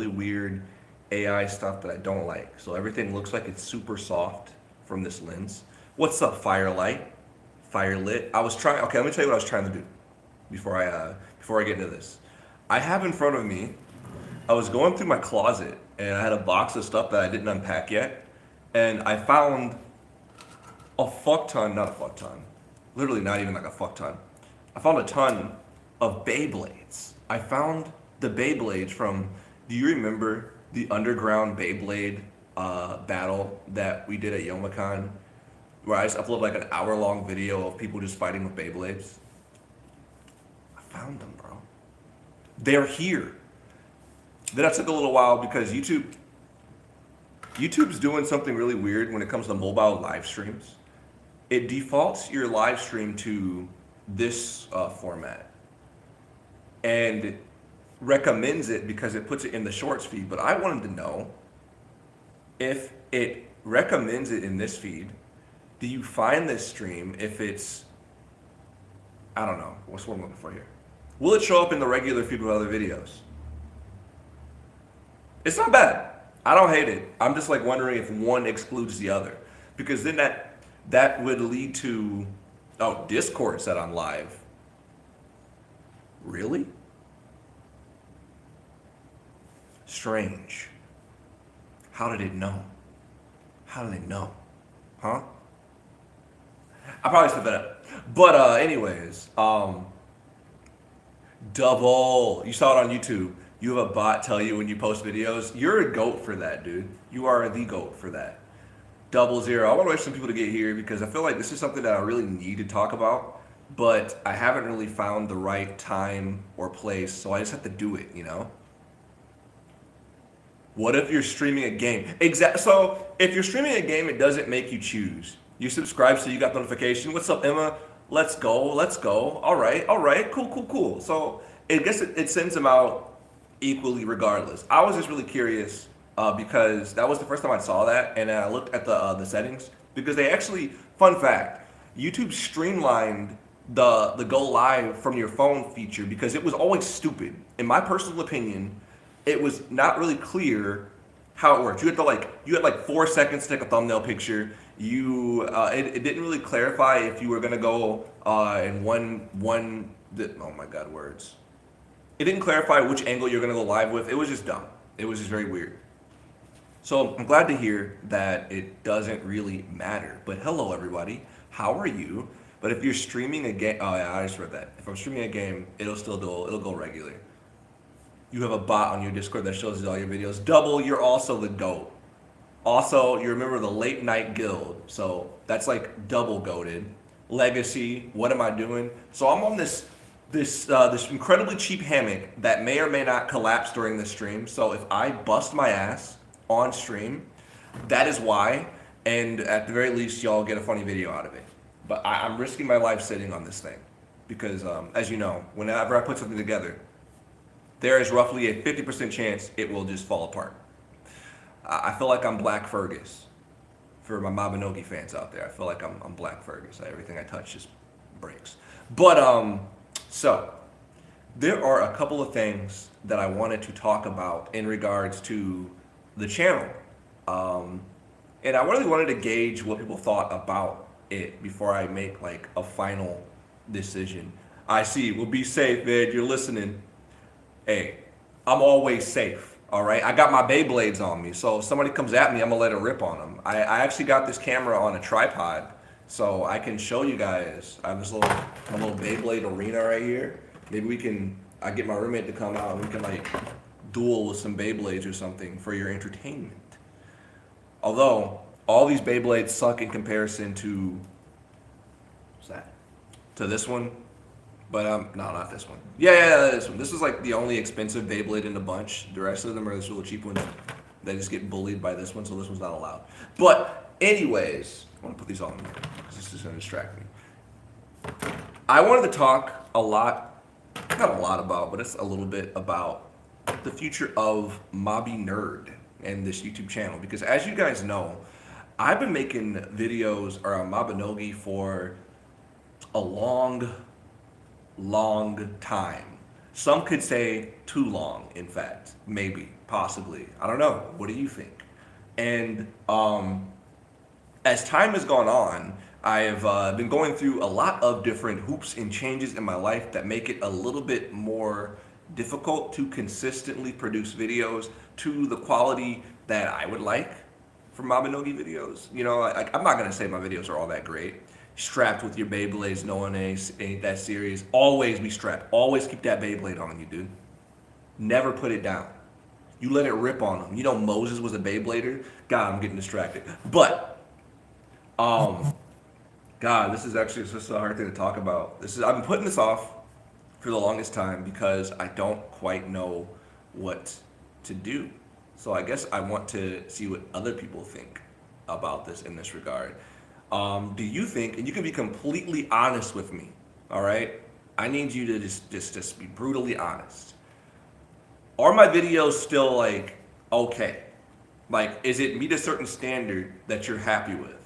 really weird AI stuff that I don't like. So everything looks like it's super soft from this lens. What's up, Firelight? Firelit. I was trying. Okay, let me tell you what I was trying to do before I get into this. I have in front of me. I was going through my closet and I had a box of stuff that I didn't unpack yet, and I found a fuck ton. Not a fuck ton. Literally, not even like a fuck ton. I found a ton of Beyblades. I found the Beyblades from. Do you remember the underground Beyblade battle that we did at YomaCon, where I just uploaded like an hour-long video of people just fighting with Beyblades? I found them, bro. They're here. Then I took a little while because YouTube's doing something really weird when it comes to mobile live streams. It defaults your live stream to this format and recommends it because it puts it in the shorts feed. But I wanted to know if it recommends it in this feed, do you find this stream if it's, I don't know, what's what I'm looking for here? Will it show up in the regular feed with other videos? It's not bad. I don't hate it. I'm just like wondering if one excludes the other, because then that would lead to, oh, Discord said I'm live. Really? Strange. How did it know? How did they know? Huh? I probably set that up. But anyways, double. You saw it on YouTube. You have a bot tell you when you post videos. You're a goat for that, dude. You are the goat for that. 00. I want to wait for some people to get here because I feel like this is something that I really need to talk about, but I haven't really found the right time or place, so I just have to do it, you know? What if you're streaming a game? So if you're streaming a game, it doesn't make you choose. You subscribe so you got notification. What's up, Emma? Let's go. All right. Cool. So I guess it sends them out equally regardless. I was just really curious because that was the first time I saw that, and I looked at the settings because they actually, fun fact, YouTube streamlined the go live from your phone feature because it was always stupid. In my personal opinion, it was not really clear how it worked. You had like 4 seconds to take a thumbnail picture. It didn't really clarify if you were gonna go in one. Oh my God, words. It didn't clarify which angle you're gonna go live with. It was just dumb. It was just very weird. So I'm glad to hear that it doesn't really matter. But hello, everybody. How are you? But if you're streaming a game, oh yeah, I just read that. If I'm streaming a game, it'll go regular. You have a bot on your Discord that shows you all your videos. Double, you're also the GOAT. Also, you remember the late night guild. So that's like double goated. Legacy, what am I doing? So I'm on this incredibly cheap hammock that may or may not collapse during the stream. So if I bust my ass on stream, that is why. And at the very least, y'all get a funny video out of it. But I'm risking my life sitting on this thing because, as you know, whenever I put something together, there is roughly a 50% chance it will just fall apart. I feel like I'm Black Fergus. For my Mabinogi fans out there, I feel like I'm Black Fergus. Everything I touch just breaks. But so there are a couple of things that I wanted to talk about in regards to the channel, and I really wanted to gauge what people thought about it before I make like a final decision. I see. Well, be safe, man. You're listening. Hey, I'm always safe, all right? I got my Beyblades on me, so if somebody comes at me, I'm gonna let it rip on them. I actually got this camera on a tripod, so I can show you guys. I have my little Beyblade arena right here. Maybe I get my roommate to come out and we can like duel with some Beyblades or something for your entertainment. Although, all these Beyblades suck in comparison to, what's that? To this one. But no, not this one. Yeah, this one. This is like the only expensive Beyblade in the bunch. The rest of them are this really cheap ones. They just get bullied by this one, so this one's not allowed. But anyways, I want to put these on here because this is going to distract me. I wanted to talk a lot, not a lot about, but it's a little bit about the future of Mabinerd and this YouTube channel. Because as you guys know, I've been making videos around Mabinogi for a long time. Some could say too long, in fact, maybe. Possibly. I don't know. What do you think? And as time has gone on, I've been going through a lot of different hoops and changes in my life that make it a little bit more difficult to consistently produce videos to the quality that I would like for Mabinogi videos. You know, I'm not gonna say my videos are all that great. Strapped with your Beyblades, no one ain't that serious. Always be strapped. Always keep that Beyblade on you, dude. Never put it down. You let it rip on them. You know Moses was a Beyblader? God, I'm getting distracted. But, God, this is actually just a hard thing to talk about. I've been putting this off for the longest time because I don't quite know what to do. So I guess I want to see what other people think about this in this regard. Do you think, and you can be completely honest with me, all right? I need you to just be brutally honest. Are my videos still like okay? Like, is it meet a certain standard that you're happy with?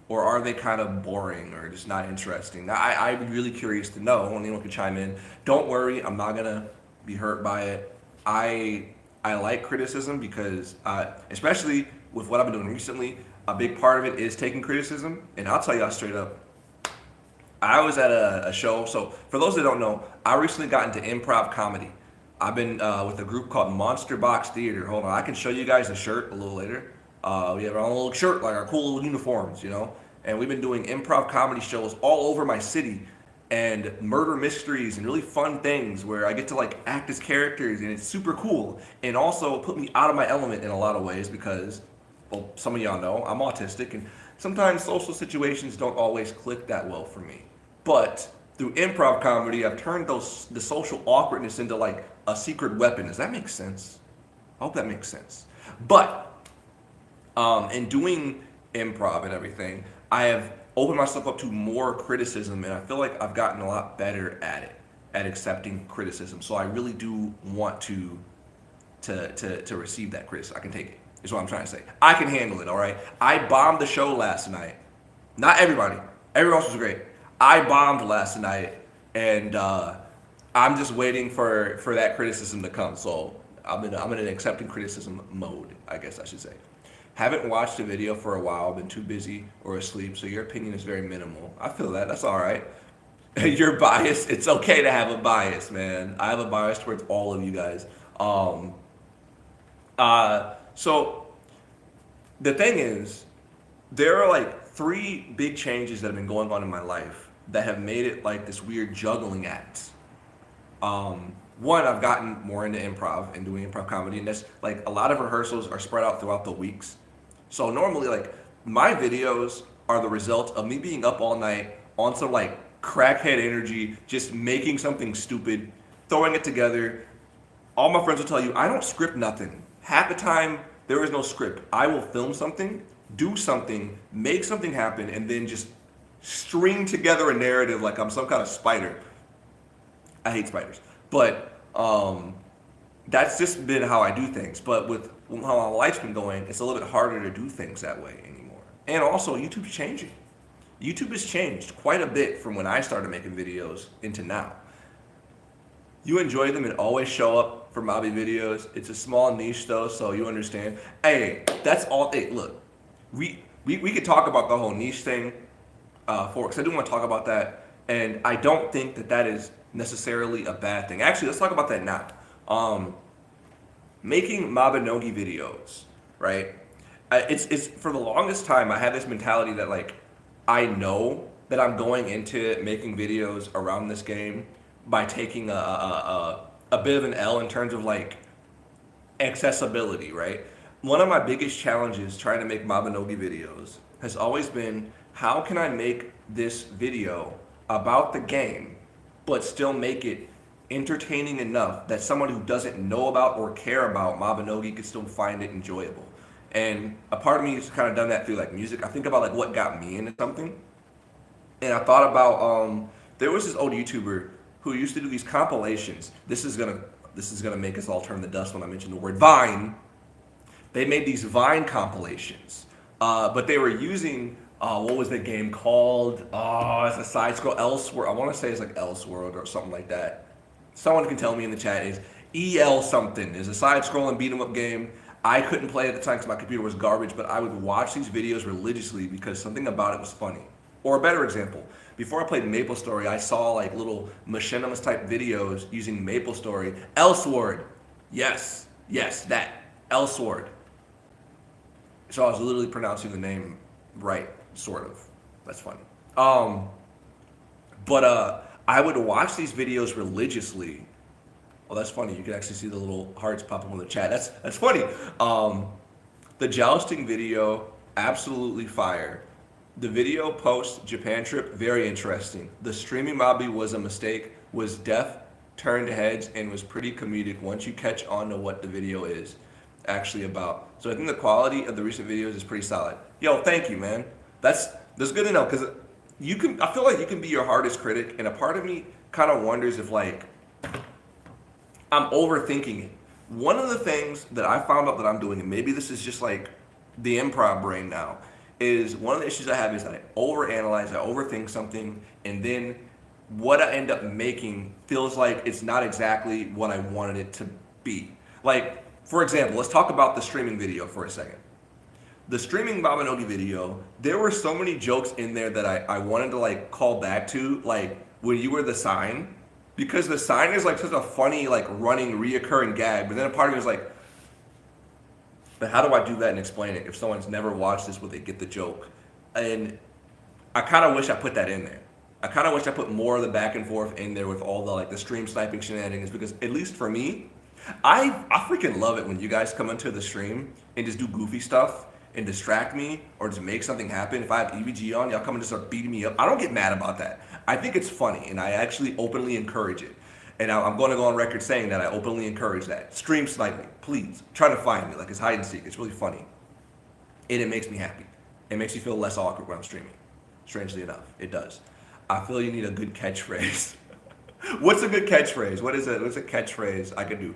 Or are they kind of boring or just not interesting? Now, I'd be really curious to know. Anyone can chime in. Don't worry, I'm not gonna be hurt by it. I like criticism because, especially with what I've been doing recently, a big part of it is taking criticism. And I'll tell y'all straight up, I was at a show. So for those that don't know, I recently got into improv comedy. I've been with a group called Monster Box Theater. Hold on, I can show you guys a shirt a little later. We have our own little shirt, like our cool little uniforms, you know? And we've been doing improv comedy shows all over my city and murder mysteries and really fun things where I get to like act as characters and it's super cool. And also put me out of my element in a lot of ways because, well, some of y'all know I'm autistic and sometimes social situations don't always click that well for me. But through improv comedy, I've turned the social awkwardness into like a secret weapon. Does that make sense? I hope that makes sense. But in doing improv and everything, I have opened myself up to more criticism, and I feel like I've gotten a lot better at it, at accepting criticism. So I really do want to receive that criticism. I can take it. Is what I'm trying to say. I can handle it. All right. I bombed the show last night. Not everybody. Everyone else was great. I bombed last night, and I'm just waiting for that criticism to come. So I'm in an accepting criticism mode, I guess I should say. Haven't watched a video for a while, been too busy or asleep, so your opinion is very minimal. I feel that, that's all right. You're biased, it's okay to have a bias, man. I have a bias towards all of you guys. So the thing is, there are like 3 big changes that have been going on in my life that have made it like this weird juggling act. One, I've gotten more into improv and doing improv comedy, and that's like a lot of rehearsals are spread out throughout the weeks. So normally, like, my videos are the result of me being up all night on some like crackhead energy, just making something stupid, throwing it together. All my friends will tell you, I don't script nothing. Half the time, there is no script. I will film something, do something, make something happen, and then just string together a narrative like I'm some kind of spider. I hate spiders. But that's just been how I do things. But with how my life's been going, it's a little bit harder to do things that way anymore. And also, YouTube's changing. YouTube has changed quite a bit from when I started making videos into now. You enjoy them and always show up for Mobby videos. It's a small niche though, so you understand. Hey, that's all. Hey, look, we could talk about the whole niche thing because I do want to talk about that. And I don't think that is necessarily a bad thing. Actually, let's talk about that now. Making Mabinogi videos, right? It's for the longest time I had this mentality that like I know that I'm going into making videos around this game by taking a bit of an L in terms of like accessibility, right? One of my biggest challenges trying to make Mabinogi videos has always been how can I make this video about the game but still make it entertaining enough that someone who doesn't know about or care about Mabinogi could still find it enjoyable. And a part of me has kind of done that through like music. I think about like what got me into something. And I thought about there was this old YouTuber who used to do these compilations. This is gonna make us all turn the dust when I mention the word Vine. They made these Vine compilations, but they were using what was the game called? It's a side scroll Elseworld. I want to say it's like Elseworld or something like that. Someone can tell me in the chat. EL something is a side-scrolling beat 'em up game. I couldn't play it at the time because my computer was garbage, but I would watch these videos religiously because something about it was funny. Or a better example, before I played MapleStory, I saw like little machinimus type videos using MapleStory. Elsword, yes, that Elsword. So I was literally pronouncing the name right, sort of. That's funny. But I would watch these videos religiously. Oh, that's funny. You can actually see the little hearts pop up in the chat. That's funny. The jousting video, absolutely fire. The video post Japan trip, very interesting. The streaming Mabi was a mistake, was death turned heads, and was pretty comedic once you catch on to what the video is actually about. So I think the quality of the recent videos is pretty solid. Yo, thank you, man. That's good to know, because I feel like you can be your hardest critic, and a part of me kind of wonders if like I'm overthinking it. One of the things that I found out that I'm doing, and maybe this is just like the improv brain now, is one of the issues I have is that I overanalyze, I overthink something, and then what I end up making feels like it's not exactly what I wanted it to be. Like, for example, let's talk about the streaming video for a second. The streaming Mabinogi video, there were so many jokes in there that I wanted to like call back to, like when you were the sign, because the sign is like such a funny, like running, reoccurring gag, but then a part of me was like, but how do I do that and explain it if someone's never watched this, would they get the joke? And I kind of wish I put that in there. I kind of wish I put more of the back and forth in there with all the like the stream sniping shenanigans, because at least for me, I freaking love it when you guys come into the stream and just do goofy stuff and distract me or just make something happen. If I have EVG on, y'all come and just start beating me up. I don't get mad about that. I think it's funny, and I actually openly encourage it. And I'm going to go on record saying that I openly encourage that. Stream sniping, please. Try to find me, like it's hide and seek. It's really funny. And it makes me happy. It makes me feel less awkward when I'm streaming. Strangely enough, it does. I feel you need a good catchphrase. What's a good catchphrase? What's a catchphrase I could do?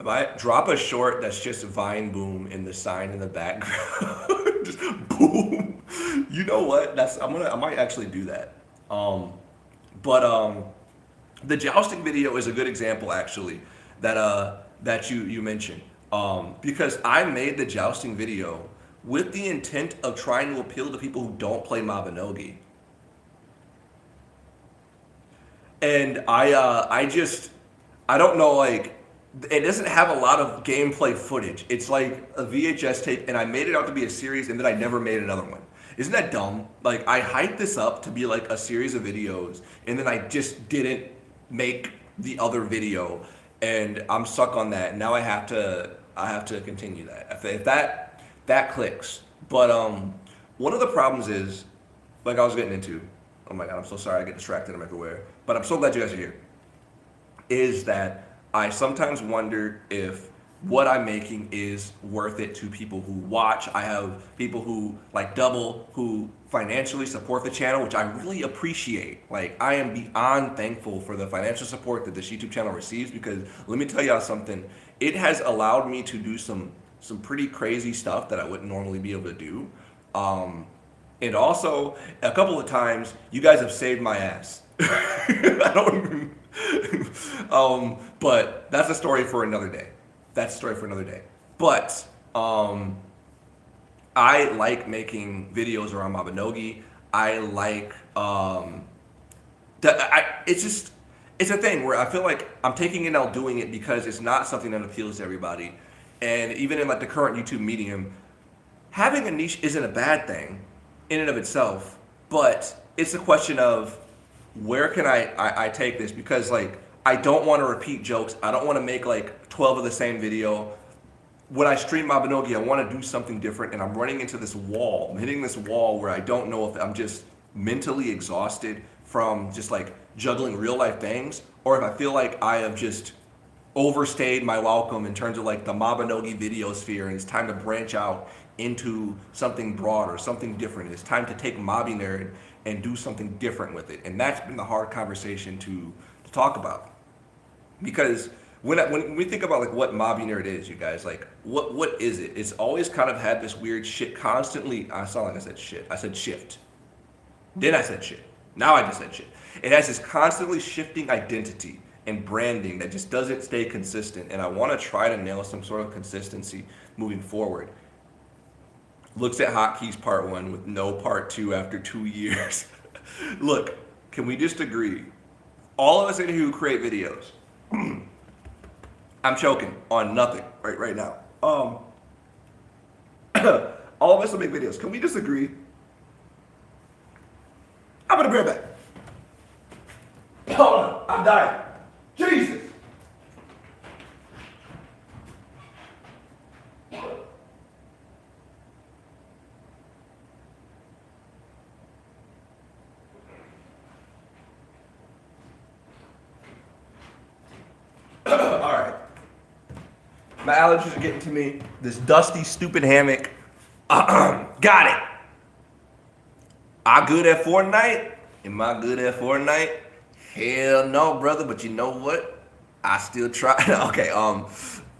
If I drop a short that's just Vine Boom in the sign in the background, just boom. You know what? I might actually do that. The jousting video is a good example actually that you mentioned, because I made the jousting video with the intent of trying to appeal to people who don't play Mabinogi. And I don't know, like, it doesn't have a lot of gameplay footage. It's like a VHS tape, and I made it out to be a series, and then I never made another one. Isn't that dumb? Like, I hyped this up to be like a series of videos, and then I just didn't make the other video, and I'm stuck on that. Now I have to continue that. If that clicks. But one of the problems is, like I was getting into, oh my god, I'm so sorry I get distracted, I'm everywhere. But I'm so glad you guys are here. Is that I sometimes wonder if what I'm making is worth it to people who watch. I have people who like Double who financially support the channel, which I really appreciate. Like, I am beyond thankful for the financial support that this YouTube channel receives, because let me tell y'all something. It has allowed me to do some pretty crazy stuff that I wouldn't normally be able to do. And also, a couple of times, you guys have saved my ass. I don't. But that's a story for another day. But I like making videos around Mabinogi. I like it's a thing where I feel like I'm taking it out doing it because it's not something that appeals to everybody. And even in like the current YouTube medium, having a niche isn't a bad thing in and of itself, but it's a question of where can I take this, because like I don't want to repeat jokes. I don't want to make like 12 of the same video. When I stream Mabinogi, I want to do something different, and I'm running into this wall. I'm hitting this wall where I don't know if I'm just mentally exhausted from just like juggling real life things, or if I feel like I have just overstayed my welcome in terms of like the Mabinogi video sphere, and it's time to branch out into something broader, something different. It's time to take Mabinerd and do something different with it. And that's been the hard conversation to talk about. Because when we think about like what Mabinerd is, you guys, like what is it? It's always kind of had this weird shit constantly. I sound like I said shit. I said shift. Then I said shit. Now I just said shit. It has this constantly shifting identity. and branding that just doesn't stay consistent. And I want to try to nail some sort of consistency moving forward. Looks at hotkeys part 1 with no part 2 after 2 years. Look, can we just agree? All of us in here who create videos, I'm choking on nothing right now. All of us will make videos. Can we just agree? I'm gonna bring it back. Hold on, I'm dying. Jesus. All right. My allergies are getting to me. This dusty, stupid hammock. Got it. I good at Fortnite? Am I good at Fortnite? Hell no, brother. But you know what? I still try. Okay.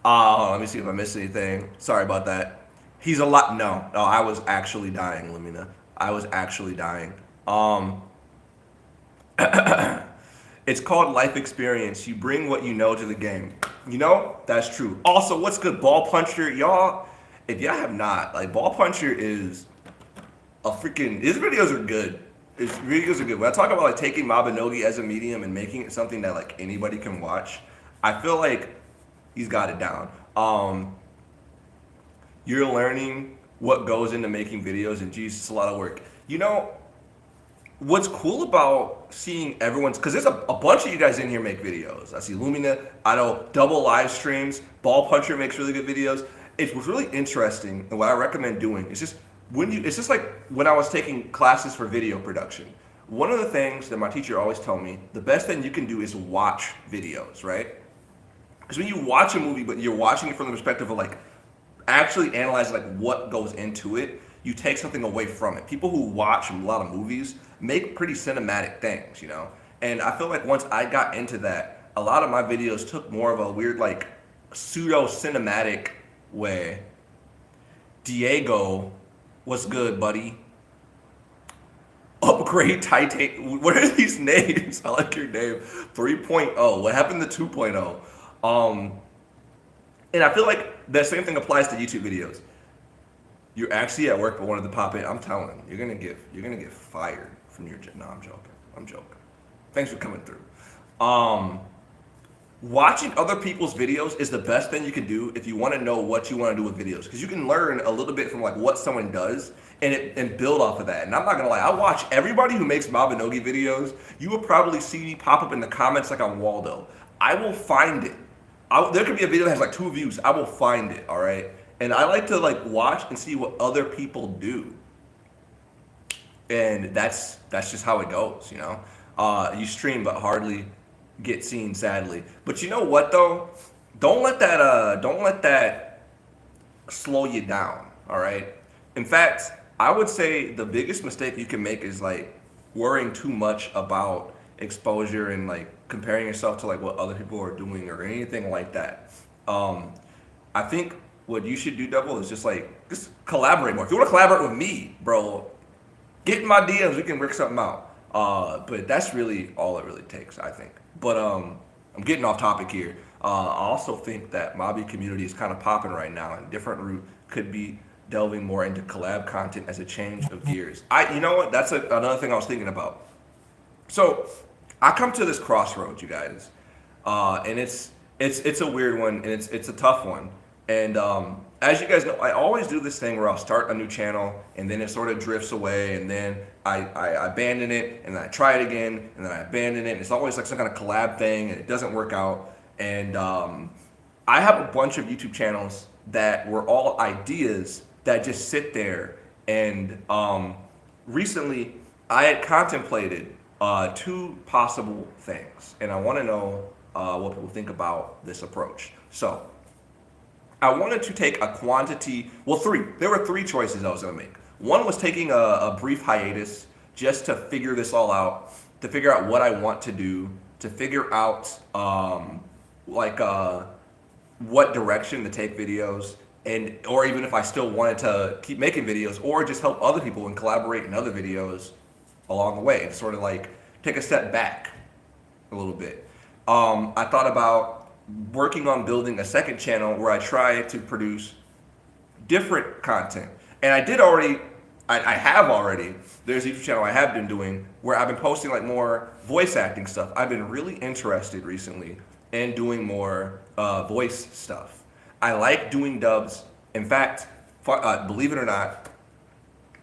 Let me see if I missed anything. Sorry about that. He's a lot. No. I was actually dying, Lamina. I was actually dying. It's called life experience. You bring what you know to the game. You know, that's true. Also, what's good? Ball Puncher, y'all. If y'all have not, like, Ball Puncher is a freaking. His videos are good. His videos are good. When I talk about like taking Mabinogi as a medium and making it something that like anybody can watch, I feel like he's got it down. You're learning what goes into making videos, and geez, it's a lot of work. You know, what's cool about seeing everyone's, because there's a bunch of you guys in here make videos. I see Lumina, I know Double live streams, Ball Puncher makes really good videos. It's what's really interesting, and what I recommend doing is just it's just like when I was taking classes for video production. One of the things that my teacher always told me, the best thing you can do is watch videos, right? Because when you watch a movie, but you're watching it from the perspective of like actually analyzing like what goes into it, you take something away from it. People who watch a lot of movies make pretty cinematic things, you know? And I feel like once I got into that, a lot of my videos took more of a weird like pseudo-cinematic way. Diego, what's good, buddy? Upgrade Titan. What are these names? I like your name. 3.0. What happened to 2.0? And I feel like that same thing applies to YouTube videos. You're actually at work but wanted to pop in. I'm telling you, you're gonna get fired from your job. No, I'm joking. Thanks for coming through. Watching other people's videos is the best thing you can do if you want to know what you want to do with videos, because you can learn a little bit from like what someone does and build off of that. And I'm not gonna lie, I watch everybody who makes Mabinogi videos. You will probably see me pop up in the comments like I'm Waldo. I will find it. There could be a video that has like 2 views. I will find it. All right. And I like to like watch and see what other people do. And that's just how it goes, you know. You stream but hardly get seen, sadly. But you know what though? Don't let that slow you down, all right? In fact, I would say the biggest mistake you can make is like worrying too much about exposure and like comparing yourself to like what other people are doing or anything like that. I think what you should do, Devil, is just collaborate more. If you want to collaborate with me, bro, get in my DMs. We can work something out. But that's really all it really takes, I think. But I'm getting off topic here. I also think that Mobby community is kind of popping right now, and different route could be delving more into collab content as a change of gears. You know what? That's another thing I was thinking about. So I come to this crossroads, you guys, and it's a weird one, and it's a tough one. And as you guys know, I always do this thing where I'll start a new channel and then it sort of drifts away, and then I abandon it, and then I try it again, and then I abandon it. And it's always like some kind of collab thing, and it doesn't work out. And I have a bunch of YouTube channels that were all ideas that just sit there. And recently, I had contemplated 2 possible things, and I want to know what people think about this approach. So I wanted to take a quantity, 3. There were 3 choices I was going to make. One was taking a brief hiatus just to figure this all out, to figure out what I want to do, to figure out what direction to take videos, or even if I still wanted to keep making videos, or just help other people and collaborate in other videos along the way, and sort of like take a step back a little bit. I thought about working on building a second channel where I try to produce different content. And I have already, there's a YouTube channel I have been doing where I've been posting like more voice acting stuff. I've been really interested recently in doing more voice stuff. I like doing dubs. In fact, believe it or not,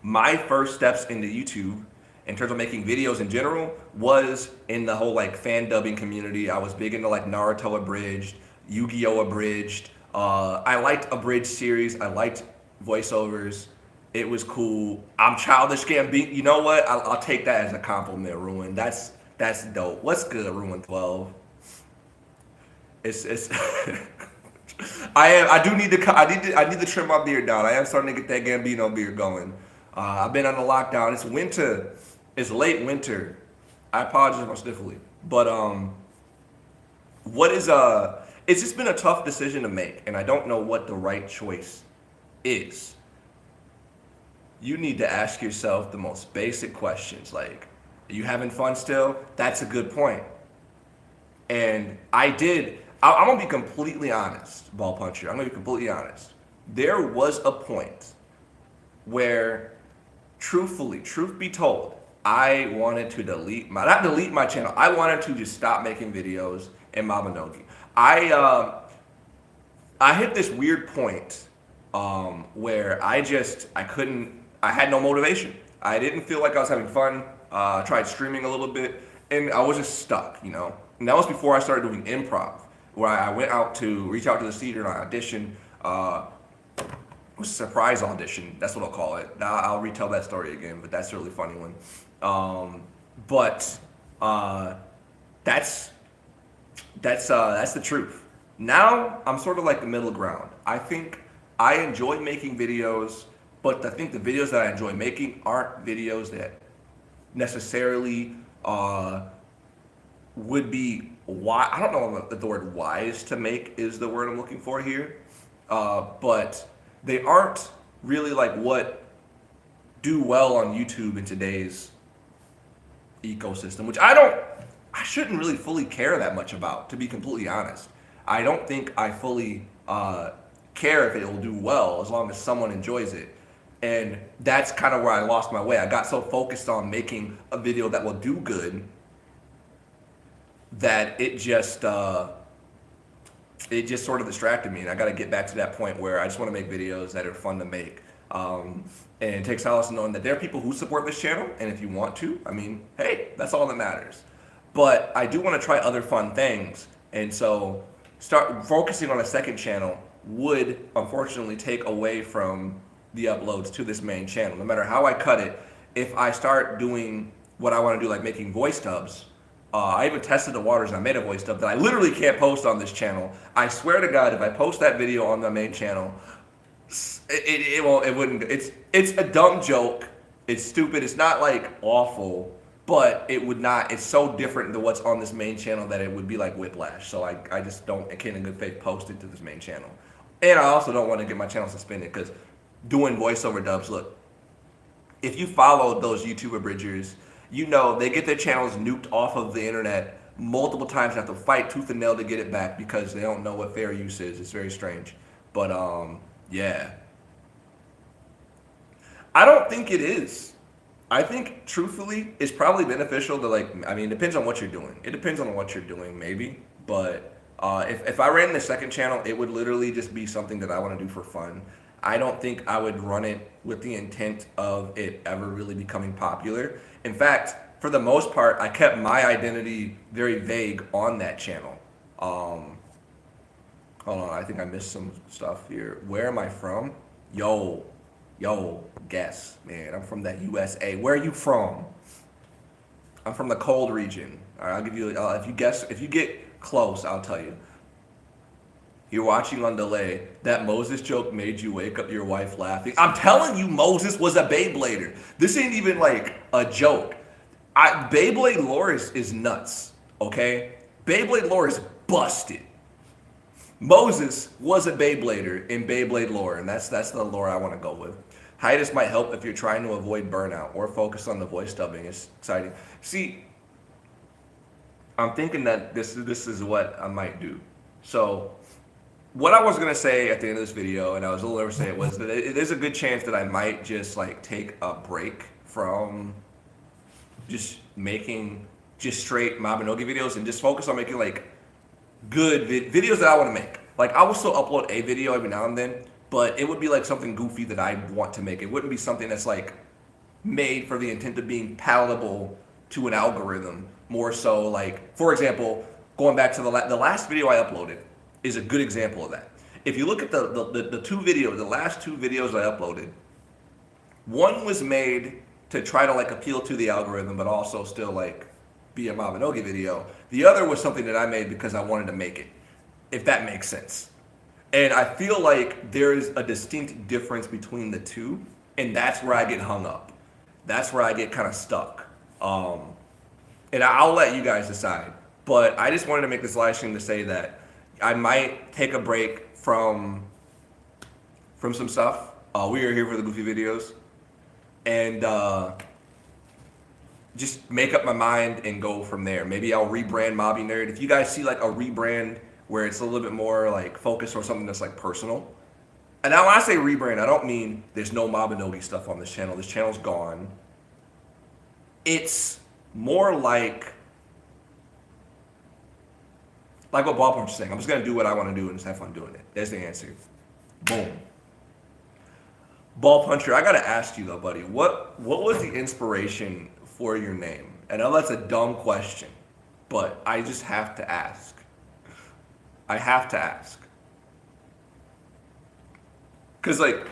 my first steps into YouTube in terms of making videos in general was in the whole like fan dubbing community. I was big into like Naruto abridged, Yu-Gi-Oh abridged. I liked abridged series. I liked voiceovers. It was cool. I'm childish Gambino. You know what? I'll take that as a compliment, Ruin. That's dope. What's good, Ruin 12? It's I need to trim my beard down. I am starting to get that Gambino beard going. I've been on the lockdown. It's winter. It's late winter. I apologize most stiffly. But it's just been a tough decision to make, and I don't know what the right choice is. You need to ask yourself the most basic questions like, are you having fun still? That's a good point. And I'm gonna be completely honest, ball puncher. I'm gonna be completely honest. There was a point where, truthfully, truth be told, I wanted to not delete my channel. I wanted to just stop making videos in Mabinogi. I hit this weird point where I had no motivation. I didn't feel like I was having fun. Tried streaming a little bit, and I was just stuck, you know. And that was before I started doing improv, where I went out to reach out to the theater and I auditioned. It was a surprise audition. That's what I'll call it. I'll retell that story again, but that's a really funny one. That's the truth. Now I'm sort of like the middle ground. I think I enjoy making videos, but I think the videos that I enjoy making aren't videos that necessarily would be why. I don't know if the word wise to make is the word I'm looking for here, but they aren't really like what do well on YouTube in today's ecosystem, which I shouldn't really fully care that much about, to be completely honest. I don't think I fully care if it will do well as long as someone enjoys it. And that's kind of where I lost my way. I got so focused on making a video that will do good that it just sort of distracted me. And I got to get back to that point where I just want to make videos that are fun to make. And take solace in knowing that there are people who support this channel. And if you want to, I mean, hey, that's all that matters. But I do want to try other fun things. And so start focusing on a second channel would unfortunately take away from the uploads to this main channel. No matter how I cut it, if I start doing what I want to do, like making voice dubs, I even tested the waters and I made a voice dub that I literally can't post on this channel. I swear to God, if I post that video on the main channel, it wouldn't. It's a dumb joke. It's stupid. It's not like awful, but it would not. It's so different than what's on this main channel that it would be like whiplash. So I just don't. I can't in good faith post it to this main channel, and I also don't want to get my channel suspended because doing voiceover dubs. Look, if you follow those YouTube abridgers, you know they get their channels nuked off of the internet multiple times. Have to fight tooth and nail to get it back because they don't know what fair use is. It's very strange, but yeah. I don't think it is. I think, truthfully, it's probably beneficial to, like, I mean, it depends on what you're doing. It depends on what you're doing, maybe. But if I ran the second channel, it would literally just be something that I want to do for fun. I don't think I would run it with the intent of it ever really becoming popular. In fact, for the most part, I kept my identity very vague on that channel. Hold on, I think I missed some stuff here. Where am I from? Yo, guess, man. I'm from that USA. Where are you from? I'm from the cold region. All right, I'll give you. If you get close, I'll tell you. You're watching on delay. That Moses joke made you wake up your wife laughing. I'm telling you, Moses was a Beyblader. This ain't even like a joke. Beyblade lore is nuts. Okay, Beyblade lore is busted. Moses was a Beyblader in Beyblade lore, and that's the lore I want to go with. Hiatus might help if you're trying to avoid burnout or focus on the voice dubbing. It's exciting. See, I'm thinking that this is what I might do. So what I was gonna say at the end of this video, and I was a little nervous to say it, was that there's a good chance that I might just like take a break from just making just straight Mabinogi videos and just focus on making like good videos that I want to make. Like I will still upload a video every now and then, but it would be like something goofy that I want to make. It wouldn't be something that's like made for the intent of being palatable to an algorithm. More so, like for example, going back to the last video I uploaded is a good example of that. If you look at the two videos, the last two videos I uploaded, one was made to try to like appeal to the algorithm, but also still like be a Mabinogi video. The other was something that I made because I wanted to make it, if that makes sense. And I feel like there is a distinct difference between the two, and that's where I get hung up. That's where I get kind of stuck. And I'll let you guys decide. But I just wanted to make this live stream to say that I might take a break from some stuff. We are here for the goofy videos. And just make up my mind and go from there. Maybe I'll rebrand Mabinerd. If you guys see like a rebrand where it's a little bit more like focused on something that's like personal. And now when I say rebrand, I don't mean there's no Mabinogi stuff on this channel. This channel's gone. It's more like what Ball Punch is saying. I'm just gonna do what I want to do and just have fun doing it. There's the answer. Boom. Ball Puncher, I gotta ask you though, buddy. What was the inspiration for your name? I know that's a dumb question, but I just have to ask. I have to ask. Cause like,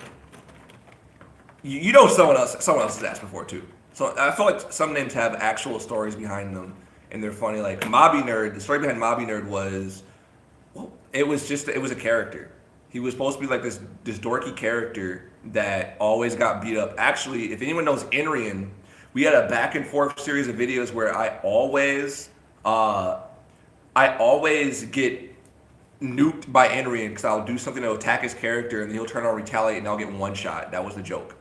you know someone else has asked before too. So I feel like some names have actual stories behind them, and they're funny. Like Mabinerd, the story behind Mabinerd was, well, it was a character. He was supposed to be like this dorky character that always got beat up. Actually, if anyone knows Enrian, we had a back and forth series of videos where I always get nuked by Enrian because I'll do something to attack his character and he'll turn around and retaliate and I'll get one shot. That was the joke.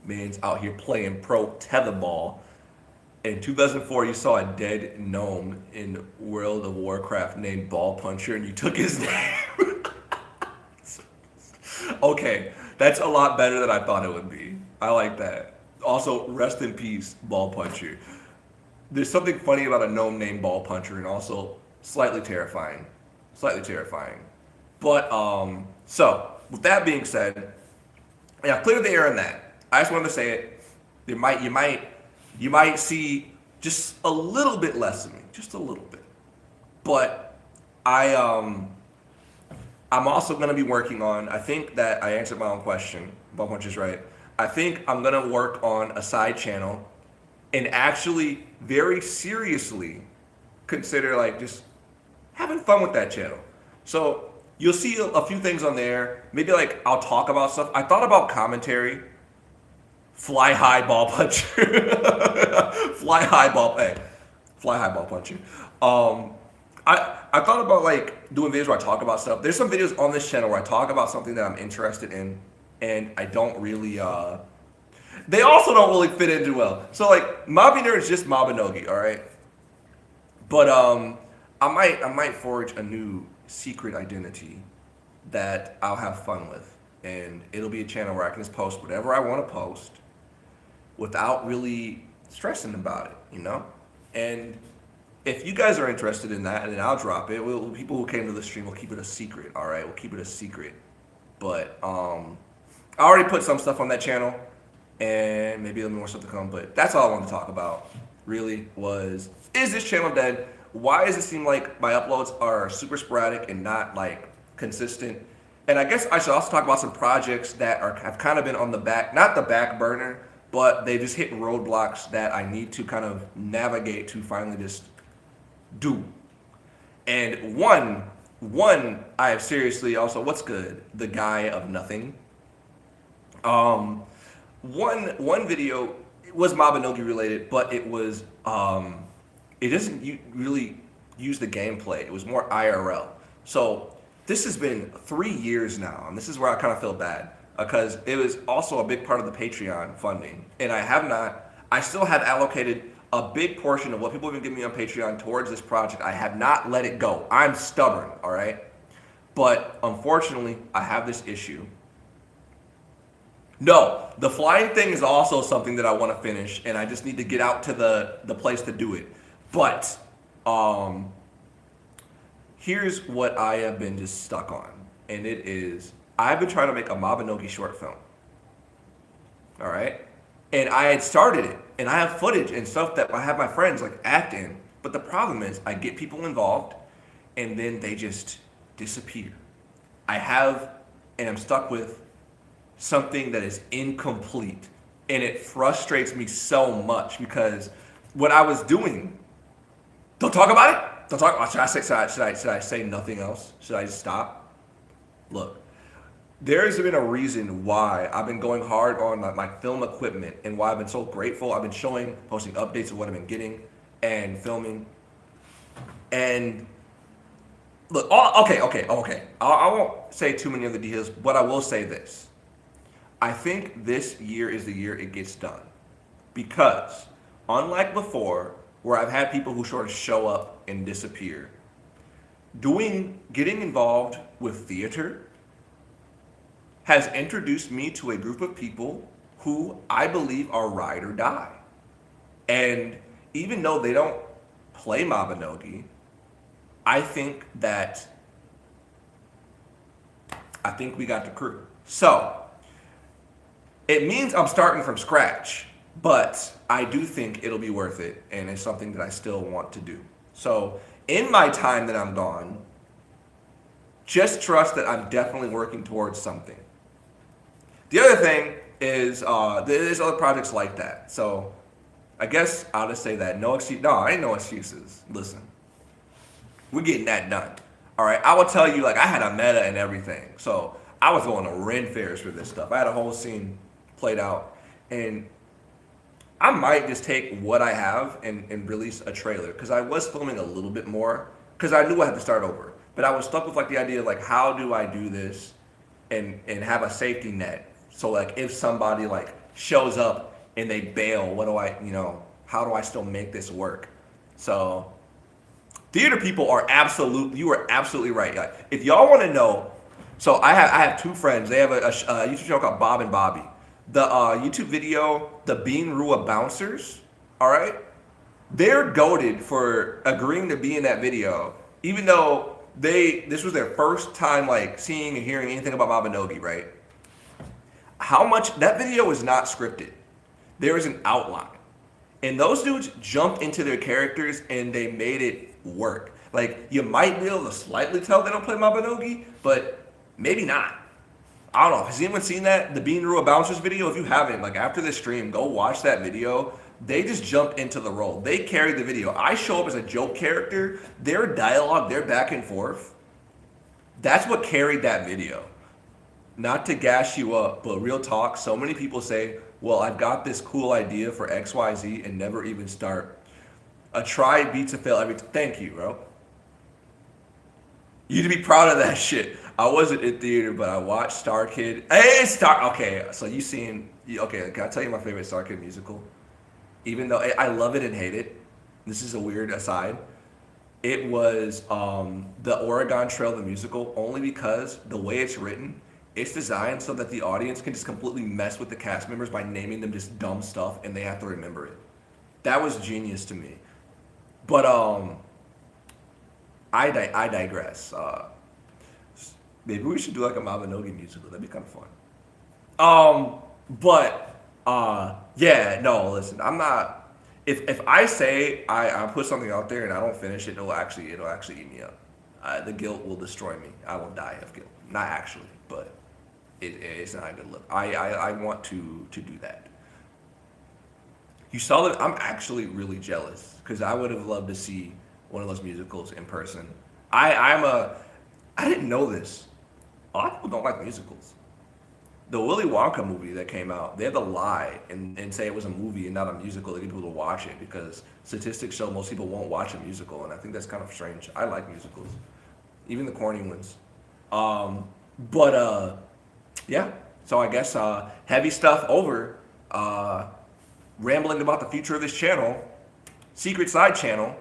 Man's out here playing pro tetherball. In 2004, you saw a dead gnome in World of Warcraft named Ball Puncher, and you took his name. Okay, that's a lot better than I thought it would be. I like that. Also, rest in peace, Ball Puncher. There's something funny about a gnome named Ball Puncher, and also slightly terrifying. Slightly terrifying. But, so, with that being said, yeah, clear the air on that. I just wanted to say it. You might see just a little bit less of me, just a little bit. But I'm also going to be working on, I think that I answered my own question, Ball Punch is right. I think I'm going to work on a side channel and actually very seriously consider like just having fun with that channel. So you'll see a few things on there. Maybe like I'll talk about stuff. I thought about commentary. Fly high ball puncher. Fly high ball puncher. I thought about like doing videos where I talk about stuff. There's some videos on this channel where I talk about something that I'm interested in, and I don't really. They also don't really fit into well. So like Mabinerd is just Mabinogi, all right. But I might forge a new secret identity that I'll have fun with, and it'll be a channel where I can just post whatever I want to post without really stressing about it, you know? And if you guys are interested in that, and then I'll drop it. People who came to the stream will keep it a secret, all right? We'll keep it a secret. But I already put some stuff on that channel, and maybe a little more stuff to come. But that's all I wanted to talk about, really, is this channel dead? Why does it seem like my uploads are super sporadic and not, like, consistent? And I guess I should also talk about some projects that have kind of been on the back, not the back burner, but they just hit roadblocks that I need to kind of navigate to finally just do. And one I have seriously also, what's good? The Guy of Nothing. One video was Mabinogi related, but it was it doesn't really use the gameplay. It was more IRL. So this has been 3 years now, and this is where I kind of feel bad because it was also a big part of the Patreon funding, and I still have allocated a big portion of what people have been giving me on Patreon towards this project, I have not let it go. I'm stubborn, all right? But unfortunately, I have this issue. No, the flying thing is also something that I want to finish, and I just need to get out to the place to do it. But here's what I have been just stuck on, and it is I've been trying to make a Mabinogi short film. All right? And I had started it, and I have footage and stuff that I have my friends like act in. But the problem is I get people involved, and then they just disappear. I have, and I'm stuck with something that is incomplete. And it frustrates me so much because what I was doing, don't talk about it. Don't talk about it. Should I say nothing else? Should I just stop? Look, there's been a reason why I've been going hard on my film equipment and why I've been so grateful. I've been posting updates of what I've been getting and filming. And look, okay. I won't say too many of the details, but I will say this. I think this year is the year it gets done. Because unlike before, where I've had people who sort of show up and disappear, getting involved with theater has introduced me to a group of people who I believe are ride or die. And even though they don't play Mabinogi, I think we got the crew. So it means I'm starting from scratch, but I do think it'll be worth it, and it's something that I still want to do. So in my time that I'm gone, just trust that I'm definitely working towards something. The other thing is there's other projects like that. So I guess I'll just say that. No, ain't no excuses. Listen, we're getting that done. All right, I will tell you, like, I had a meta and everything. So I was going to Ren fairs for this stuff. I had a whole scene played out. And I might just take what I have and release a trailer. Because I was filming a little bit more. Because I knew I had to start over. But I was stuck with, like, the idea of, like, how do I do this and have a safety net? So, like, if somebody, like, shows up and they bail, how do I still make this work? So theater people you are absolutely right. Like, if y'all want to know, so I have two friends. They have a YouTube channel called Bob and Bobby. The YouTube video, the Bean Rua Bouncers, all right? They're goated for agreeing to be in that video, even though this was their first time, like, seeing and hearing anything about Mabinogi, right? That video is not scripted. There is an outline. And those dudes jumped into their characters and they made it work. Like, you might be able to slightly tell they don't play Mabinogi, but maybe not. I don't know. Has anyone seen that? The Bean Rua Bouncers video? If you haven't, like, after this stream, go watch that video. They just jumped into the role. They carried the video. I show up as a joke character. Their dialogue, their back and forth, that's what carried that video. Not to gas you up, but real talk, so many people say, well, I've got this cool idea for XYZ and never even start. A try beats a fail every time. Thank you, bro. You need to be proud of that shit. I wasn't in theater, but I watched Star Kid. Okay, so can I tell you my favorite Star Kid musical? Even though I love it and hate it. This is a weird aside. It was the Oregon Trail, the musical, only because the way it's written, it's designed so that the audience can just completely mess with the cast members by naming them just dumb stuff and they have to remember it. That was genius to me. But I digress. Maybe we should do like a Mabinogi musical. That'd be kind of fun. Listen, I'm not. If I say I put something out there and I don't finish it, it'll actually eat me up. The guilt will destroy me. I will die of guilt. Not actually, but it's not a good look. I want to do that. You saw that. I'm actually really jealous because I would have loved to see one of those musicals in person. I didn't know this. A lot of people don't like musicals. The Willy Wonka movie that came out, they had to lie and say it was a movie and not a musical to get people to watch it because statistics show most people won't watch a musical, and I think that's kind of strange. I like musicals, even the corny ones. Yeah. So I guess heavy stuff over. Rambling about the future of this channel. secret side channel,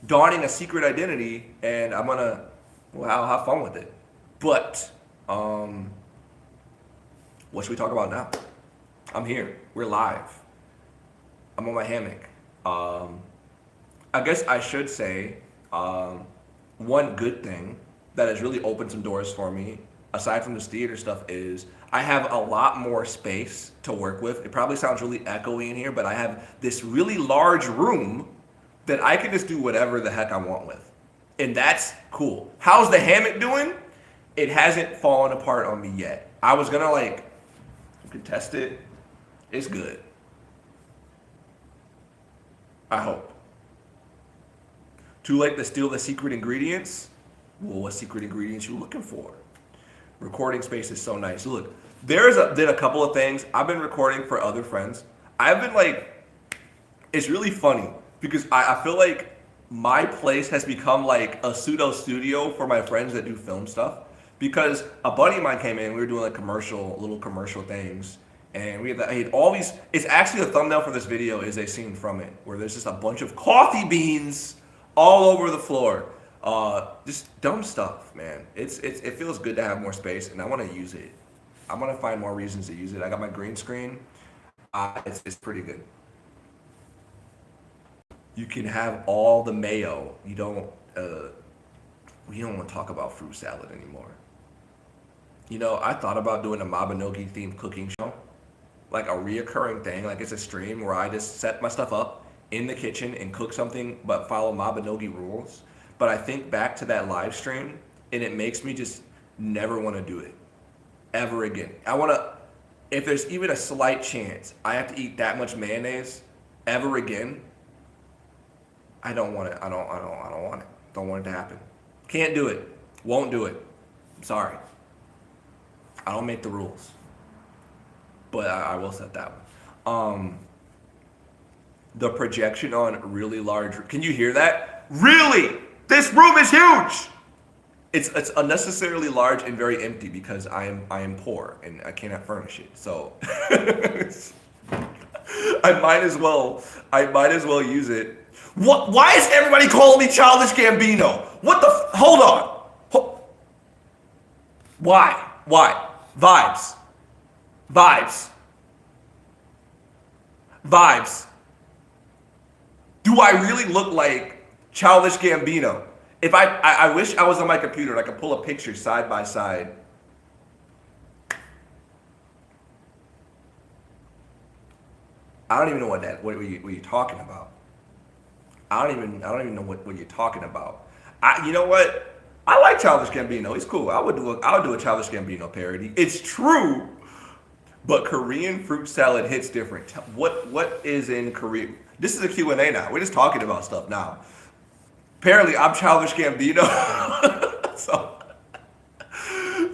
donning a secret identity, and I'm gonna, well, I'll have fun with it. But what should we talk about now? I'm here. We're live. I'm on my hammock. I guess I should say one good thing that has really opened some doors for me, aside from this theater stuff, is I have a lot more space to work with. It probably sounds really echoey in here, but I have this really large room that I can just do whatever the heck I want with. And that's cool. How's the hammock doing? It hasn't fallen apart on me yet. I was gonna you can test it. It's good. I hope. Too late to steal the secret ingredients? Well, what secret ingredients you looking for? Recording space is so nice. Look, did a couple of things. I've been recording for other friends. I've been it's really funny because I feel like my place has become like a pseudo studio for my friends that do film stuff. Because a buddy of mine came in, we were doing little commercial things, and we had all these. It's actually the thumbnail for this video is a scene from it where there's just a bunch of coffee beans all over the floor. Just dumb stuff, man. It feels good to have more space, and I want to use it. I'm gonna find more reasons to use it. I got my green screen. It's pretty good. You can have all the mayo. We don't want to talk about fruit salad anymore. You know, I thought about doing a Mabinogi themed cooking show, like a reoccurring thing. Like it's a stream where I just set my stuff up in the kitchen and cook something, but follow Mabinogi rules. But I think back to that live stream, and it makes me just never want to do it ever again. If there's even a slight chance I have to eat that much mayonnaise ever again, I don't want it. I don't want it. Don't want it to happen. Can't do it. Won't do it. I'm sorry. I don't make the rules. But I will set that one. The projection on really large. Can you hear that? Really? This room is huge. It's unnecessarily large and very empty because I am poor and I cannot furnish it. So I might as well use it. What? Why is everybody calling me Childish Gambino? What the? Hold on. Why? Vibes. Do I really look like Childish Gambino? If I wish I was on my computer and I could pull a picture side by side. I don't even know what you're talking about. I don't even know what you're talking about. You know what? I like Childish Gambino. He's cool. I would do a Childish Gambino parody. It's true, but Korean fruit salad hits different. What is in Korea? This is a Q&A now. We're just talking about stuff now. Apparently, I'm Childish Gambino. So,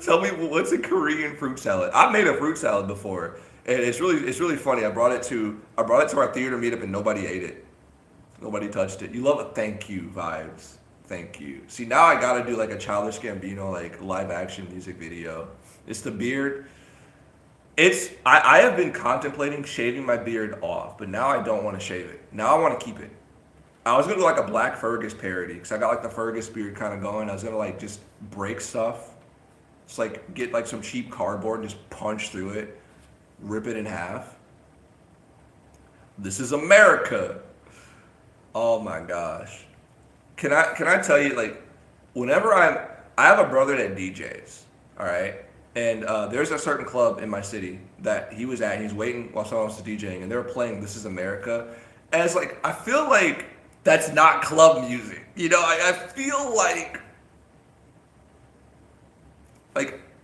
tell me what's a Korean fruit salad? I've made a fruit salad before, and it's really funny. I brought it to our theater meetup, and nobody ate it. Nobody touched it. You love it. Thank you, vibes. Thank you. See, now I gotta do like a Childish Gambino live action music video. It's the beard. I have been contemplating shaving my beard off, but now I don't want to shave it. Now I want to keep it. I was gonna do like a Black Fergus parody because I got like the Fergus beard kind of going. I was gonna just break stuff. Just get some cheap cardboard and just punch through it, rip it in half. This is America. Oh my gosh. Can I tell you, whenever I have a brother that DJs, all right? And there's a certain club in my city that he was at, and he's waiting while someone else is DJing, and they were playing This Is America. And it's I feel like that's not club music. You know, I feel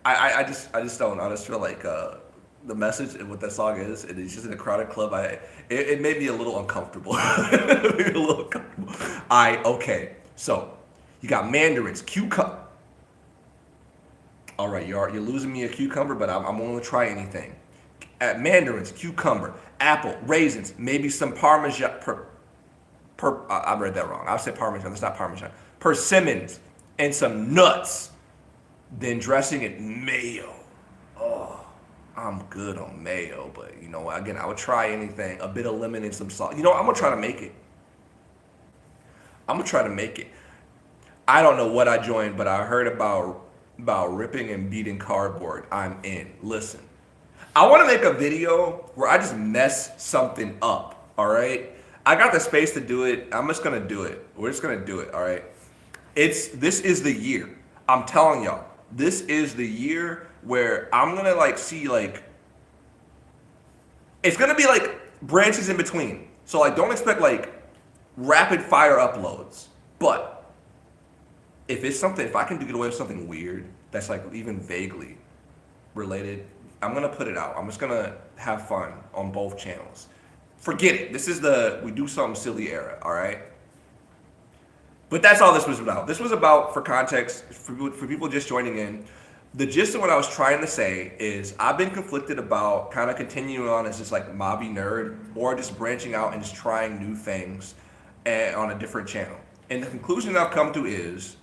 I just don't. I just feel like the message and what that song is, and it's just in a crowded club. It made me a little uncomfortable. Okay. So you got mandarins, cucumber. All right, you're losing me a cucumber, but I'm willing to try anything. Mandarins, cucumber, apple, raisins, maybe some Parmesan. I read that wrong. I said Parmesan. That's not Parmesan. Persimmons and some nuts. Then dressing it mayo. Oh, I'm good on mayo, but again, I would try anything. A bit of lemon and some salt. I'm gonna try to make it. I'm gonna try to make it. I don't know what I joined, but I heard about ripping and beating cardboard. I'm in. Listen, I want to make a video where I just mess something up. All right, I got the space to do it. I'm just gonna do it. We're just gonna do it. All right. This is the year. I'm telling y'all, this is the year where I'm gonna like see like it's gonna be like branches in between. So like don't expect like rapid fire uploads. But if I can get away with something weird that's like even vaguely related, I'm gonna put it out. I'm just gonna have fun on both channels. Forget it. This is the we do something silly era, all right? But that's all this was about. This was about, for context, for people just joining in, the gist of what I was trying to say is I've been conflicted about kind of continuing on as just like Mabinerd or just branching out and just trying new things on a different channel. And the conclusion I've come to is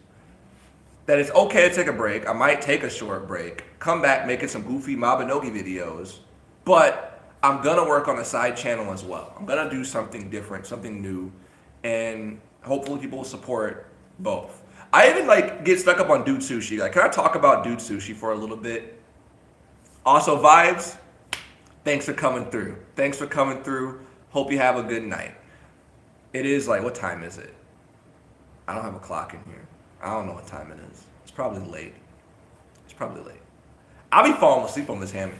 that it's okay to take a break. I might take a short break, come back making some goofy Mabinogi videos, but I'm gonna work on a side channel as well. I'm gonna do something different, something new, and hopefully people will support both. I even like get stuck up on Dude Sushi. Like, can I talk about Dude Sushi for a little bit? Also, vibes, thanks for coming through. Thanks for coming through. Hope you have a good night. It is like, what time is it? I don't have a clock in here. I don't know what time it is. It's probably late. It's probably late. I'll be falling asleep on this hammock.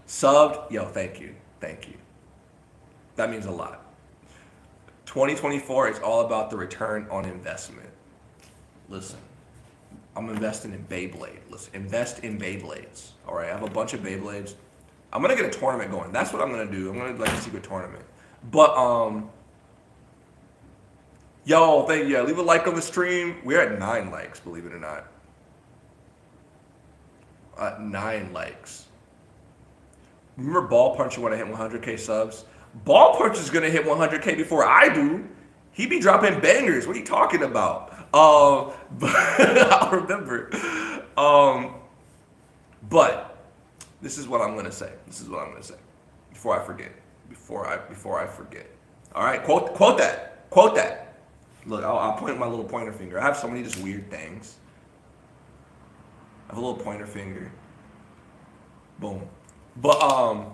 Subbed, yo, thank you. Thank you. That means a lot. 2024 is all about the return on investment. Listen, I'm investing in Beyblade. Listen, invest in Beyblades. All right, I have a bunch of Beyblades. I'm gonna get a tournament going. That's what I'm gonna do. I'm gonna do like a secret tournament. But yo, thank you. Leave a like on the stream. We're at 9 likes, believe it or not. 9 likes. Remember Ball Puncher when I hit 100K subs? Ball Puncher's gonna hit 100K before I do. He be dropping bangers. What are you talking about? But I'll remember. But this is what I'm gonna say. This is what I'm gonna say before I forget. Before I forget. All right, quote that. Quote that. Look, I'll point my little pointer finger. I have so many just weird things. I have a little pointer finger. Boom. But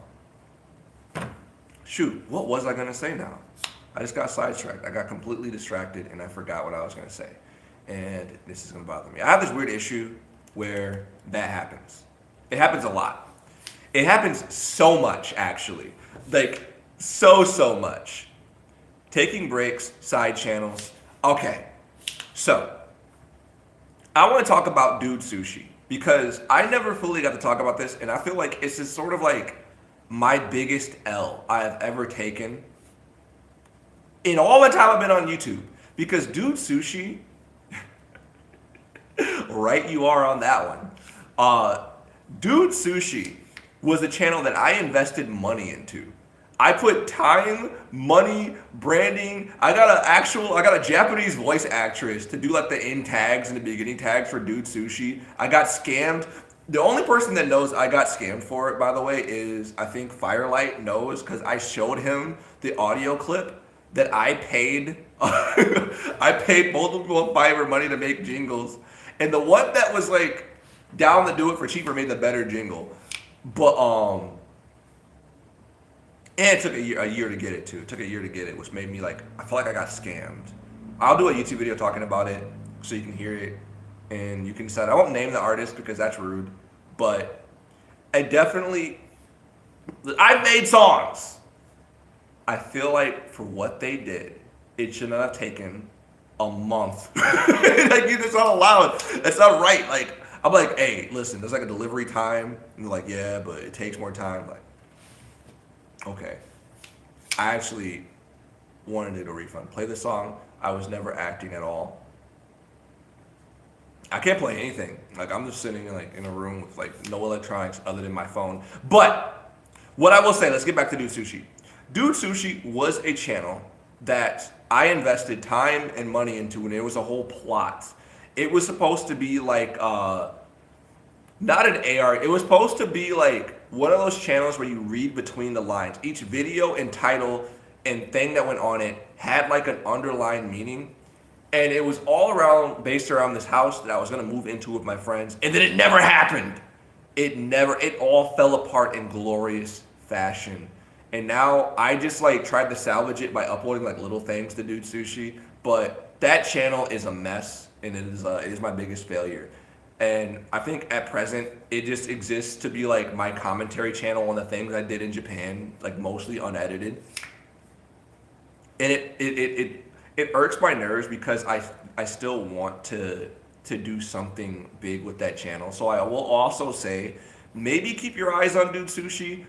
shoot, what was I gonna say now? I just got sidetracked. I got completely distracted and I forgot what I was gonna say. And this is gonna bother me. I have this weird issue where that happens. It happens a lot. It happens so much, actually. Like, so much. Taking breaks, side channels. Okay, so I want to talk about Dude Sushi because I never fully got to talk about this, and I feel like it's just sort of like my biggest L I have ever taken in all the time I've been on YouTube. Because Dude Sushi, right you are on that one. Dude Sushi was a channel that I invested money into. I put time, money, branding. I got a Japanese voice actress to do like the end tags and the beginning tags for Dude Sushi. I got scammed. The only person that knows I got scammed for it, by the way, is I think Firelight knows because I showed him the audio clip that I paid. I paid multiple people on Fiverr money to make jingles, and the one that was like down to do it for cheaper made the better jingle. But and it took a year to get it too. It took a year to get it, which made me like, I feel like I got scammed. I'll do a YouTube video talking about it so you can hear it and you can decide. I won't name the artist because that's rude, but I've made songs. I feel like for what they did, it should not have taken a month. Like, that's not allowed. That's not right. Like, I'm like, hey, listen, there's like a delivery time. And they're like, yeah, but it takes more time. Like, okay. I actually wanted a refund. Play the song. I was never acting at all. I can't play anything. Like, I'm just sitting in a room with like no electronics other than my phone. But what I will say, let's get back to Dude Sushi. Dude Sushi was a channel that I invested time and money into, and it was a whole plot. It was supposed to be like not an AR. It was supposed to be like one of those channels where you read between the lines. Each video and title and thing that went on it had like an underlying meaning. And it was all around, based around this house that I was gonna move into with my friends. And then it never happened. It all fell apart in glorious fashion. And now I just like tried to salvage it by uploading like little things to Dude Sushi. But that channel is a mess, and it is my biggest failure. And I think at present it just exists to be like my commentary channel on the things I did in Japan, like mostly unedited. And it irks my nerves because I still want to do something big with that channel. So I will also say, maybe keep your eyes on Dude Sushi,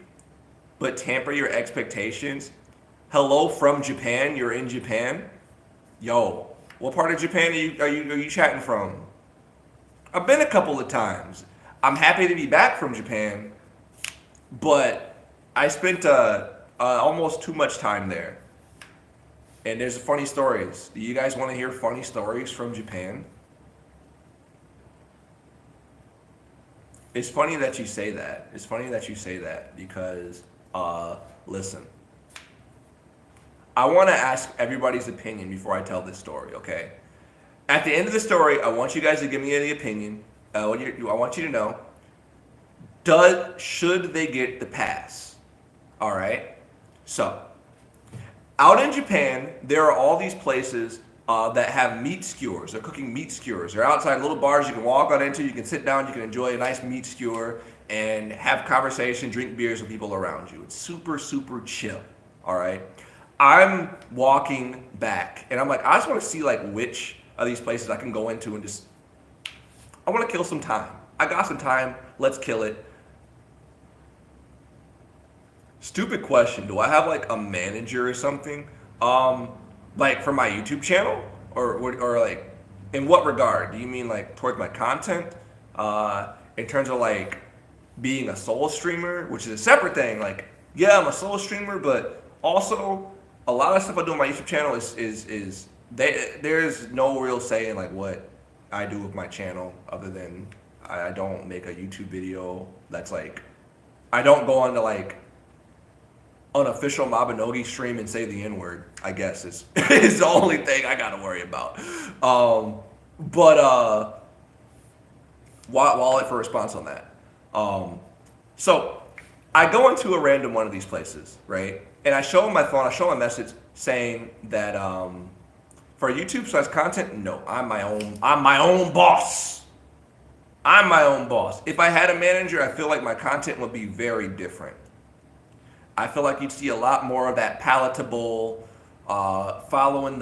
but tamper your expectations. Hello from Japan. You're in Japan. Yo, what part of Japan are you chatting from? I've been a couple of times. I'm happy to be back from Japan, but I spent almost too much time there. And there's funny stories. Do you guys want to hear funny stories from Japan? It's funny that you say that. It's funny that you say that because, listen. I want to ask everybody's opinion before I tell this story, okay? At the end of the story, I want you guys to give me the opinion. I want you to know, should they get the pass? All right? So, out in Japan, there are all these places that have meat skewers. They're cooking meat skewers. They're outside little bars you can walk out into. You can sit down. You can enjoy a nice meat skewer and have conversation, drink beers with people around you. It's super, super chill. All right? I'm walking back, and I'm like, I just want to see like which of these places I can go into and just, I want to kill some time. I got some time. Let's kill it. Stupid question. Do I have like a manager or something? Like for my YouTube channel, or like, in what regard? Do you mean like towards my content? In terms of like being a solo streamer, which is a separate thing. Like, yeah, I'm a solo streamer, but also a lot of stuff I do on my YouTube channel is there's no real say in like what I do with my channel, other than I don't make a YouTube video that's like, I don't go on to like an official Mabinogi stream and say the N-word, I guess is the only thing I gotta worry about. Wallet for response on that. So I go into a random one of these places, right? And I show them my phone, I show them a message saying that for YouTube size content, no, I'm my own boss. I'm my own boss. If I had a manager, I feel like my content would be very different. I feel like you'd see a lot more of that palatable, following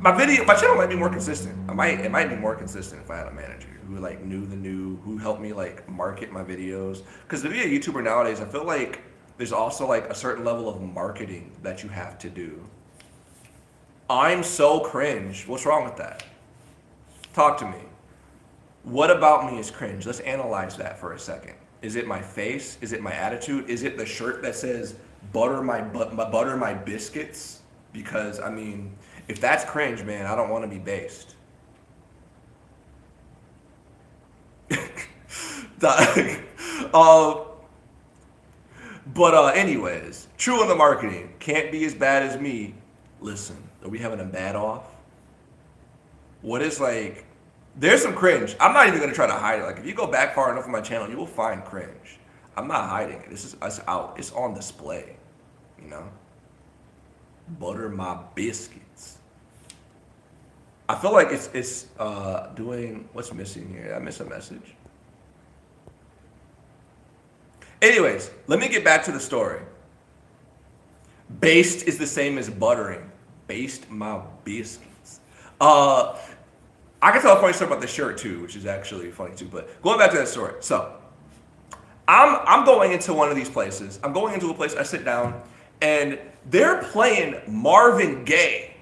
my channel might be more consistent. It might be more consistent if I had a manager who like who helped me like market my videos. Because to be a YouTuber nowadays, I feel like there's also like a certain level of marketing that you have to do. I'm so cringe. What's wrong with that? Talk to me. What about me is cringe? Let's analyze that for a second. Is it my face? Is it my attitude? Is it the shirt that says butter my biscuits? Because I mean, if that's cringe, man, I don't want to be based. Anyways, true in the marketing. Can't be as bad as me. Listen, are we having a bad off? What is like, there's some cringe. I'm not even going to try to hide it. Like, if you go back far enough on my channel, you will find cringe. I'm not hiding it. It's out. It's on display. You know? Butter my biscuits. I feel like it's doing, what's missing here? Did I miss a message? Anyways, let me get back to the story. Based is the same as buttering. Based my biscuits. I can tell a funny story about the shirt too, which is actually funny too. But going back to that story, so I'm going into one of these places. I'm going into a place. I sit down, and they're playing Marvin Gaye.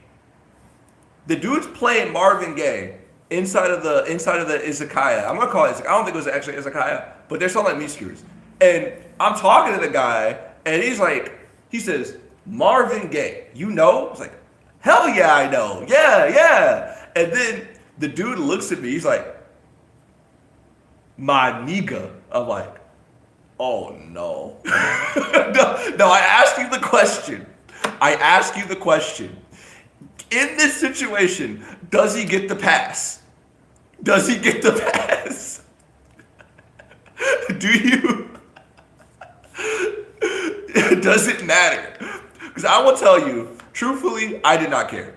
The dude's playing Marvin Gaye inside of the izakaya. I'm gonna call it. I don't think it was actually izakaya, but they're selling like meat skewers. And I'm talking to the guy, and he says, Marvin Gaye, you know? I was like, hell yeah, I know. Yeah. And then the dude looks at me, he's like, my nigga. I'm like, Oh no. No, I asked you the question. I ask you the question. In this situation, does he get the pass? Does he get the pass? Do you? Does it matter? Because I will tell you, truthfully, I did not care.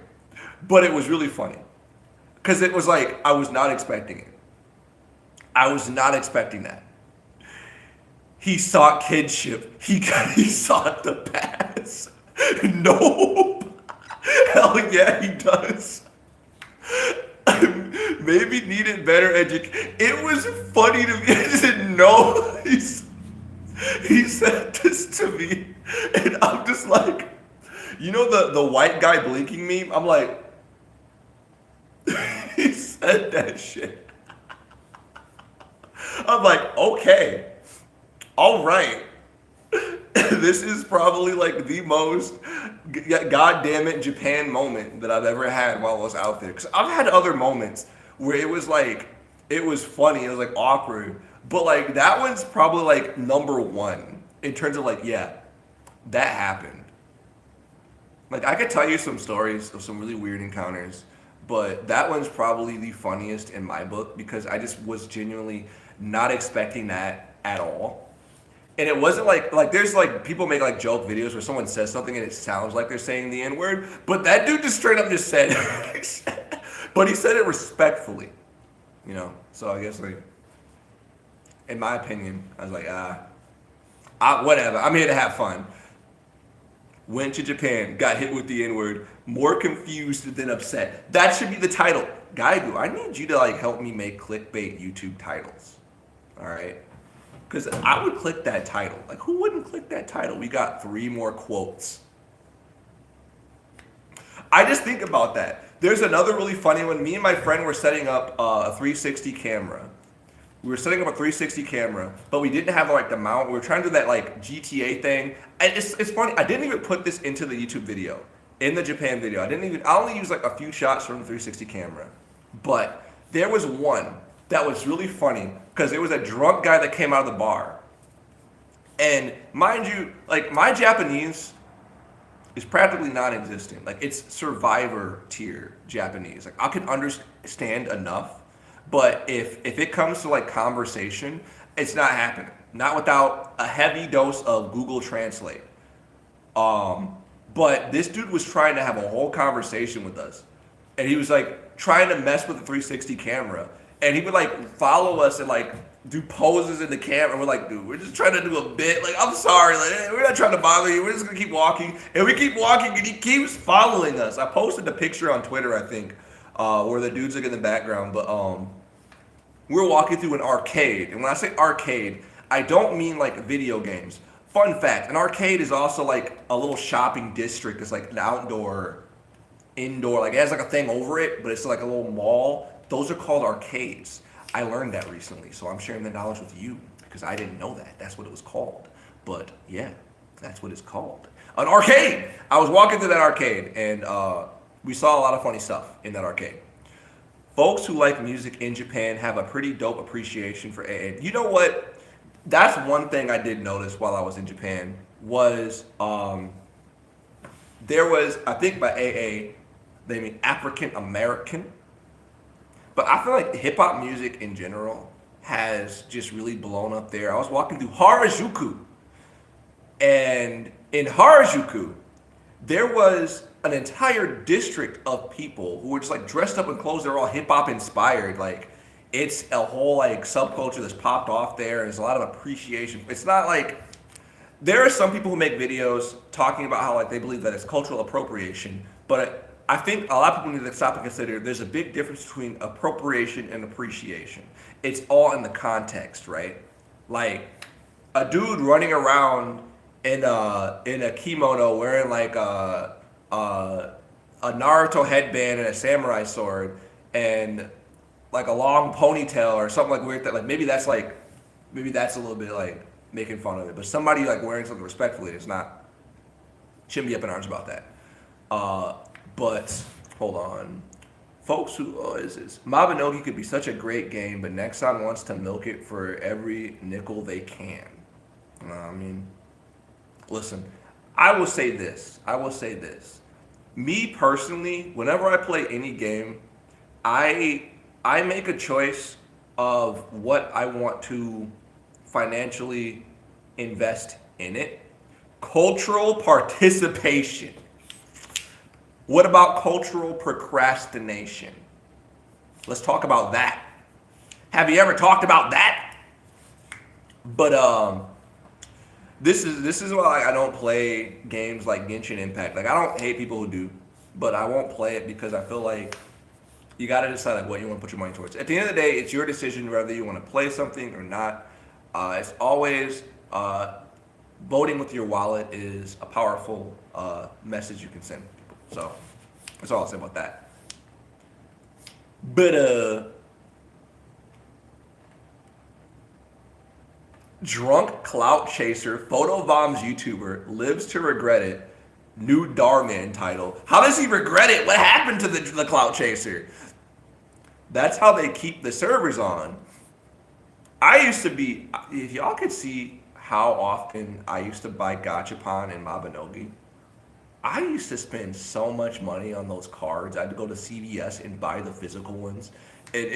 But it was really funny. Because it was like, I was not expecting it. I was not expecting that. He sought kinship. He sought the pass. Nope. Hell yeah, he does. Maybe needed better education. It was funny to me. I just didn't know. He said this to me, and I'm just like, you know the white guy blinking meme? I'm like, he said that shit. I'm like, okay, all right. This is probably like the most goddamn it Japan moment that I've ever had while I was out there. Because I've had other moments where it was like, it was funny, it was like awkward. But like that one's probably like number one in terms of like, yeah, that happened. Like I could tell you some stories of some really weird encounters, but that one's probably the funniest in my book because I just was genuinely not expecting that at all. And it wasn't like there's like people make like joke videos where someone says something and it sounds like they're saying the N-word, but that dude just straight up just said it. But he said it respectfully, you know. So I guess like, in my opinion, I was like, whatever. I'm here to have fun. Went to Japan, got hit with the N-word, more confused than upset. That should be the title. Gaigu, I need you to like help me make clickbait YouTube titles. All right. Because I would click that title. Like, who wouldn't click that title? We got 3 more quotes. I just think about that. There's another really funny one. Me and my friend were setting up a 360 camera. We were setting up a 360 camera, but we didn't have like the mount. We were trying to do that like GTA thing. And it's funny. I didn't even put this into the YouTube video. In the Japan video. I only used like a few shots from the 360 camera. But there was one that was really funny because it was a drunk guy that came out of the bar. And mind you, like my Japanese is practically non-existent. Like it's survivor tier Japanese. Like I can understand enough, but if it comes to like conversation, it's not happening. Not without a heavy dose of Google Translate. But this dude was trying to have a whole conversation with us. And he was like trying to mess with the 360 camera. And he would like follow us and like do poses in the camera. And we're like, dude, we're just trying to do a bit. Like, I'm sorry, like, we're not trying to bother you. We're just gonna keep walking. And we keep walking, and he keeps following us. I posted a picture on Twitter, I think, where the dude's like in the background. But we're walking through an arcade, and when I say arcade, I don't mean like video games. Fun fact: an arcade is also like a little shopping district. It's like an indoor, like it has like a thing over it, but it's like a little mall. Those are called arcades. I learned that recently, so I'm sharing the knowledge with you because I didn't know that. That's what it was called. But yeah, that's what it's called. An arcade! I was walking through that arcade, and we saw a lot of funny stuff in that arcade. Folks who like music in Japan have a pretty dope appreciation for AA. You know what? That's one thing I did notice while I was in Japan was there was, I think by AA, they mean African American. But I feel like hip-hop music in general has just really blown up there. I was walking through Harajuku, and in Harajuku, there was an entire district of people who were just like dressed up in clothes that are all hip-hop inspired. Like, it's a whole like subculture that's popped off there, and there's a lot of appreciation. It's not like, there are some people who make videos talking about how like they believe that it's cultural appropriation, but I think a lot of people need to stop and consider there's a big difference between appropriation and appreciation. It's all in the context, right? Like a dude running around in a kimono wearing like a Naruto headband and a samurai sword and like a long ponytail or something like weird that like maybe that's a little bit like making fun of it. But somebody like wearing something respectfully, it's not, shouldn't be up in arms about that. But hold on, folks who is this? Mabinogi could be such a great game, but Nexon wants to milk it for every nickel they can. I mean, listen, I will say this. I will say this. Me personally, whenever I play any game, I make a choice of what I want to financially invest in it. Cultural participation. What about cultural procrastination? Let's talk about that. Have you ever talked about that? But this is why I don't play games like Genshin Impact. Like I don't hate people who do, but I won't play it because I feel like you got to decide like what you want to put your money towards. At the end of the day, it's your decision whether you want to play something or not. It's always voting with your wallet is a powerful message you can send people. So that's all I'll say about that. But drunk clout chaser, photobombs YouTuber, lives to regret it. New Darman title. How does he regret it? What happened to the clout chaser? That's how they keep the servers on. I used to be, if y'all could see how often I used to buy Gachapon and Mabinogi, I used to spend so much money on those cards. I had to go to CVS and buy the physical ones. And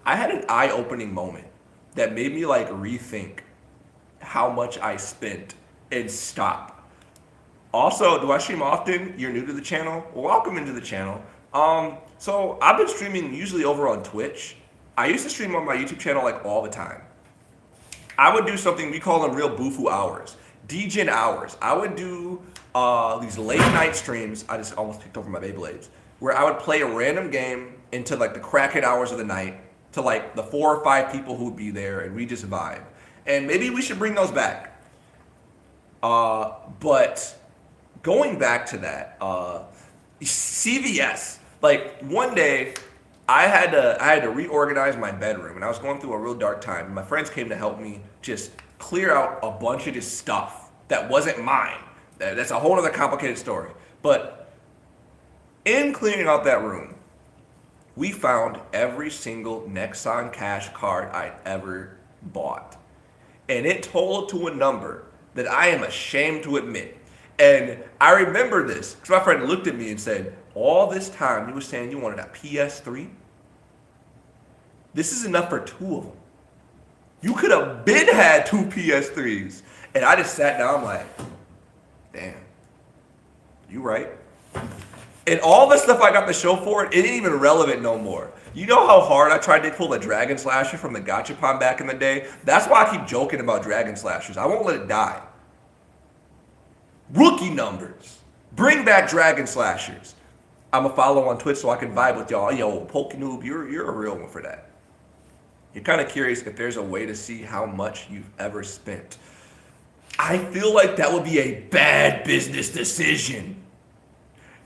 I had an eye-opening moment that made me like rethink how much I spent and stop. Also, do I stream often? You're new to the channel? Well, welcome into the channel. So I've been streaming usually over on Twitch. I used to stream on my YouTube channel like all the time. I would do something, we call them real bufu hours. DGen hours. I would do these late night streams. I just almost picked over my Beyblades. Where I would play a random game into like the crackhead hours of the night to like the 4 or 5 people who would be there and we just vibe. And maybe we should bring those back. But going back to that, CVS. Like one day, I had to reorganize my bedroom, and I was going through a real dark time. And my friends came to help me just clear out a bunch of this stuff that wasn't mine. That's a whole other complicated story. But in clearing out that room, we found every single Nexon Cash card I'd ever bought, and it totaled to a number that I am ashamed to admit. And I remember this because my friend looked at me and said, all this time you were saying you wanted a PS3? This is enough for 2 of them. You could have been had 2 PS3s. And I just sat down like, damn, you right. And all the stuff I got the show for, it ain't even relevant no more. You know how hard I tried to pull a Dragon Slasher from the Gachapon back in the day? That's why I keep joking about Dragon Slashers. I won't let it die. Rookie numbers. Bring back Dragon Slashers. I'm a follow on Twitch so I can vibe with y'all. Yo, Pokenoob, you're a real one for that. You're kind of curious if there's a way to see how much you've ever spent. I feel like that would be a bad business decision.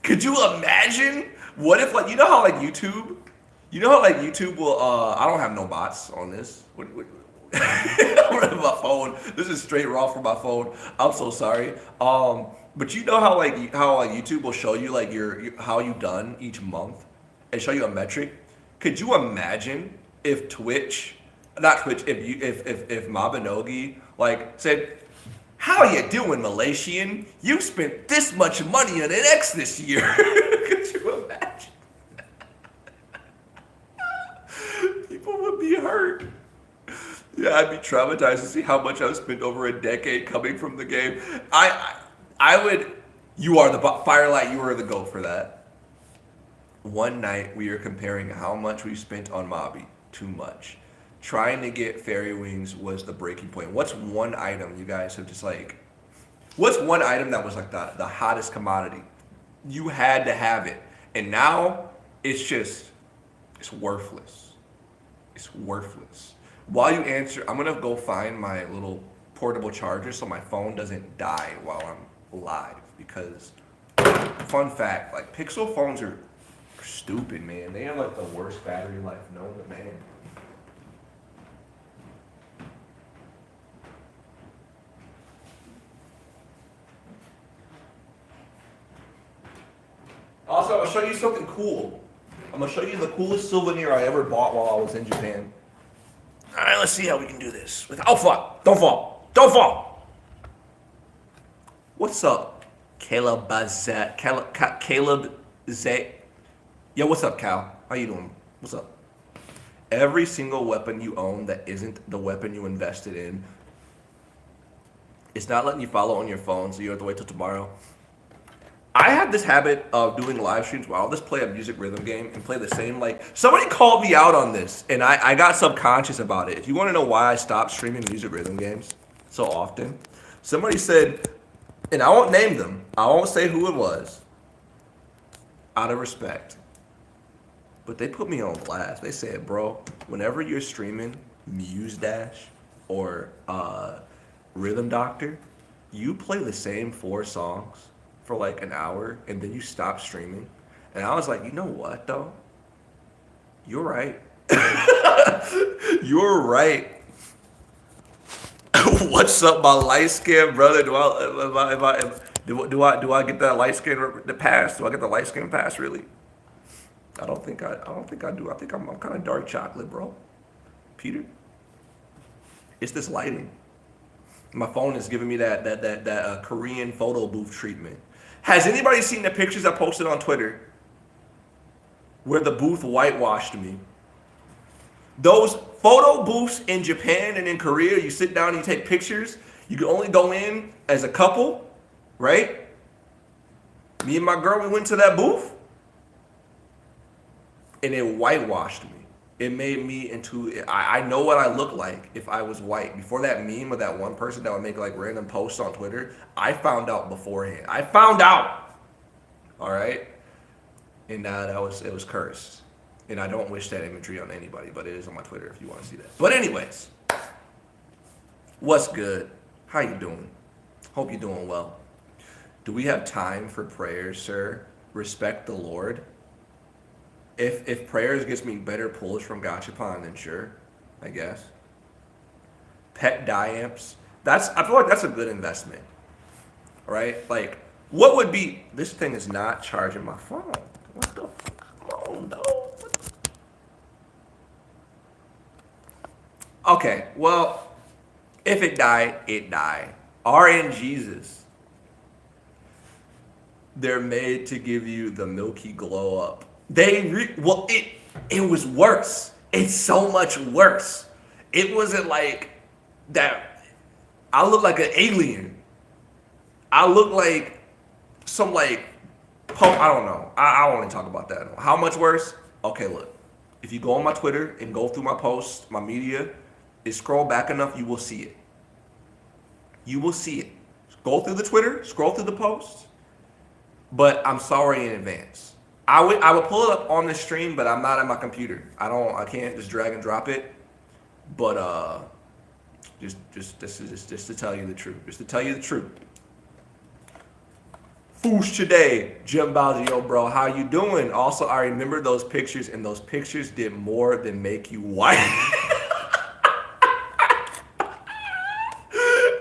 Could you imagine? What if, like, you know how like YouTube will, I don't have no bots on this. I don't have my phone. This is straight raw from my phone. I'm so sorry. But you know how YouTube will show you like your how you done each month and show you a metric. Could you imagine if if Mabinogi like said, "How you doing, Malaysian? You spent this much money on an X this year." Could you imagine? People would be hurt. Yeah, I'd be traumatized to see how much I've spent over a decade coming from the game. I would. You are the Firelight. You are the GOAT for that. One night we were comparing how much we spent on Mobby. Too much. Trying to get fairy wings was the breaking point. What's one item you guys have just like? What's one item that was like the hottest commodity? You had to have it, and now it's worthless. It's worthless. While you answer, I'm gonna go find my little portable charger so my phone doesn't die while I'm live. Because, fun fact, like Pixel phones are stupid, man. They have like the worst battery life known to man. Also, I'm gonna show you something cool. I'm gonna show you the coolest souvenir I ever bought while I was in Japan. All right, let's see how we can do this. Without fall. Don't fall. Don't fall. What's up, Caleb Bazette? Caleb Zay. Yo, what's up, Cal? How you doing? What's up? Every single weapon you own that isn't the weapon you invested in, it's not letting you follow on your phone, so you have to wait till tomorrow. I have this habit of doing live streams where I'll just play a music rhythm game and play the same, like, somebody called me out on this, and I got subconscious about it. If you want to know why I stopped streaming music rhythm games so often, somebody said, and I won't name them, I won't say who it was, out of respect, but they put me on blast. They said, bro, whenever you're streaming Muse Dash or Rhythm Doctor, you play the same 4 songs for like an hour and then you stop streaming. And I was like, you know what though? You're right. You're right. What's up, my light skin brother? Do I get that light skin pass? Do I get the light skin pass really? I don't think I do. I think I'm kind of dark chocolate, bro. Peter, it's this lighting. My phone is giving me that Korean photo booth treatment. Has anybody seen the pictures I posted on Twitter where the booth whitewashed me? Those photo booths in Japan and in Korea, you sit down and you take pictures. You can only go in as a couple, right? Me and my girl, we went to that booth and it whitewashed me. It made me into, I know what I look like if I was white. Before that meme of that one person that would make like random posts on Twitter, I found out beforehand. I found out. All right. And it was cursed. And I don't wish that imagery on anybody, but it is on my Twitter if you want to see that. But anyways, what's good? How you doing? Hope you're doing well. Do we have time for prayers, sir? Respect the Lord. If prayers gets me better pulls from Gachapon, then sure, I guess. Pet diamps. I feel like that's a good investment. Right? Like, what would be, this thing is not charging my phone. What the fuck? Come on, dog. Okay, well, if it died, it died. RNGesus. They're made to give you the milky glow up. It was worse. It's so much worse. It wasn't like that. I look like an alien. I look like some I don't know. I don't want to talk about that. How much worse? Okay, look. If you go on my Twitter and go through my posts, my media, and scroll back enough, you will see it. You will see it. Go through the Twitter, scroll through the posts. But I'm sorry in advance. I would pull it up on the stream, but I'm not at my computer. I can't just drag and drop it. But just to tell you the truth. Just to tell you the truth. Foosh today, Jim Bowser, yo bro, how you doing? Also, I remember those pictures, and those pictures did more than make you white.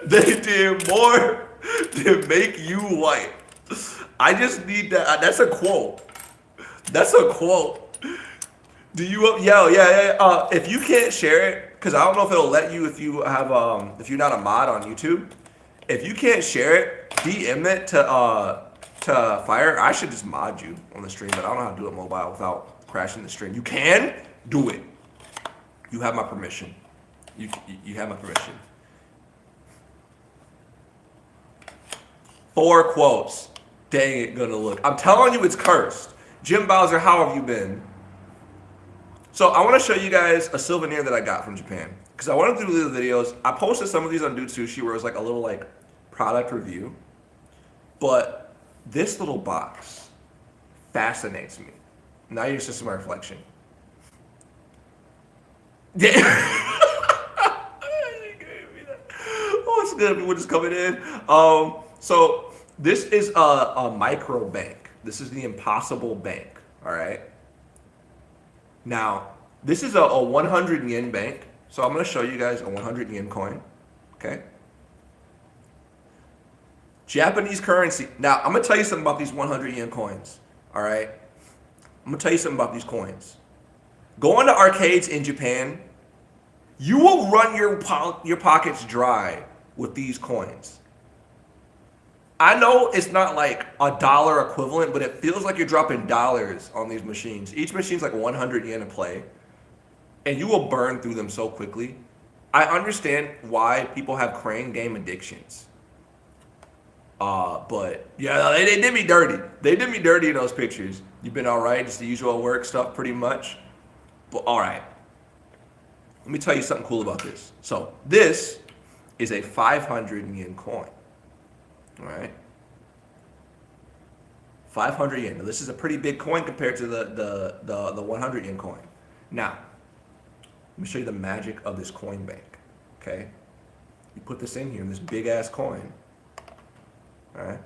They did more than make you white. I just need that. That's a quote. That's a quote. Do you yeah. If you can't share it, because I don't know if it'll let you if you have if you're not a mod on YouTube. If you can't share it, DM it to Fire. I should just mod you on the stream, but I don't know how to do it mobile without crashing the stream. You can do it. You have my permission. You have my permission. 4 quotes. Dang it, gonna look. I'm telling you, it's cursed. Jim Bowser, how have you been? So I want to show you guys a souvenir that I got from Japan. Because I wanted to do the videos. I posted some of these on Dude Sushi where it was like a little like product review. But this little box fascinates me. Now you're just my reflection. Yeah. Oh, it's good. People just coming in. So this is a micro bank. This is the Impossible Bank. All right. Now, this is a 100 yen bank. So I'm going to show you guys a 100 yen coin. Okay. Japanese currency. Now, I'm going to tell you something about these 100 yen coins. All right. I'm going to tell you something about these coins. Going to arcades in Japan, you will run your pockets dry with these coins. I know it's not like a dollar equivalent, but it feels like you're dropping dollars on these machines. Each machine's like 100 yen a play, and you will burn through them so quickly. I understand why people have crane game addictions. But yeah, they did me dirty. They did me dirty in those pictures. You've been all right, just the usual work stuff, pretty much. But all right, let me tell you something cool about this. So this is a 500 yen coin. All right, 500 yen. Now this is a pretty big coin compared to the 100 yen coin. Now, let me show you the magic of this coin bank. Okay, you put this in here, in this big ass coin. All right.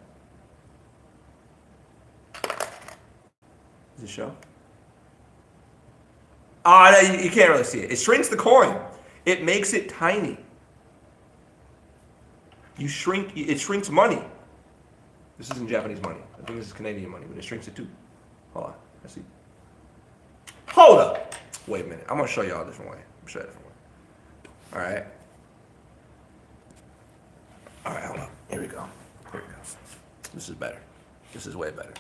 Does it show? Ah, no, you can't really see it. It shrinks the coin. It makes it tiny. It shrinks money. This isn't Japanese money. I think this is Canadian money, but it shrinks it too. Hold on. Let's see. Hold up. Wait a minute. I'm going to show y'all a different way. I'm going to show you a different way. All right. All right, hold up. Here we go. Here we go. This is better. This is way better.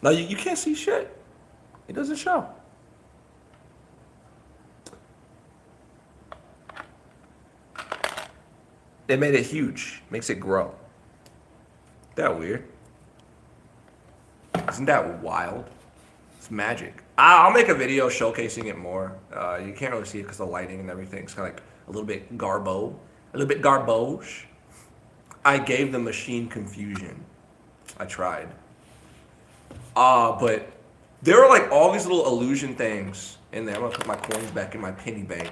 Now, you can't see shit. It doesn't show. They made it huge. Makes it grow. That weird. Isn't that wild? It's magic. I'll make a video showcasing it more. You can't really see it because of the lighting and everything. It's kind of like a little bit garbage. I gave the machine confusion. I tried. But there are like all these little illusion things in there. I'm gonna put my coins back in my penny bank.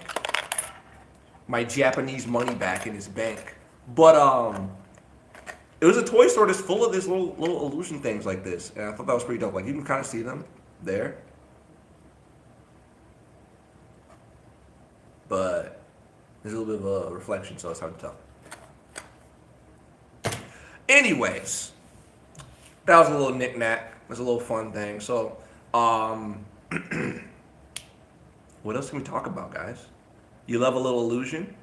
My Japanese money back in his bank. But it was a toy store that's full of this little illusion things like this. And I thought that was pretty dope. Like you can kind of see them there. But there's a little bit of a reflection, so it's hard to tell. Anyways, that was a little knick-knack. It was a little fun thing. So, what else can we talk about, guys? You love a little illusion?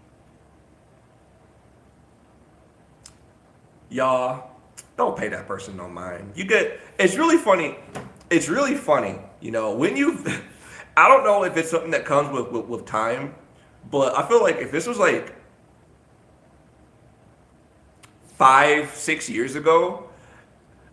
Y'all, don't pay that person no mind. It's really funny. It's really funny, you know, when I don't know if it's something that comes with time, but I feel like if this was like 5-6 years ago,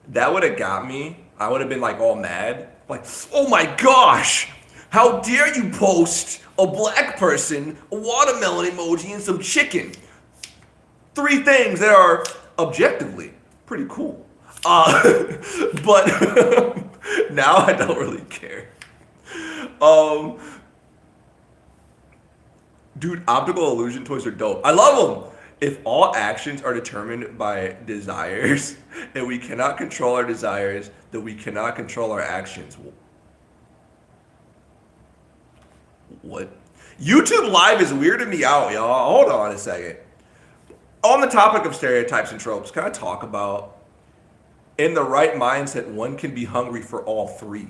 that would have got me. I would have been like all mad. Like, oh my gosh, how dare you post a black person, a watermelon emoji, and some chicken. 3 things that are objectively pretty cool. But now I don't really care. Dude, optical illusion toys are dope. I love them. If all actions are determined by desires, and we cannot control our desires, then we cannot control our actions. What? YouTube Live is weirding me out, y'all. Hold on a second. On the topic of stereotypes and tropes, can I talk about, in the right mindset, one can be hungry for all 3?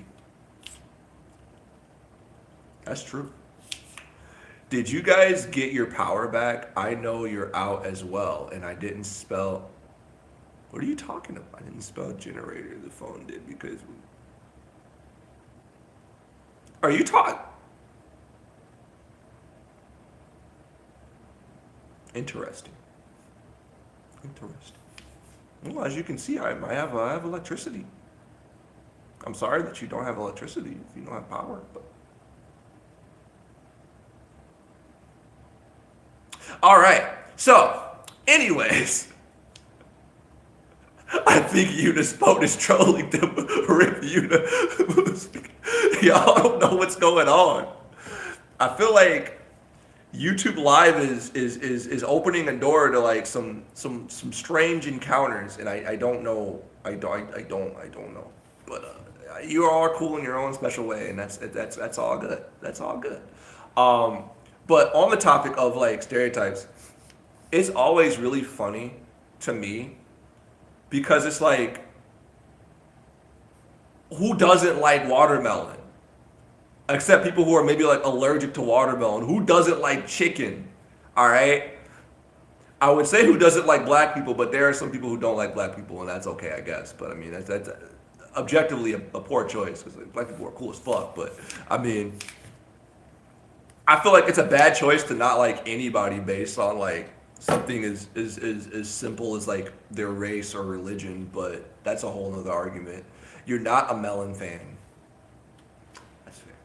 That's true. Did you guys get your power back? I know you're out as well, and I didn't spell... What are you talking about? I didn't spell generator. The phone did because... Are you talking... Interesting. Well, as you can see, I have electricity. I'm sorry that you don't have electricity if you don't have power, but... All right. So, anyways, I think Unispote is trolling them. Rip Y'all don't know what's going on. I feel like YouTube Live is opening a door to like some strange encounters, and I don't know. I don't know. But you all are cool in your own special way, and that's all good. That's all good. But on the topic of like stereotypes, it's always really funny to me because it's like, who doesn't like watermelon? Except people who are maybe like allergic to watermelon. Who doesn't like chicken? All right. I would say who doesn't like black people, but there are some people who don't like black people, and that's okay, I guess. But I mean, that's objectively a poor choice because black people are cool as fuck. But I mean, I feel like it's a bad choice to not like anybody based on like something as simple as like their race or religion. But that's a whole nother argument. You're not a melon fan. That's fair.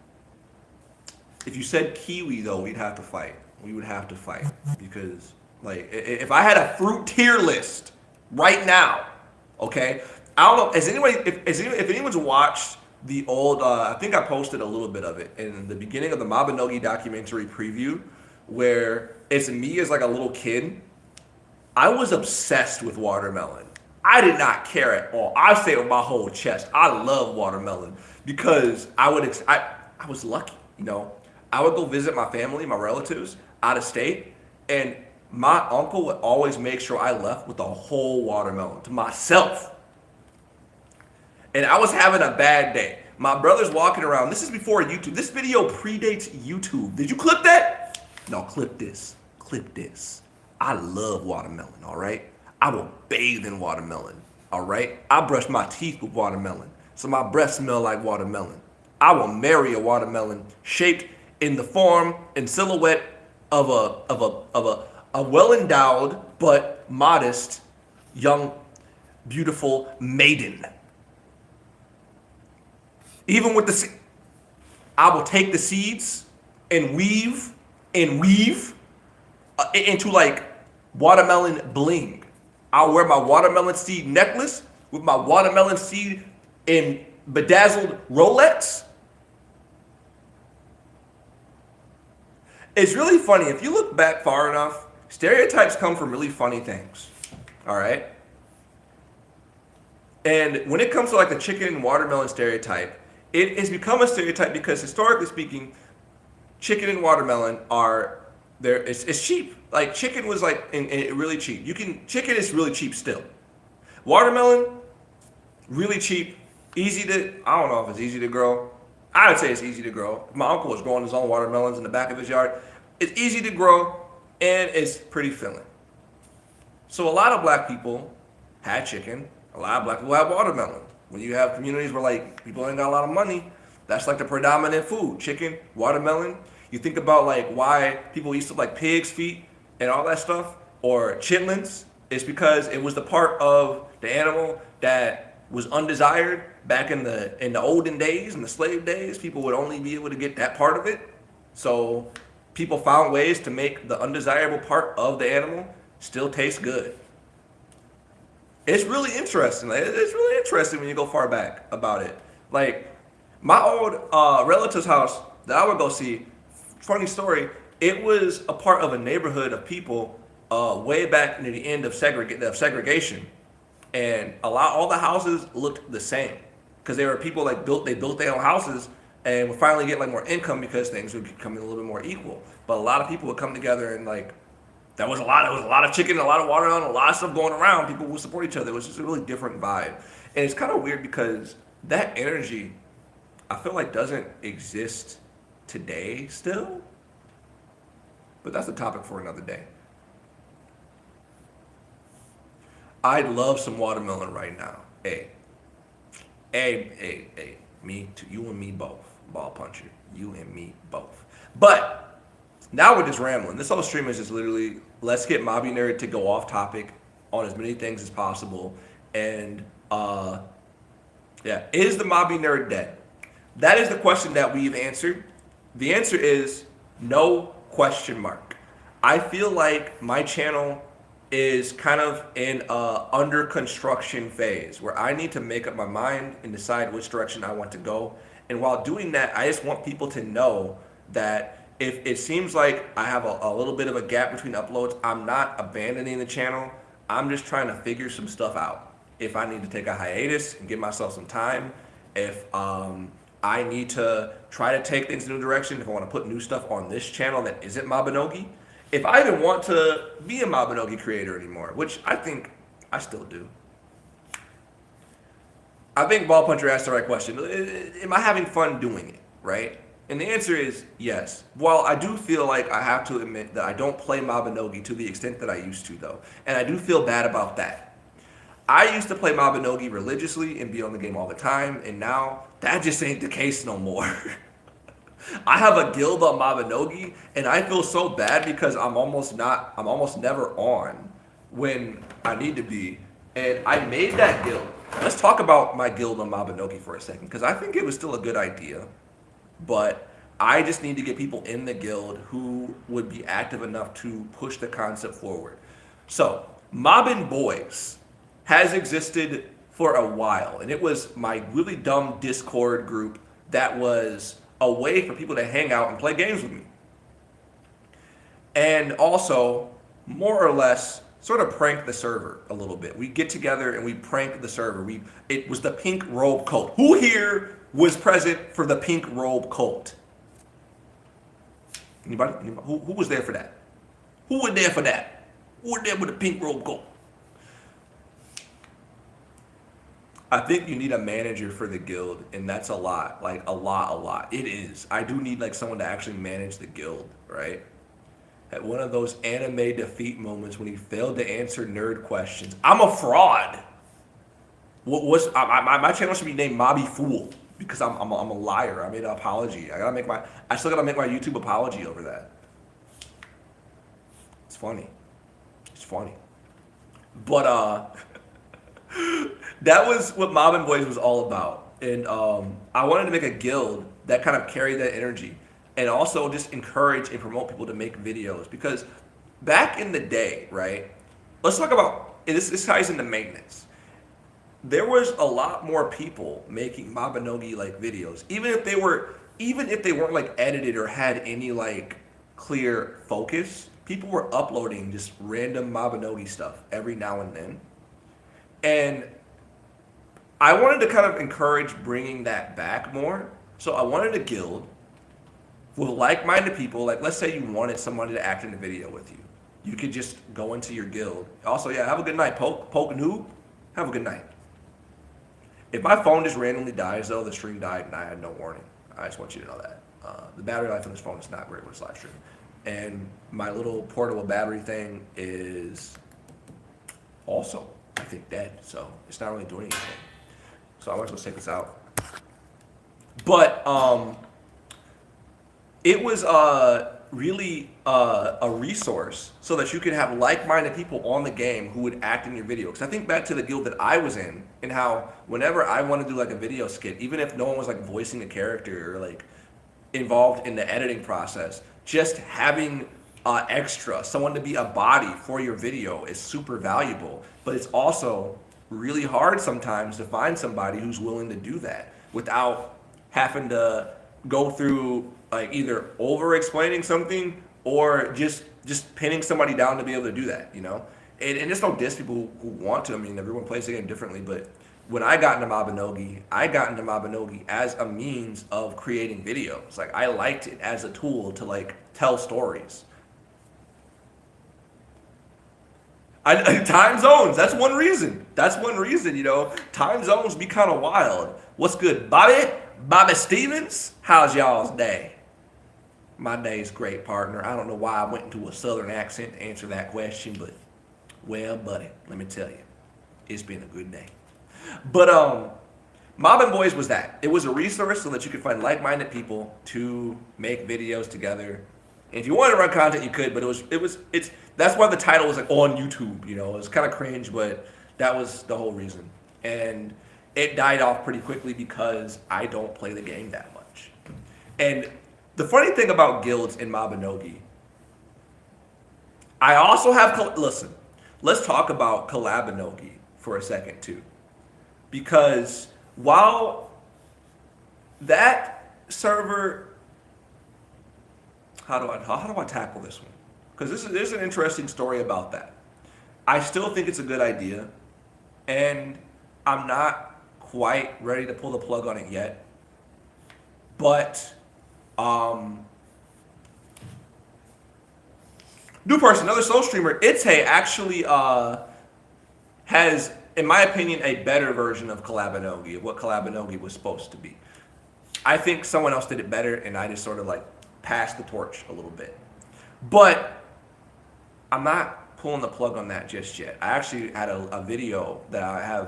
If you said kiwi though, we'd have to fight. We would have to fight because. Like, if I had a fruit tier list right now, okay, I don't know, if anyone's watched the old, I think I posted a little bit of it in the beginning of the Mabinogi documentary preview, where it's me as like a little kid. I was obsessed with watermelon. I did not care at all. I say it with my whole chest. I love watermelon because I was lucky, you know. I would go visit my family, my relatives out of state, and my uncle would always make sure I left with a whole watermelon to myself. And I was having a bad day. My brother's walking around. This is before YouTube. This video predates YouTube. Did you clip that? No, clip this. Clip this. I love watermelon, all right? I will bathe in watermelon, all right? I brush my teeth with watermelon, so my breath smell like watermelon. I will marry a watermelon shaped in the form and silhouette of a well-endowed but modest, young, beautiful maiden. Even with the, I will take the seeds and weave into like watermelon bling. I'll wear my watermelon seed necklace with my watermelon seed in bedazzled Rolex. It's really funny. If you look back far enough, stereotypes come from really funny things, all right? And when it comes to like the chicken and watermelon stereotype, it has become a stereotype because historically speaking, chicken and watermelon are there. It's cheap. Like chicken was like really cheap. Chicken is really cheap still. Watermelon, really cheap, easy to. I don't know if it's easy to grow. I would say it's easy to grow. My uncle was growing his own watermelons in the back of his yard. It's easy to grow. And it's pretty filling. So a lot of black people had chicken. A lot of black people had watermelon. When you have communities where like people ain't got a lot of money, that's like the predominant food. Chicken, watermelon. You think about like why people used to like pig's feet and all that stuff, or chitlins. It's because it was the part of the animal that was undesired back in the olden days, in the slave days. People would only be able to get that part of it. So people found ways to make the undesirable part of the animal still taste good. It's really interesting. Like, it's really interesting when you go far back about it. Like my old relative's house that I would go see, funny story, it was a part of a neighborhood of people way back near the end of segregation. And all the houses looked the same because there were people like built their own houses and would finally get like more income because things were becoming a little bit more equal. But a lot of people would come together and like there was a lot of chicken, a lot of watermelon, a lot of stuff going around. People would support each other. It was just a really different vibe. And it's kind of weird because that energy, I feel like doesn't exist today still. But that's a topic for another day. I'd love some watermelon right now. Hey, me too. You and me both. Ball puncher. You and me both. But now we're just rambling. This whole stream is just literally, let's get Mabinerd to go off topic on as many things as possible. And is the Mabinerd dead? That is the question that we've answered. The answer is no question mark. I feel like my channel is kind of in a under construction phase where I need to make up my mind and decide which direction I want to go. And while doing that, I just want people to know that if it seems like I have a little bit of a gap between uploads, I'm not abandoning the channel. I'm just trying to figure some stuff out. If I need to take a hiatus and give myself some time, if I need to try to take things in a new direction, if I want to put new stuff on this channel that isn't Mabinogi, if I even want to be a Mabinogi creator anymore, which I think I still do. I think Ball Puncher asked the right question. Am I having fun doing it, right? And the answer is yes. While I do feel like I have to admit that I don't play Mabinogi to the extent that I used to, though. And I do feel bad about that. I used to play Mabinogi religiously and be on the game all the time, and now that just ain't the case no more. I have a guild on Mabinogi, and I feel so bad because I'm almost never on when I need to be. And I made that guild. Let's talk about my guild on Mabinogi for a second, because I think it was still a good idea. But I just need to get people in the guild who would be active enough to push the concept forward. So, Mobbin' Boys has existed for a while, and it was my really dumb Discord group that was a way for people to hang out and play games with me. And also, more or less, sort of prank the server a little bit. We get together and we prank the server. It was the pink robe cult. Who here was present for the pink robe cult? Anybody? Who was there for that? Who was there for that? Who was there with the pink robe cult? I think you need a manager for the guild, and that's a lot. Like, a lot. It is. I do need, like, someone to actually manage the guild, right? At one of those anime defeat moments when he failed to answer nerd questions. I'm a fraud. My channel should be named Mobby Fool because I'm a liar. I made an apology. I still gotta make my YouTube apology over that. It's funny. But that was what Mobbin' Boys was all about. And I wanted to make a guild that kind of carried that energy and also just encourage and promote people to make videos. Because back in the day, right, let's talk about, this ties into maintenance. There was a lot more people making Mabinogi like videos, even if they weren't like edited or had any like clear focus. People were uploading just random Mabinogi stuff every now and then. And I wanted to kind of encourage bringing that back more. So I wanted a guild with like-minded people. Like, let's say you wanted somebody to act in a video with you. You could just go into your guild. Also, yeah, have a good night, Poke Noob. Have a good night. If my phone just randomly dies, though, the stream died and I had no warning. I just want you to know that. The battery life on this phone is not great when it's live streaming. And my little portable battery thing is also, I think, dead. So it's not really doing anything. So I might as well take this out. But it was really a resource so that you could have like-minded people on the game who would act in your video. Because I think back to the guild that I was in and how whenever I want to do like a video skit, even if no one was like voicing a character or like involved in the editing process, just having extra, someone to be a body for your video is super valuable. But it's also really hard sometimes to find somebody who's willing to do that without having to go through like either over explaining something or just pinning somebody down to be able to do that, you know? And it's no diss people who want to. I mean, everyone plays the game differently, but when I got into Mabinogi as a means of creating videos. Like, I liked it as a tool to like tell stories. Time zones, that's one reason, you know? Time zones be kind of wild. What's good, Bobby Stevens? How's y'all's day? My day's great, partner. I don't know why I went into a southern accent to answer that question, but, well, buddy, let me tell you, it's been a good day. But Mobbin' Boys was that. It was a resource so that you could find like-minded people to make videos together. And if you wanted to run content, you could, but it's that's why the title was like on YouTube, you know. It was kind of cringe, but that was the whole reason. And it died off pretty quickly because I don't play the game that much. And the funny thing about guilds in Mabinogi, I also have, listen, let's talk about Collabinogi for a second too. Because while that server, how do I tackle this one? Because there's an interesting story about that. I still think it's a good idea, and I'm not quite ready to pull the plug on it yet. But new person, another soul streamer, Ite actually has, in my opinion, a better version of Collabinogi, of what Collabinogi was supposed to be. I think someone else did it better, and I just sort of like passed the torch a little bit. But I'm not pulling the plug on that just yet. I actually had a video that I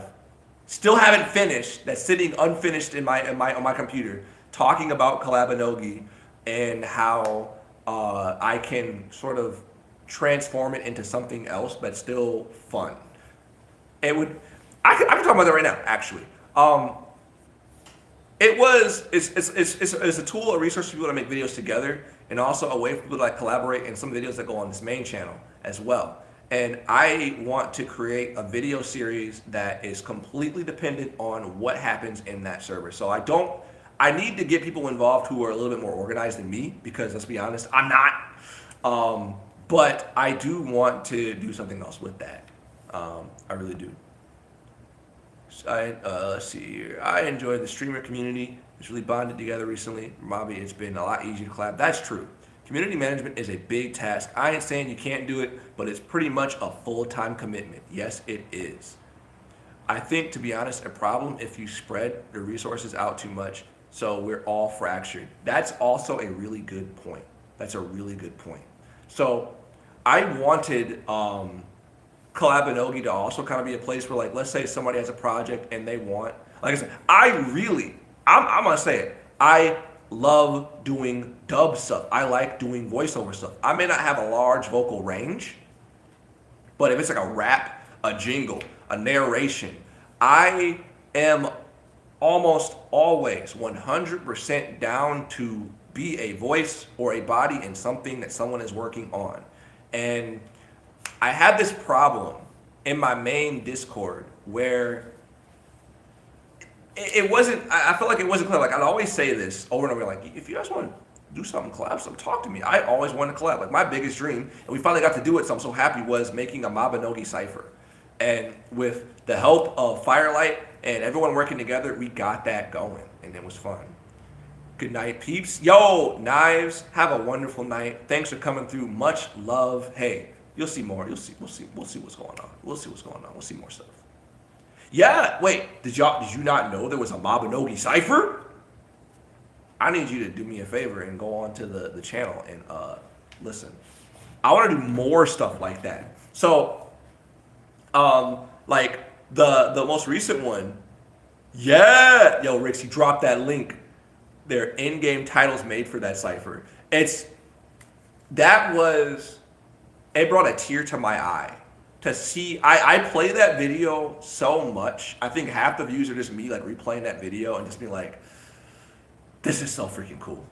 still haven't finished, that's sitting unfinished on my computer, talking about Mabinogi and how I can sort of transform it into something else, but still fun. I can talk about that right now, actually. It's a tool, a resource for people to make videos together, and also a way for people to like collaborate in some videos that go on this main channel as well. And I want to create a video series that is completely dependent on what happens in that server. So I need to get people involved who are a little bit more organized than me, because let's be honest, I'm not. But I do want to do something else with that. I really do. Let's see here. I enjoyed the streamer community. It's really bonded together recently. Mobby, it's been a lot easier to collab. That's true. Community management is a big task. I ain't saying you can't do it, but it's pretty much a full-time commitment. Yes, it is. I think, to be honest, a problem if you spread the resources out too much, so we're all fractured. That's also a really good point. That's a really good point. So I wanted Mabinogi to also kind of be a place where, like, let's say somebody has a project and they want, like I said, I'm gonna say it. I love doing dub stuff. I like doing voiceover stuff. I may not have a large vocal range, but if it's like a rap, a jingle, a narration, I am almost always 100% down to be a voice or a body in something that someone is working on. And I had this problem in my main Discord where it wasn't, I felt like it wasn't clear. Like, I'd always say this over and over, like, if you guys want to do something, collab, something, talk to me. I always wanted to collab. Like, my biggest dream, and we finally got to do it, so I'm so happy, was making a Mabinogi cipher. And with the help of Firelight and everyone working together, we got that going, and it was fun. Good night, peeps. Yo, Knives, have a wonderful night. Thanks for coming through. Much love. Hey, you'll see more. We'll see what's going on. We'll see more stuff. Yeah, wait, did you not know there was a Mabinogi cipher? I need you to do me a favor and go on to the channel and listen. I want to do more stuff like that. So, like the most recent one, yeah, yo, Rix, you dropped that link. Their in-game titles made for that cipher. It brought a tear to my eye. To see, I play that video so much. I think half the views are just me like replaying that video and just being like, this is so freaking cool.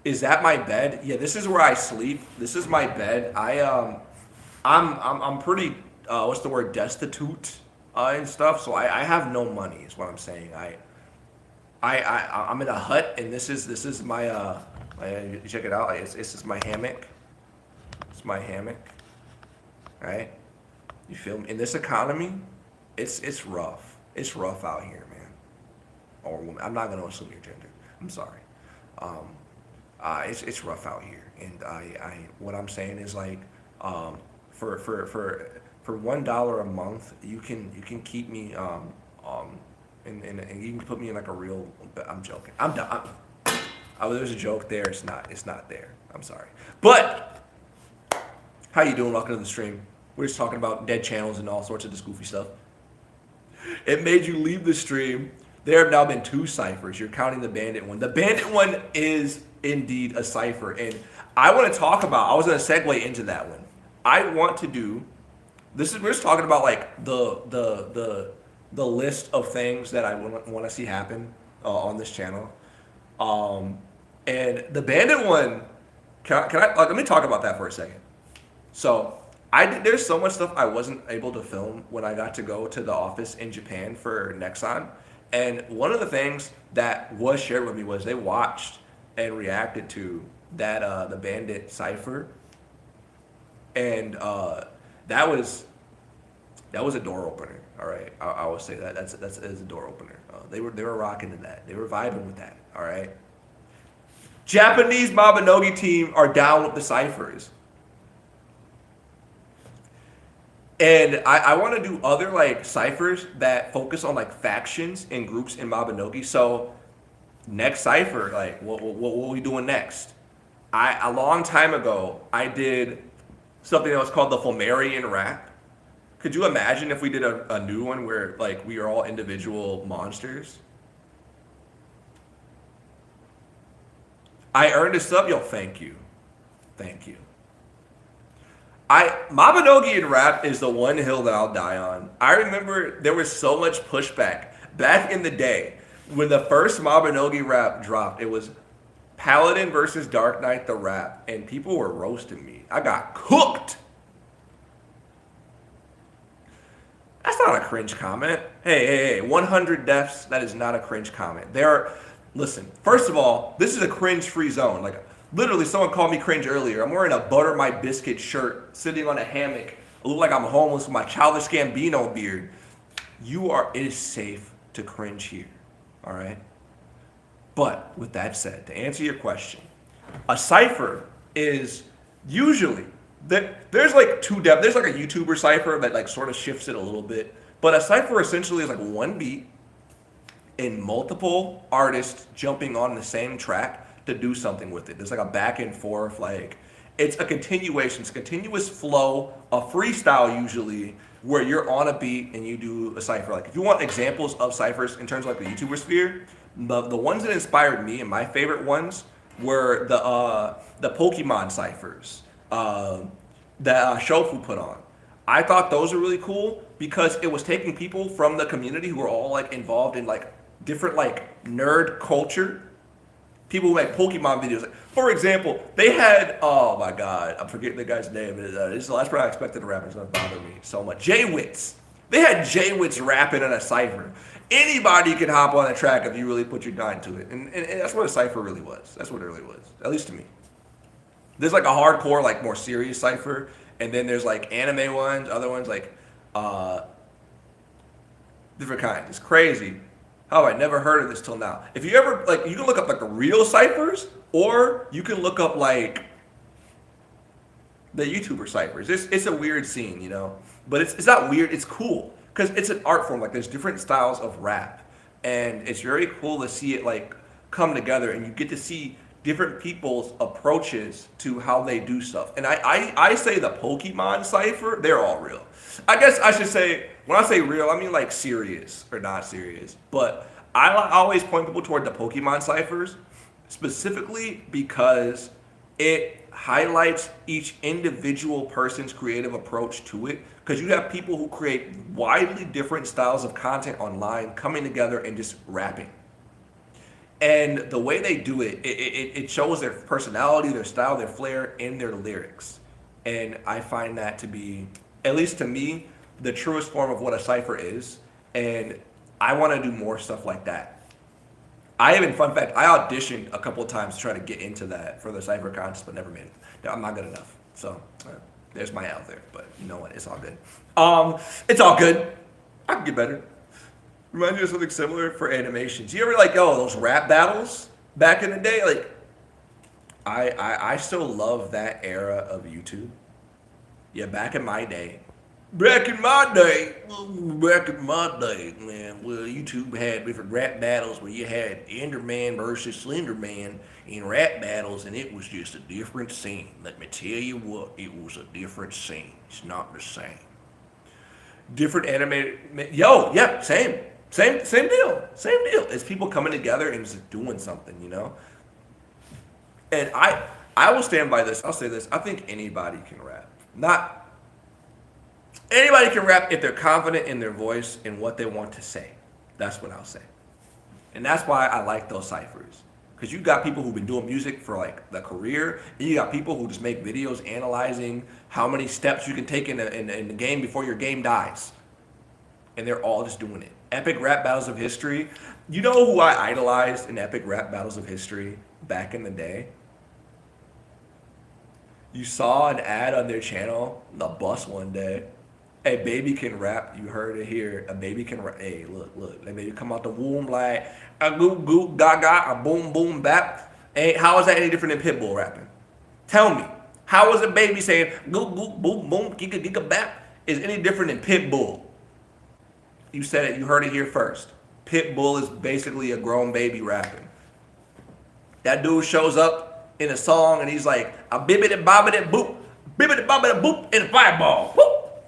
Is that my bed? Yeah, this is where I sleep. This is my bed. I'm pretty what's the word, destitute and stuff. So I have no money is what I'm saying. I'm in a hut, and this is my check it out. This is my hammock. My hammock, right? You feel me? In this economy, it's rough. It's rough out here, man. Or woman. I'm not gonna assume your gender. I'm sorry. It's rough out here, and I what I'm saying is like, for $1 a month, you can keep me and you can put me in like a real. I'm joking. I'm done. There's a joke there. It's not there. I'm sorry, but. How you doing? Welcome to the stream. We're just talking about dead channels and all sorts of this goofy stuff. It made you leave the stream. There have now been 2 ciphers. You're counting the bandit one. The bandit one is indeed a cipher. And I want to talk about, I was going to segue into that one. I want to do, we're just talking about like the list of things that I want to see happen on this channel. And the bandit one, can I let me talk about that for a second. So there's so much stuff I wasn't able to film when I got to go to the office in Japan for Nexon. And one of the things that was shared with me was they watched and reacted to that the Bandit cipher, and that was a door opener. All right, I will say that that's a door opener. They were rocking to that. They were vibing with that. All right. Japanese Mabinogi team are down with the ciphers. And I want to do other like ciphers that focus on like factions and groups in Mabinogi. So next cipher, like what are we doing next? A long time ago I did something that was called the Fomerian rap. Could you imagine if we did a new one where like we are all individual monsters? I earned a sub, yo. Thank you, thank you. Mabinogi and rap is the one hill that I'll die on. I remember there was so much pushback back in the day when the first Mabinogi rap dropped. It was Paladin versus Dark Knight the rap, and people were roasting me. I got cooked. That's not a cringe comment. Hey, 100 deaths. That is not a cringe comment. Listen. First of all, this is a cringe-free zone. Like. Literally, someone called me cringe earlier. I'm wearing a butter my biscuit shirt, sitting on a hammock. I look like I'm homeless with my childish Gambino beard. It is safe to cringe here, all right? But with that said, to answer your question, a cipher is usually, there's like two depths. There's like a YouTuber cipher that like sort of shifts it a little bit. But a cipher essentially is like one beat and multiple artists jumping on the same track to do something with it. There's like a back and forth, like it's a continuation, it's a continuous flow, a freestyle usually, where you're on a beat and you do a cipher. Like if you want examples of ciphers in terms of like the YouTuber sphere, the ones that inspired me and my favorite ones were the Pokemon ciphers that Shofu put on. I thought those were really cool because it was taking people from the community who were all like involved in like different like nerd culture. People who make Pokemon videos. Like, for example, they had, oh my God, I'm forgetting the guy's name. That's what I expected to rap. It's going to bother me so much. J-Wits. They had J-Wits rapping in a cipher. Anybody can hop on a track if you really put your mind to it. And that's what a cipher really was. That's what it really was, at least to me. There's like a hardcore, like more serious cipher. And then there's like anime ones, other ones like different kinds. It's crazy. Oh, I never heard of this till now. If you ever, like, you can look up, like, the real ciphers, or you can look up, like, the YouTuber ciphers. It's a weird scene, you know? But it's not weird, it's cool. Because it's an art form. Like, there's different styles of rap. And it's very cool to see it, like, come together. And you get to see different people's approaches to how they do stuff. And I say the Pokemon cipher, they're all real. I guess I should say, when I say real, I mean like serious or not serious. But I always point people toward the Pokemon ciphers, specifically because it highlights each individual person's creative approach to it. Because you have people who create widely different styles of content online coming together and just rapping. And the way they do it, it shows their personality, their style, their flair, and their lyrics. And I find that to be, at least to me, the truest form of what a cipher is. And I want to do more stuff like that. Fun fact, I auditioned a couple of times to try to get into that for the cipher contest, but never made it. I'm not good enough. So there's my out there. But you know what? It's all good. It's all good. I can get better. Reminds me of something similar for animations. You ever like, those rap battles back in the day? Like, I still love that era of YouTube. Yeah, back in my day, man, well, YouTube had different rap battles where you had Enderman versus Slenderman in rap battles, and it was just a different scene. Let me tell you what, it was a different scene. It's not the same. Different animated, same deal. It's people coming together and just doing something, you know? And I will stand by this. I'll say this. I think anybody can rap. Anybody can rap if they're confident in their voice and what they want to say. That's what I'll say. And that's why I like those ciphers. Because you got people who've been doing music for like the career, and you got people who just make videos analyzing how many steps you can take in the game before your game dies. And they're all just doing it. Epic rap battles of history. You know who I idolized in epic rap battles of history back in the day? You saw an ad on their channel, the bus one day. A baby can rap. You heard it here. A baby can rap. Hey, look. That baby come out the womb like a goop goop gaga, a boom boom bap. Hey, how is that any different than Pitbull rapping? Tell me. How is a baby saying goop goop boom boom giga giga bap? is any different than Pitbull. You said it, you heard it here first. Pitbull is basically a grown baby rapping. That dude shows up in a song and he's like, a bibbity bobbity boop, bibbity bobbity boop, in a fireball. Whoop.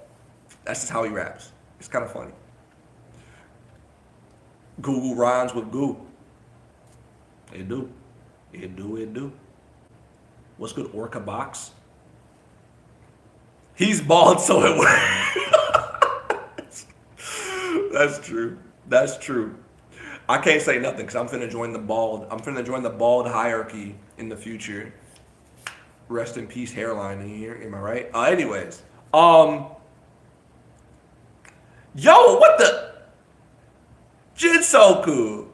That's just how he raps. It's kind of funny. Google rhymes with goo. It do. It do. What's good, Orca Box? He's bald, so it works. That's true. I can't say nothing because I'm finna join the bald hierarchy in the future. Rest in peace, hairline in here. Am I right? Anyways, yo, what the? Jinsoku,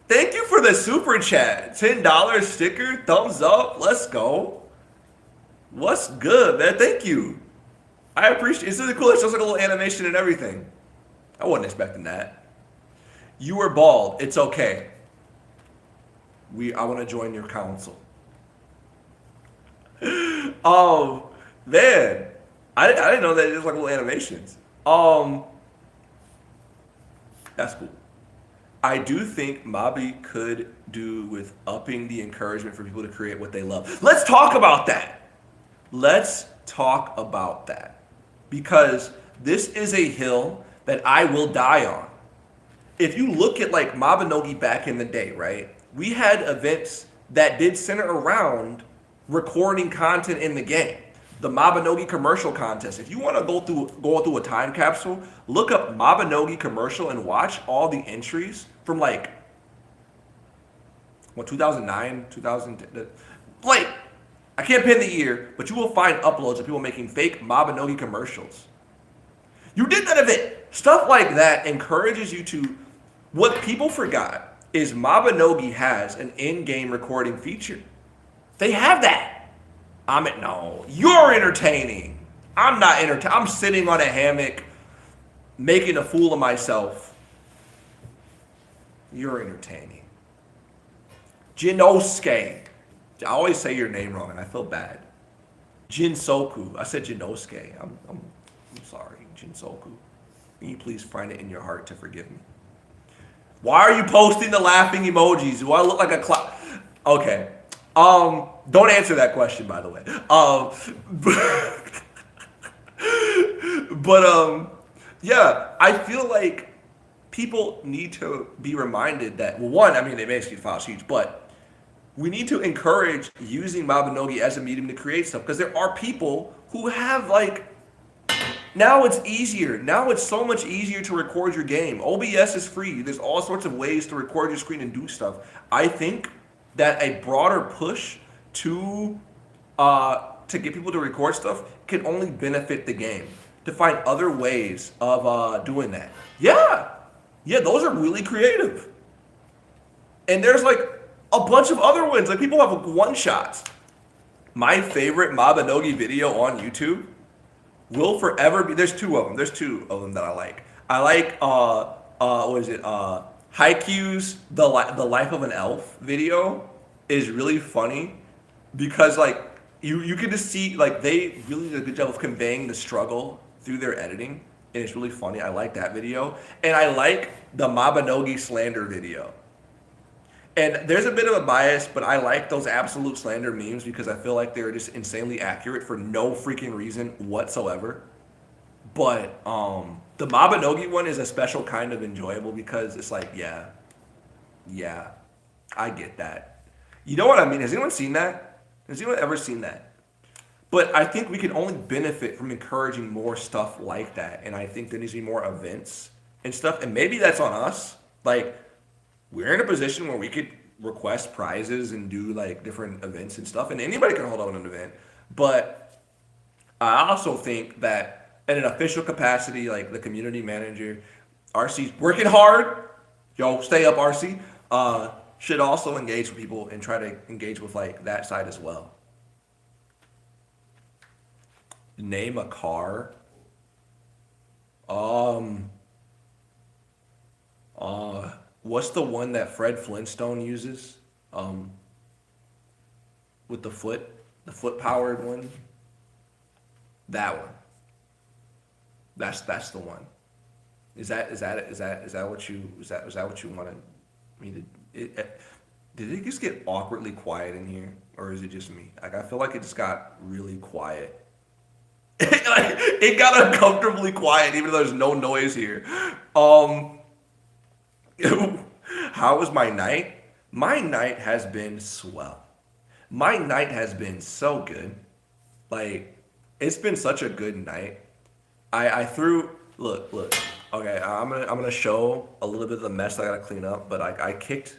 thank you for the super chat. $10 sticker, thumbs up. Let's go. What's good, man? Thank you. I appreciate it. It's really cool. It's just like a little animation and everything. I wasn't expecting that. You were bald. It's okay. I want to join your council. Man, I didn't know that it was like little animations. That's cool. I do think Mabi could do with upping the encouragement for people to create what they love. Let's talk about that. Because this is a hill that I will die on. If you look at like Mabinogi back in the day, right? We had events that did center around recording content in the game. The Mabinogi commercial contest. If you want to go through a time capsule, look up Mabinogi commercial and watch all the entries from like 2009, 2010. Like, I can't pin the year, but you will find uploads of people making fake Mabinogi commercials. You did that event. Stuff like that encourages you to. What people forgot is Mabinogi has an in-game recording feature. They have that. No, you're entertaining. I'm not entertaining. I'm sitting on a hammock making a fool of myself. You're entertaining. Jinosuke. I always say your name wrong and I feel bad. Jinsoku. I said Jinosuke. I'm sorry, Jinsoku. Can you please find it in your heart to forgive me? Why are you posting the laughing emojis? Do I look like a clown? Okay. Don't answer that question, by the way. Yeah, I feel like people need to be reminded that, well, one, I mean, they basically file sheets, but we need to encourage using Mabinogi as a medium to create stuff because there are people who have like, now it's easier. Now it's so much easier to record your game. OBS is free. There's all sorts of ways to record your screen and do stuff. I think that a broader push to get people to record stuff can only benefit the game. To find other ways of doing that. Yeah, those are really creative. And there's like a bunch of other ones. Like people have one-shots. My favorite Mabinogi video on YouTube will forever be. There's two of them. There's two of them that I like. I like what is it? Haikyuu's The Life of an Elf video is really funny because like you can just see like they really did a good job of conveying the struggle through their editing, and it's really funny. I like that video, and I like the Mabinogi slander video. And there's a bit of a bias, but I like those absolute slander memes because I feel like they're just insanely accurate for no freaking reason whatsoever. But the Mabinogi one is a special kind of enjoyable because it's like, yeah, I get that. You know what I mean? Has anyone seen that? Has anyone ever seen that? But I think we can only benefit from encouraging more stuff like that. And I think there needs to be more events and stuff. And maybe that's on us. Like, we're in a position where we could request prizes and do like different events and stuff. And anybody can hold on an event. But I also think that in an official capacity, like the community manager, RC's working hard. Yo, stay up, RC. Should also engage with people and try to engage with like that side as well. Name a car. What's the one that Fred Flintstone uses? With the foot powered one. That one. That's the one. Is that what you wanted me to? Did it just get awkwardly quiet in here, or is it just me? Like I feel like it just got really quiet. Like it got uncomfortably quiet, even though there's no noise here. Um, how was my night? My night has been swell. My night has been so good. Like it's been such a good night. I threw look. Okay, I'm gonna show a little bit of the mess I gotta clean up, but I kicked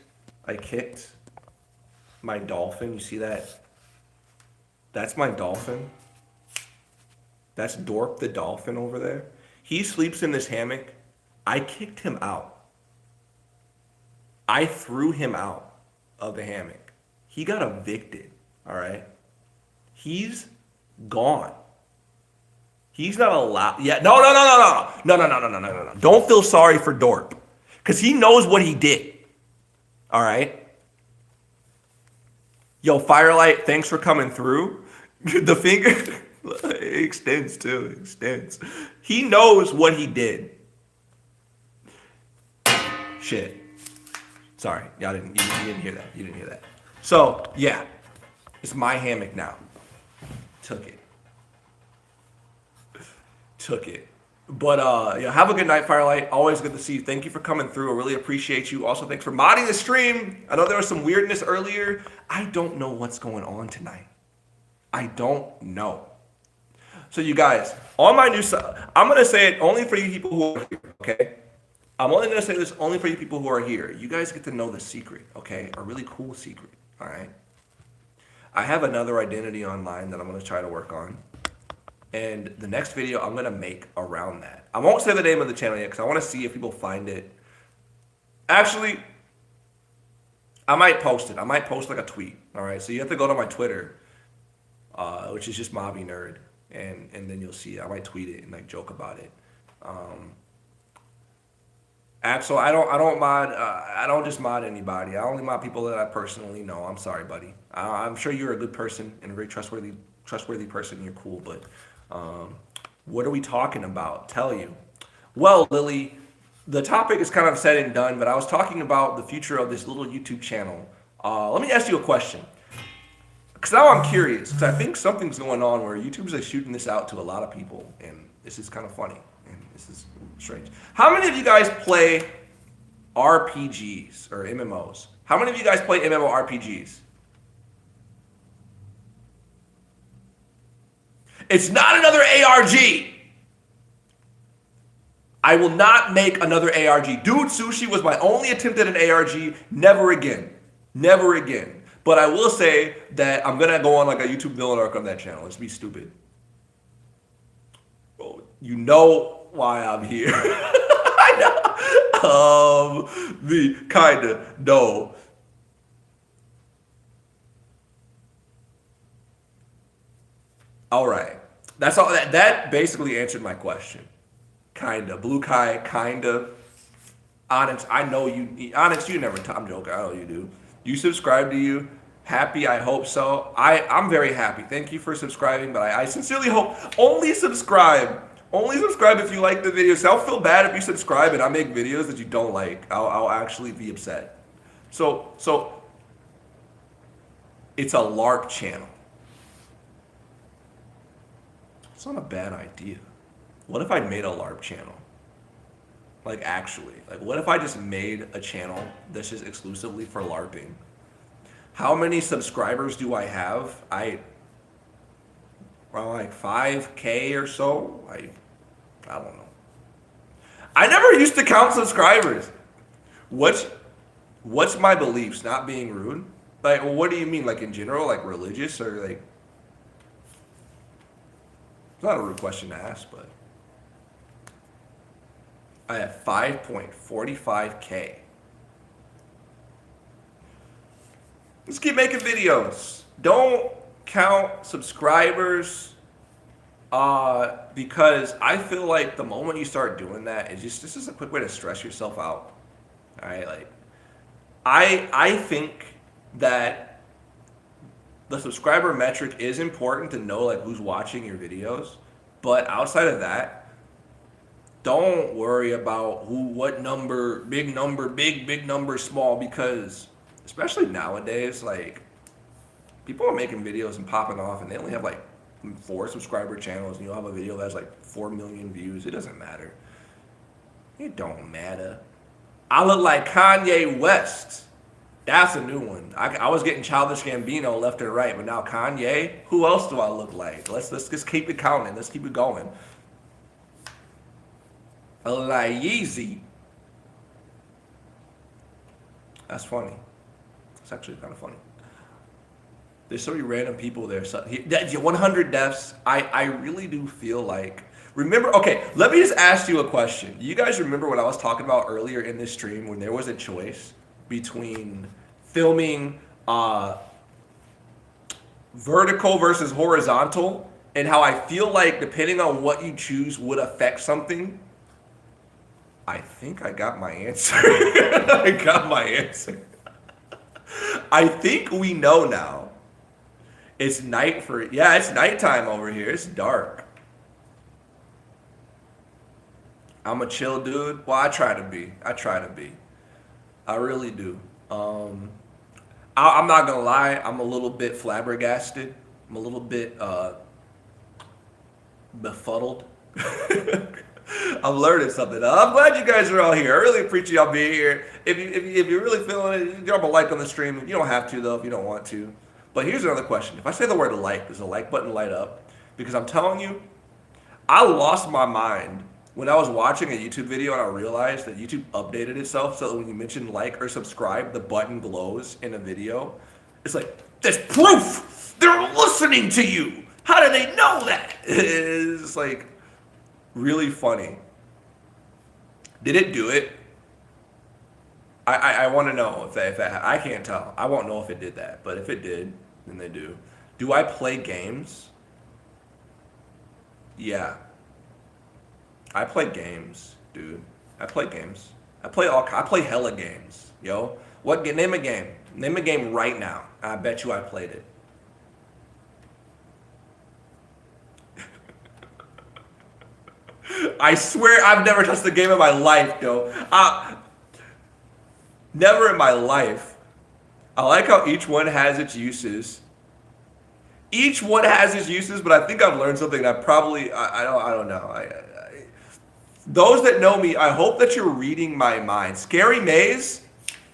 my dolphin. You see that? That's my dolphin. That's Dorp the dolphin over there. He sleeps in this hammock. I kicked him out. I threw him out of the hammock. He got evicted. All right. He's gone. He's not allowed. Yeah. No. Don't feel sorry for Dorp, because he knows what he did. All right. Yo, Firelight, thanks for coming through. The finger it extends too. It extends. He knows what he did. Shit. Sorry, y'all didn't. You didn't hear that. You didn't hear that. So yeah, it's my hammock now. Took it. But yeah, have a good night, Firelight. Always good to see you. Thank you for coming through. I really appreciate you. Also, thanks for modding the stream. I know there was some weirdness earlier. I don't know what's going on tonight. I don't know. So you guys, on my new side, I'm gonna say it only for you people who are here, okay? I'm only gonna say this only for you people who are here. You guys get to know the secret, okay? A really cool secret, all right? I have another identity online that I'm gonna try to work on. And the next video I'm gonna make around that. I won't say the name of the channel yet because I want to see if people find it. Actually, I might post it. I might post like a tweet. All right, so you have to go to my Twitter, which is just Mabinerd, and then you'll see it. I might tweet it and like joke about it. So I don't just mod anybody. I only mod people that I personally know. I'm sorry, buddy. I'm sure you're a good person and a very trustworthy person. You're cool, but what are we talking about? Tell you. Well, Lily, the topic is kind of said and done, but I was talking about the future of this little YouTube channel. Let me ask you a question, because now I'm curious, because I think something's going on where YouTube's like shooting this out to a lot of people, and this is kind of funny, and this is strange. How many of you guys play RPGs or MMOs? How many of you guys play MMORPGs? It's not another ARG. I will not make another ARG. Dude Sushi was my only attempt at an ARG. Never again. Never again. But I will say that I'm going to go on like a YouTube villain arc on that channel. Let's be stupid. Well, you know why I'm here. I know. The kinda. No. All right. That's all. That basically answered my question. Kinda. Blue Kai, kinda. Onyx, I know you. Onyx, you never. I'm joking. I know you do. You subscribe to you. Happy, I hope so. I'm very happy. Thank you for subscribing, but I sincerely hope. Only subscribe. Only subscribe if you like the videos. I'll feel bad if you subscribe and I make videos that you don't like. I'll actually be upset. So it's a LARP channel. It's not a bad idea. What if I made a LARP channel? Like actually, like what if I just made a channel that's just exclusively for LARPing? How many subscribers do I have? Well, like 5K or so. I don't know. I never used to count subscribers. What's my beliefs? Not being rude. Like, what do you mean? Like in general, like religious or like? It's not a rude question to ask, but I have 5.45K. Let's keep making videos. Don't count subscribers, because I feel like the moment you start doing that, this is a quick way to stress yourself out. All right, like I think that the subscriber metric is important to know like who's watching your videos, but outside of that, Don't worry about what number, big number, small, because especially nowadays, like people are making videos and popping off, and they only have like 4 subscriber channels, and you'll have a video that has like 4 million views. It doesn't matter. It don't matter. I look like Kanye West. That's a new one. I was getting Childish Gambino left and right, but now Kanye. Who else do I look like? Let's just keep it counting. Let's keep it going. I look like Yeezy. That's funny. It's actually kind of funny. There's so many random people there. So, 100 deaths. I really do feel like. Remember, okay, let me just ask you a question. You guys remember what I was talking about earlier in this stream when there was a choice between filming vertical versus horizontal, and how I feel like depending on what you choose would affect something? I think I got my answer. I got my answer. I think we know now. It's night it's nighttime over here. It's dark. I'm a chill dude. Well, I try to be. I really do. I'm not gonna lie. I'm a little bit flabbergasted. I'm a little bit befuddled. I'm learning something. I'm glad you guys are all here. I really appreciate y'all being here. If you're really feeling it, drop a like on the stream. You don't have to though if you don't want to. But here's another question. If I say the word like, does the like button light up? Because I'm telling you, I lost my mind when I was watching a YouTube video and I realized that YouTube updated itself so that when you mention like or subscribe, the button glows in a video. It's like, there's proof! They're listening to you! How do they know that? It's like really funny. Did it do it? I want to know if that I can't tell. I won't know if it did that, but if it did, then they do. Do I play games? Yeah. I play games, dude. I play games. I play hella games, yo. Name a game. Name a game right now. I bet you I played it. I swear I've never touched a game in my life, yo. Never in my life. I like how each one has its uses. Each one has its uses, but I think I've learned something that I don't know. Those that know me, I hope that you're reading my mind. Scary Maze,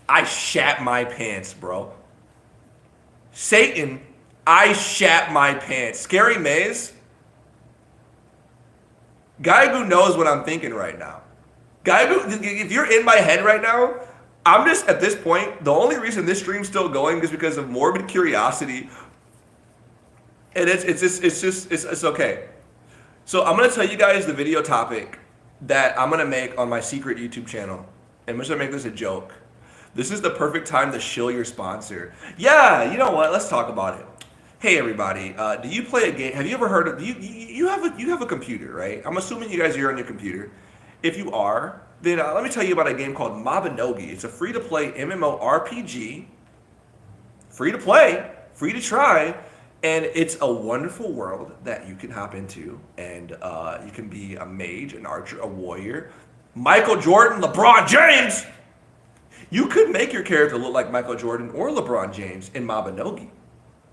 I shat my pants, bro. Satan, I shat my pants. Scary Maze, Gaibu knows what I'm thinking right now. Gaibu, if you're in my head right now, I'm just, at this point, the only reason this stream's still going is because of morbid curiosity. And it's okay. So I'm going to tell you guys the video topic that I'm going to make on my secret YouTube channel. And I'm just going to make this a joke. This is the perfect time to shill your sponsor. Yeah, you know what? Let's talk about it. Hey everybody, do you play a game? Have you ever heard of, you have a computer, right? I'm assuming you guys are on your computer. If you are, then let me tell you about a game called Mabinogi. It's a free-to-play MMORPG. Free to play, free to try. And it's a wonderful world that you can hop into, and you can be a mage, an archer, a warrior. Michael Jordan, LeBron James! You could make your character look like Michael Jordan or LeBron James in Mabinogi.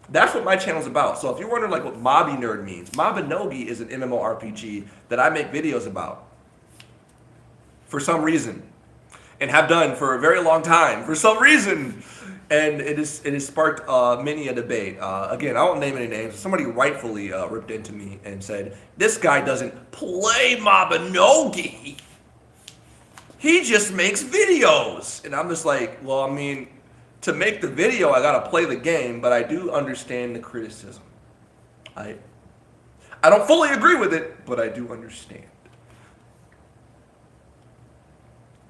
That's what my channel's about. So if you're wondering like what Mabinerd means, Mabinogi is an MMORPG that I make videos about for some reason, and have done for a very long time for some reason. And it has sparked many a debate. Again, I won't name any names. Somebody rightfully ripped into me and said, this guy doesn't play Mabinogi. He just makes videos. And I'm just like, well, I mean, to make the video, I gotta play the game, but I do understand the criticism. I don't fully agree with it, but I do understand.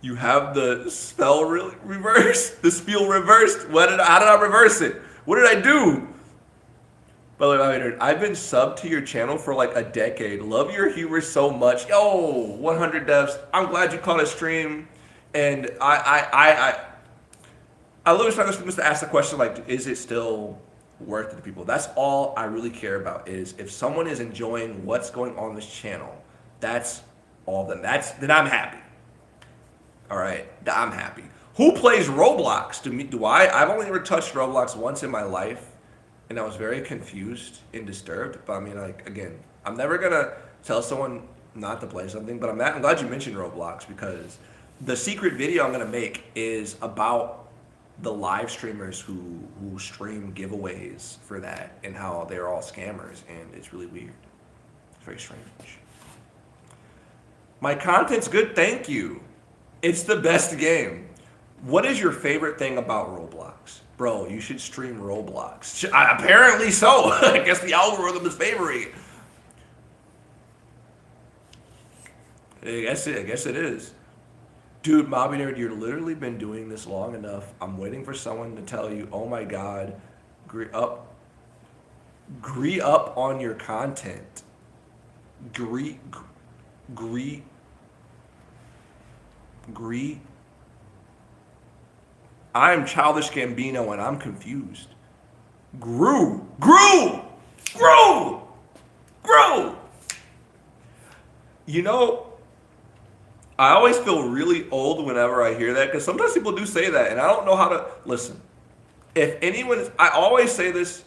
You have the spell reversed, the spiel reversed. How did I reverse it? What did I do? By the way, I've been subbed to your channel for like a decade. Love your humor so much. Yo, 100 devs. I'm glad you caught a stream. And I literally started just to ask the question, like, is it still worth it to people? That's all I really care about, is if someone is enjoying what's going on this channel, that's all of them. Then I'm happy. All right, I'm happy. Who plays Roblox? Do I? I've only ever touched Roblox once in my life, and I was very confused and disturbed. But I mean, like, again, I'm never gonna tell someone not to play something. But I'm glad you mentioned Roblox, because the secret video I'm gonna make is about the live streamers who stream giveaways for that, and how they're all scammers, and it's really weird. It's very strange. My content's good, thank you. It's the best game. What is your favorite thing about Roblox? Bro, you should stream Roblox. Apparently so. I guess the algorithm is favoring. I guess it is. Dude, Mabinerd, you've literally been doing this long enough. I'm waiting for someone to tell you, oh my God, agree up on your content. Agree. I'm Childish Gambino and I'm confused. Grew. You know, I always feel really old whenever I hear that, because sometimes people do say that, and I don't know how to listen. If anyone, I always say this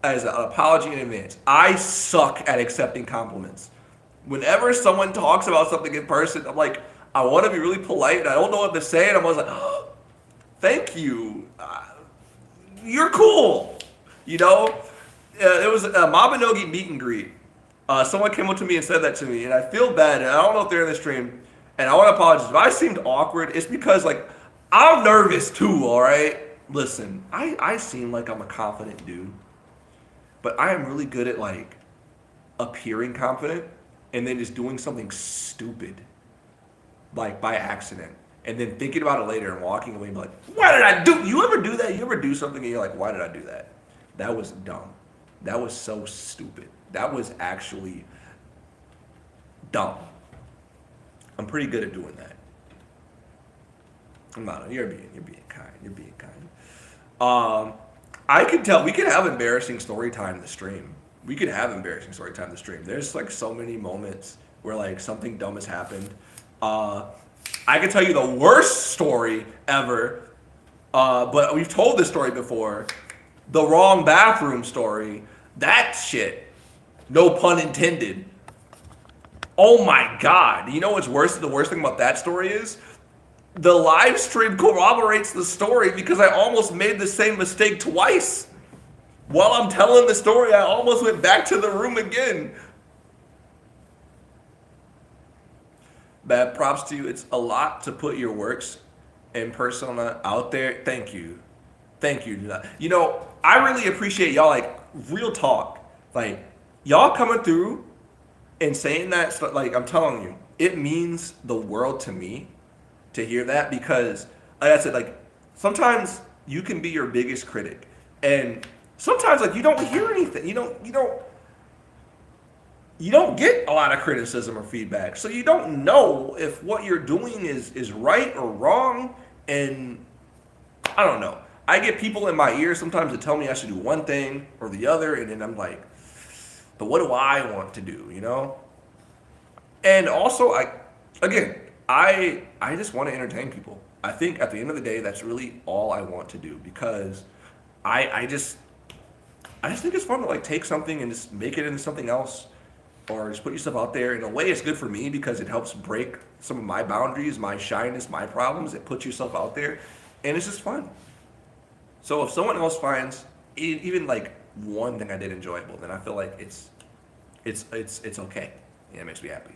as an apology in advance. I suck at accepting compliments. Whenever someone talks about something in person, I'm like, I want to be really polite, and I don't know what to say, and I'm always like, oh, thank you. You're cool. You know, it was a Mabinogi meet and greet. Someone came up to me and said that to me, and I feel bad, and I don't know if they're in the stream, and I want to apologize. If I seemed awkward, it's because, like, I'm nervous too, all right? Listen, I seem like I'm a confident dude, but I am really good at, like, appearing confident and then just doing something stupid, like, by accident, and then thinking about it later and walking away and be like, why did I do? You ever do that? You ever do something and you're like, why did I do that? That was dumb. That was so stupid. That was actually dumb. I'm pretty good at doing that. I'm not. You're being kind. You're being kind. I could tell. We could have embarrassing story time in the stream. We could have embarrassing story time in the stream. There's like so many moments where like something dumb has happened. I can tell you the worst story ever, but we've told this story before. The wrong bathroom story. That shit. No pun intended. Oh my God. You know what's worse? The worst thing about that story is the live stream corroborates the story, because I almost made the same mistake twice. While I'm telling the story, I almost went back to the room again. Bad props to you. It's a lot to put your works and persona out there. Thank you. Thank you. You know, I really appreciate y'all, like, real talk. Like, y'all coming through and saying that stuff, like, I'm telling you, it means the world to me to hear that, because, like I said, like, sometimes you can be your biggest critic, and sometimes, like, you don't hear anything. You don't get a lot of criticism or feedback, so you don't know if what you're doing is right or wrong. And I don't know. I get people in my ear sometimes that tell me I should do one thing or the other, and then I'm like, but what do I want to do, you know? And also, I just want to entertain people. I think at the end of the day, that's really all I want to do, because I just think it's fun to, like, take something and just make it into something else, or just put yourself out there. In a way, it's good for me because it helps break some of my boundaries, my shyness, my problems. It puts yourself out there, and it's just fun. So if someone else finds even like one thing I did enjoyable, then I feel like it's okay. Yeah, it makes me happy.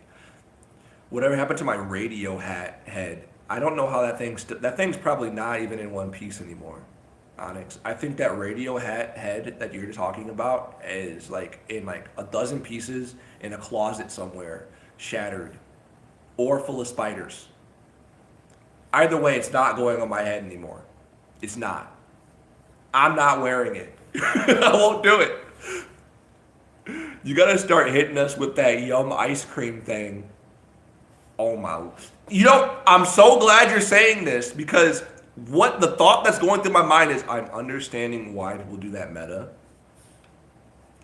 Whatever happened to my radio head? I don't know how that thing's probably not even in one piece anymore. Onyx. I think that radio head that you're talking about is like in like a dozen pieces in a closet somewhere, shattered, or full of spiders. Either way, it's not going on my head anymore. It's not. I'm not wearing it. I won't do it. You gotta start hitting us with that yum ice cream thing. Oh my. You know, I'm so glad you're saying this, because what the thought that's going through my mind is, I'm understanding why people do that meta.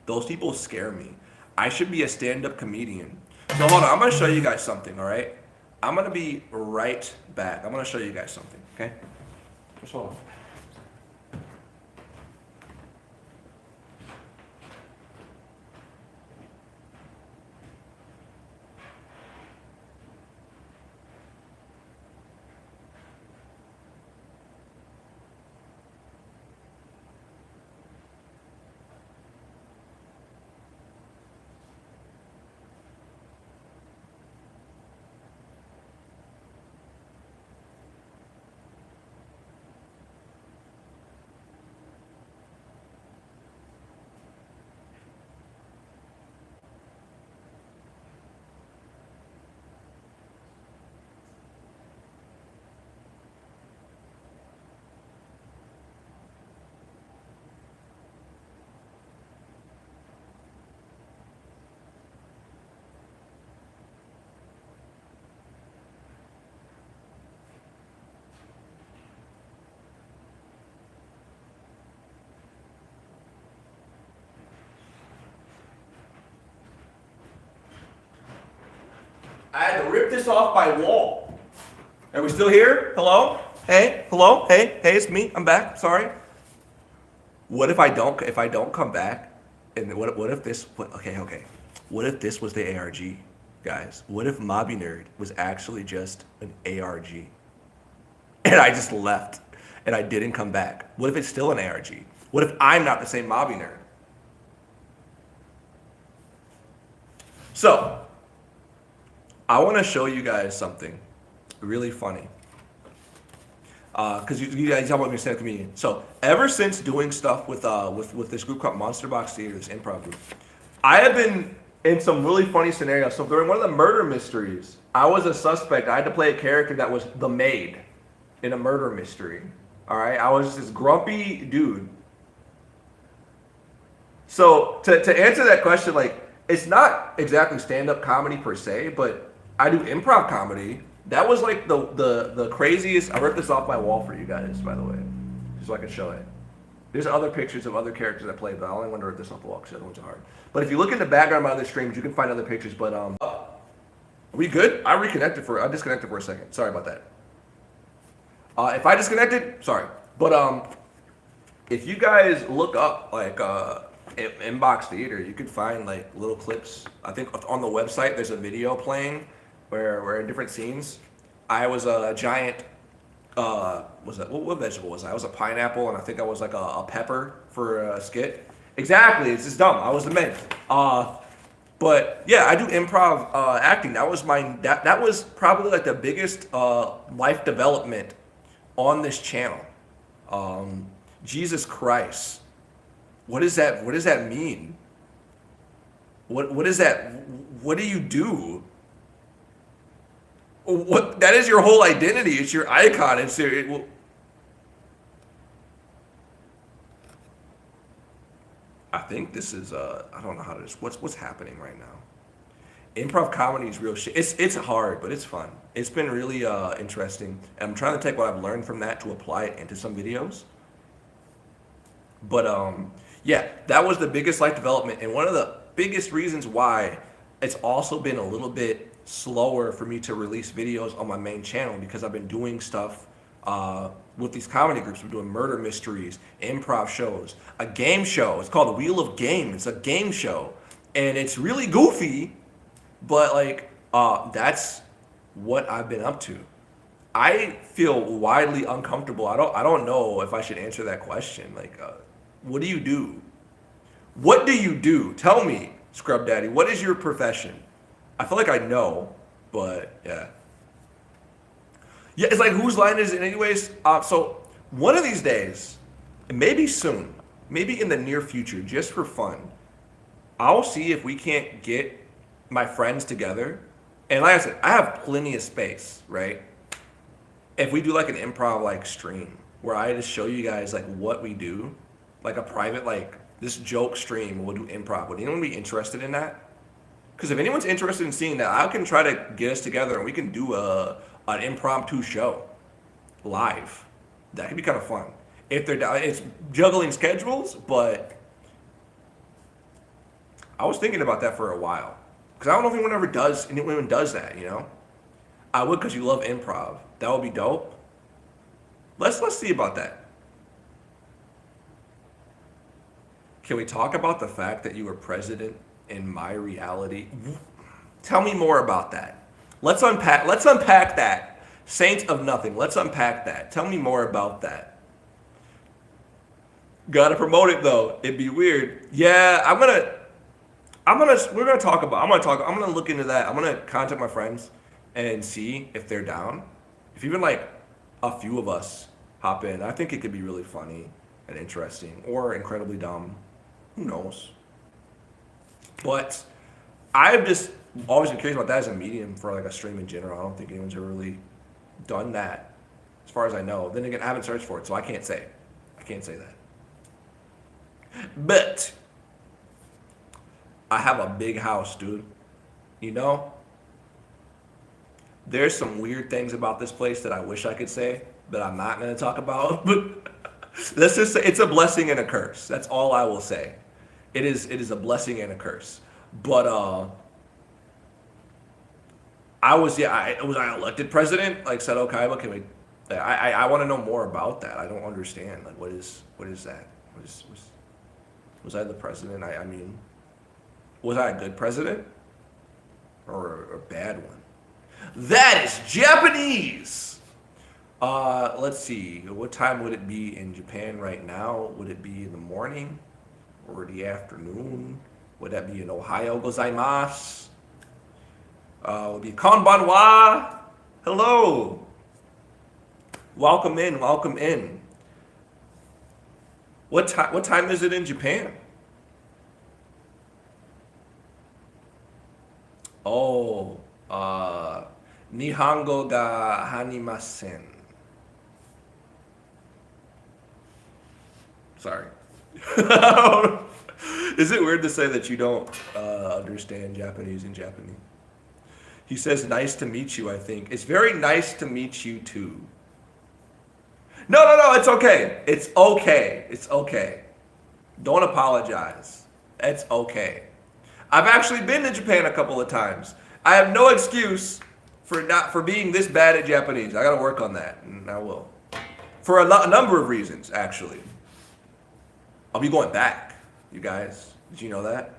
Those people scare me. I should be a stand-up comedian. So hold on, I'm gonna show you guys something, all right? I'm gonna be right back. I'm gonna show you guys something, okay? Just hold on. I had to rip this off my wall. Are we still here? Hello? Hey, hello? Hey, it's me. I'm back. Sorry. What if I don't come back? And what if this? Okay. What if this was the ARG, guys? What if Mabinerd was actually just an ARG, and I just left, and I didn't come back? What if it's still an ARG? What if I'm not the same Mabinerd? So, I want to show you guys something really funny. Because you guys talk about me stand-up comedian. So ever since doing stuff with this group called Monster Box Theater, this improv group, I have been in some really funny scenarios. So during one of the murder mysteries, I was a suspect. I had to play a character that was the maid in a murder mystery. All right, I was this grumpy dude. So to answer that question, like, it's not exactly stand-up comedy per se, but I do improv comedy. That was like the craziest. I ripped this off my wall for you guys, by the way, just so I can show it. There's other pictures of other characters I played, but I only want to rip this off the wall because the other ones are hard. But if you look in the background of my other streams, you can find other pictures. But are we good? I disconnected for a second. Sorry about that. If I disconnected, sorry. But if you guys look up like Inbox Theater, you can find like little clips. I think on the website there's a video playing where in different scenes, I was a giant. What vegetable was I? I was a pineapple, and I think I was like a pepper for a skit. Exactly, it's just dumb. I was the man. But yeah, I do improv acting. That was probably like the biggest life development on this channel. Jesus Christ, what does that mean? What is that? What do you do? What, that is your whole identity. It's your icon. I think this is I don't know how to what's happening right now. Improv comedy is real shit. It's hard, but it's fun. It's been really interesting. I'm trying to take what I've learned from that to apply it into some videos. But yeah, that was the biggest life development, and one of the biggest reasons why it's also been a little bit slower for me to release videos on my main channel, because I've been doing stuff with these comedy groups. We're doing murder mysteries, improv shows, a game show. It's called Wheel of Game. It's a game show, and it's really goofy, but like that's what I've been up to. I feel widely uncomfortable. I don't know if I should answer that question. Like, what do you do? What do you do? Tell me, Scrub Daddy. What is your profession? I feel like I know, but yeah. Yeah, it's like, whose line is it anyways? So one of these days, maybe soon, maybe in the near future, just for fun, I'll see if we can't get my friends together. And like I said, I have plenty of space, right? If we do like an improv like stream where I just show you guys like what we do, like a private, like this joke stream, we'll do improv. Would anyone be interested in that? Because if anyone's interested in seeing that, I can try to get us together and we can do an impromptu show live. That could be kind of fun. If they're down, it's juggling schedules, but I was thinking about that for a while. Because I don't know if anyone does that, you know? I would because you love improv. That would be dope. Let's see about that. Can we talk about the fact that you were president in my reality? Tell me more about that. Let's unpack that. Saint of nothing. Let's unpack that. Tell me more about that. Gotta promote it though. It'd be weird. Yeah, I'm gonna look into that. I'm gonna contact my friends and see if they're down. If even like a few of us hop in, I think it could be really funny and interesting or incredibly dumb. Who knows? But I've just always been curious about that as a medium for like a stream in general. I don't think anyone's ever really done that as far as I know. Then again, I haven't searched for it, so I can't say that. But I have a big house, dude. You know? There's some weird things about this place that I wish I could say, but I'm not going to talk about. But let's just say it's a blessing and a curse. That's all I will say. It is a blessing and a curse. But was I elected president? Like Seto Kaiba, can we? I want to know more about that. I don't understand. Like, what is that? Was I the president? I mean, was I a good president or a bad one? That is Japanese. Let's see. What time would it be in Japan right now? Would it be in the morning or the afternoon? Would that be in Ohio gozaimasu? Would be konbanwa. Hello. Welcome in. Welcome in. What time is it in Japan? Oh, Nihongo ga hanimasen. Sorry. Is it weird to say that you don't understand Japanese in Japanese? He says, nice to meet you, I think. It's very nice to meet you, too. No, it's okay. It's okay. It's okay. Don't apologize. It's okay. I've actually been to Japan a couple of times. I have no excuse for being this bad at Japanese. I got to work on that, and I will. For a number of reasons, actually. I'll be going back, you guys. Did you know that?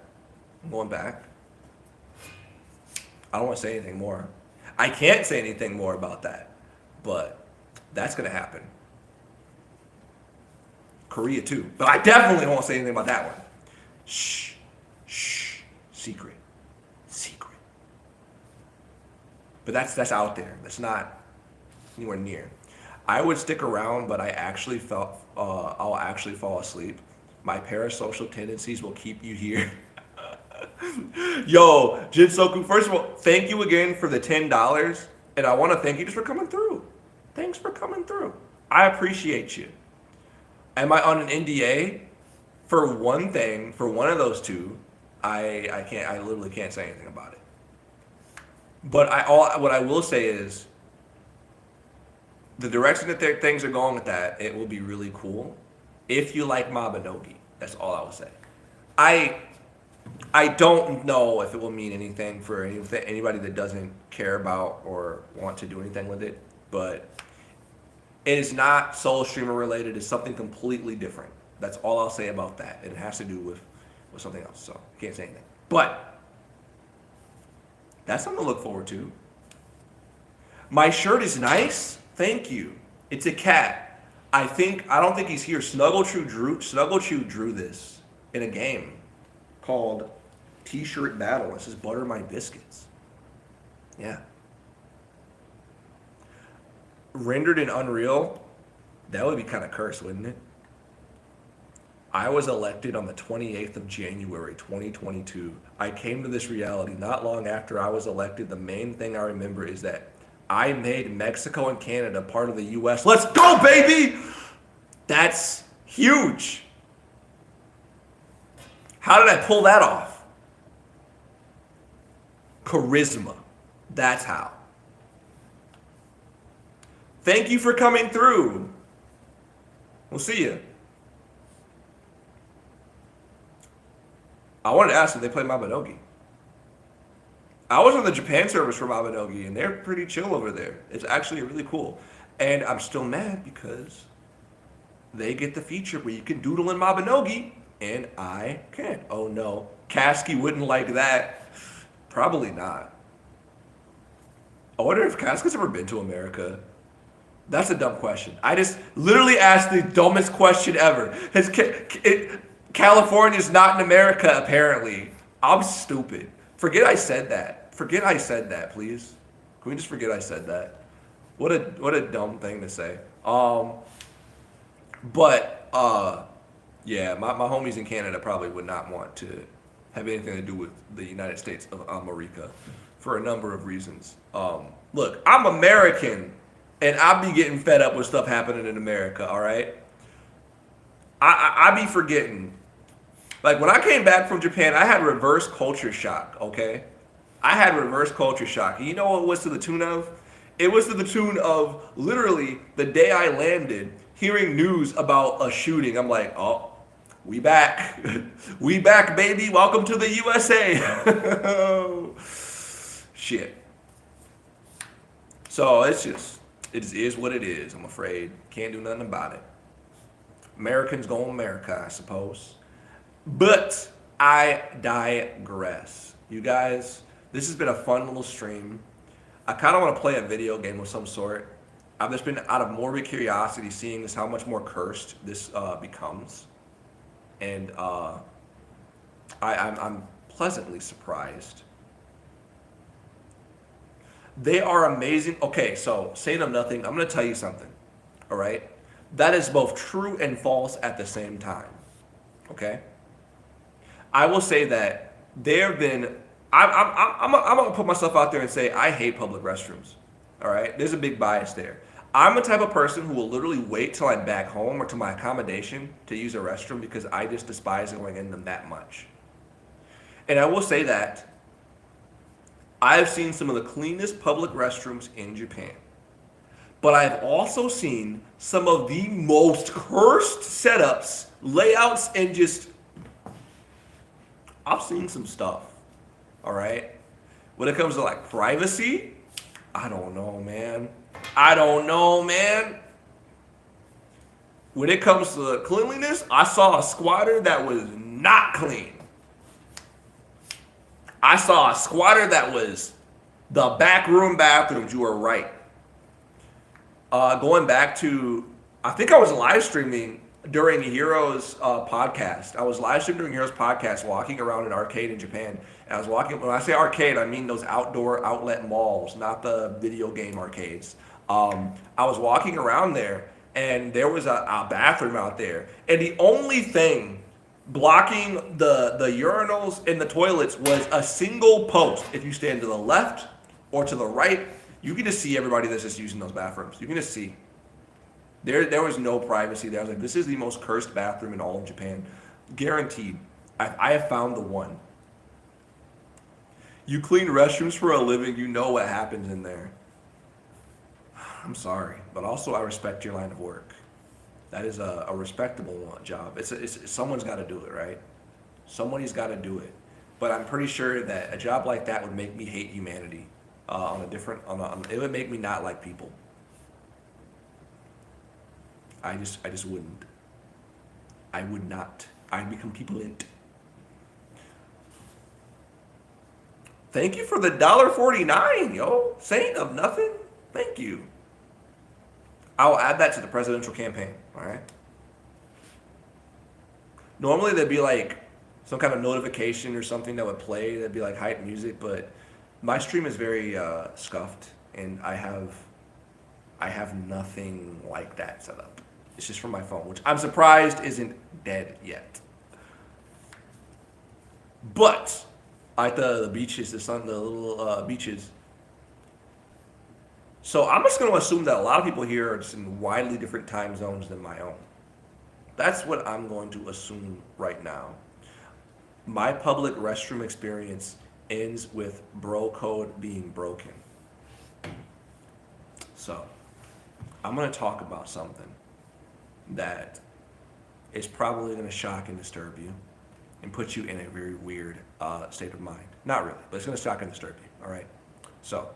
I'm going back. I don't want to say anything more. I can't say anything more about that, but that's going to happen. Korea too, but I definitely won't say anything about that one. Shh, secret. But that's out there. That's not anywhere near. I would stick around, but I'll actually fall asleep. My parasocial tendencies will keep you here. Yo, Jinsoku, first of all, thank you again for the $10. And I want to thank you just for coming through. Thanks for coming through. I appreciate you. Am I on an NDA? For one thing, for one of those two, I literally can't say anything about it. But what I will say is the direction that things are going with that, it will be really cool. If you like Mabinogi, that's all I will say. I don't know if it will mean anything for anybody that doesn't care about or want to do anything with it, but it is not soul streamer related. It's something completely different. That's all I'll say about that. It has to do with something else, so I can't say anything. But that's something to look forward to. My shirt is nice. Thank you. It's a cat. I don't think he's here. Snugglechew drew this in a game called T-Shirt Battle. It says butter my biscuits. Yeah. Rendered in Unreal, that would be kind of cursed, wouldn't it? I was elected on the 28th of January, 2022. I came to this reality not long after I was elected. The main thing I remember is that I made Mexico and Canada part of the U.S. Let's go, baby! That's huge. How did I pull that off? Charisma. That's how. Thank you for coming through. We'll see you. I wanted to ask if they play Mabinogi. I was on the Japan service for Mabinogi, and they're pretty chill over there. It's actually really cool. And I'm still mad because they get the feature where you can doodle in Mabinogi, and I can't. Oh no. Kasky wouldn't like that. Probably not. I wonder if Kasky's ever been to America. That's a dumb question. I just literally asked the dumbest question ever. California's not in America, apparently. I'm stupid. Forget I said that. Forget I said that, please. Can we just forget I said that? What a dumb thing to say. Yeah, my homies in Canada probably would not want to have anything to do with the United States of America for a number of reasons. Look, I'm American, and I be getting fed up with stuff happening in America, all right? I be forgetting. Like, when I came back from Japan, I had reverse culture shock, okay? I had reverse culture shock. And you know what it was to the tune of? It was to the tune of, literally, the day I landed, hearing news about a shooting. I'm like, oh, we back. We back, baby. Welcome to the USA. Shit. So it is what it is, I'm afraid. Can't do nothing about it. Americans go America, I suppose. But I digress. You guys, this has been a fun little stream. I kind of want to play a video game of some sort. I've just been out of morbid curiosity seeing this, how much more cursed this becomes. And I'm pleasantly surprised. They are amazing. Okay, so saying of nothing, I'm going to tell you something. All right? That is both true and false at the same time. Okay? I will say that there have been, I'm going to put myself out there and say I hate public restrooms. All right? There's a big bias there. I'm the type of person who will literally wait till I'm back home or to my accommodation to use a restroom because I just despise going in them that much. And I will say that I've seen some of the cleanest public restrooms in Japan. But I've also seen some of the most cursed setups, layouts, and just, I've seen some stuff. All right? When it comes to like privacy, I don't know, man. When it comes to cleanliness, I saw a squatter that was not clean. I saw a squatter that was the backroom bathrooms. You were right. Going back to, I think I was live streaming during Hero's podcast. I was live streaming during Hero's podcast, walking around an arcade in Japan. And I was walking, when I say arcade, I mean those outdoor outlet malls, not the video game arcades. I was walking around there, and there was a bathroom out there. And the only thing blocking the urinals and the toilets was a single post. If you stand to the left or to the right, you can just see everybody that's just using those bathrooms. You can just see. There was no privacy there. I was like, this is the most cursed bathroom in all of Japan. Guaranteed. I have found the one. You clean restrooms for a living, you know what happens in there. I'm sorry, but also I respect your line of work. That is a respectable job. It's someone's got to do it, right? Somebody's got to do it. But I'm pretty sure that a job like that would make me hate humanity it would make me not like people. I just wouldn't. I would not. I'd become people-int. Thank you for the $1.49, yo. Saint of nothing. Thank you. I'll add that to the presidential campaign, all right? Normally there'd be like some kind of notification or something that would play. That'd be like hype music, but my stream is very scuffed, and I have nothing like that set up. It's just from my phone, which I'm surprised isn't dead yet. But I like the beaches, the little beaches. So I'm just going to assume that a lot of people here are just in widely different time zones than my own. That's what I'm going to assume right now. My public restroom experience ends with bro code being broken. So I'm going to talk about something that is probably going to shock and disturb you and put you in a very weird state of mind. Not really, but it's going to shock and disturb you. All right. So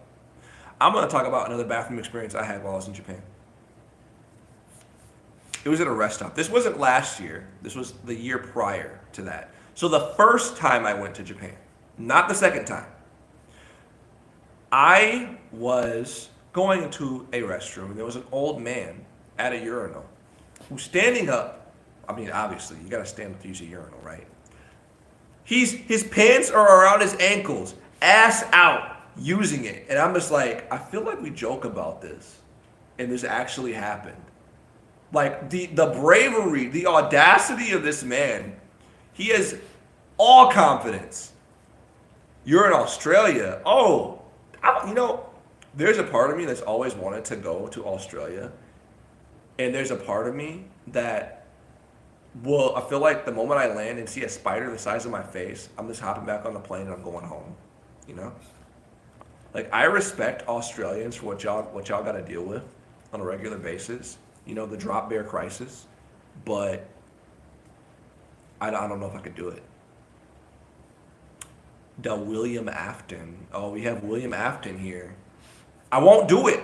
I'm going to talk about another bathroom experience I had while I was in Japan. It was at a rest stop. This wasn't last year. This was the year prior to that. So the first time I went to Japan, not the second time, I was going into a restroom, and there was an old man at a urinal who's standing up. I mean, obviously, you got to stand up to use a urinal, right? His pants are around his ankles, ass out, using it. And I'm just like, I feel like we joke about this, and this actually happened. Like, the bravery, the audacity of this man, he has all confidence. You're in Australia. Oh, you know, there's a part of me that's always wanted to go to Australia. And there's a part of me that will, I feel like the moment I land and see a spider the size of my face, I'm just hopping back on the plane and I'm going home. You know? Like, I respect Australians for what y'all got to deal with on a regular basis. You know, the drop bear crisis. But I don't know if I could do it. The William Afton. Oh, we have William Afton here. I won't do it.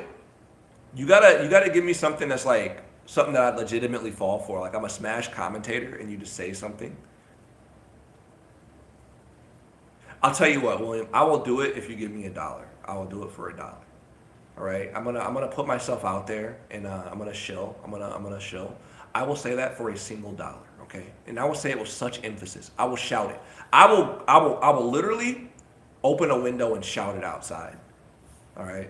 You gotta give me something that's like something that I'd legitimately fall for. Like, I'm a smash commentator and you just say something. I'll tell you what, William, I will do it if you give me $1. I will do it for $1. All right, I'm gonna put myself out there and I'm gonna shill. I'm gonna shill. I will say that for a single $1. Okay, and I will say it with such emphasis. I will shout it. I will literally open a window and shout it outside. All right.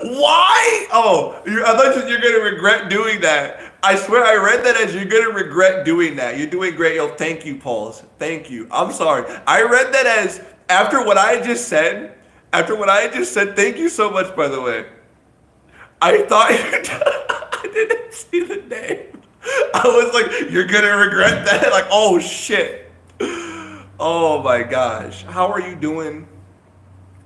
Why? Oh, I thought you're gonna regret doing that. I swear I read that as you're gonna regret doing that. You're doing great. Yo, thank you, Pauls. Thank you. I'm sorry. I read that as after what I just said. Thank you so much, by the way. I thought I didn't see the name. I was like, you're gonna regret that. Like, oh shit. Oh my gosh. How are you doing?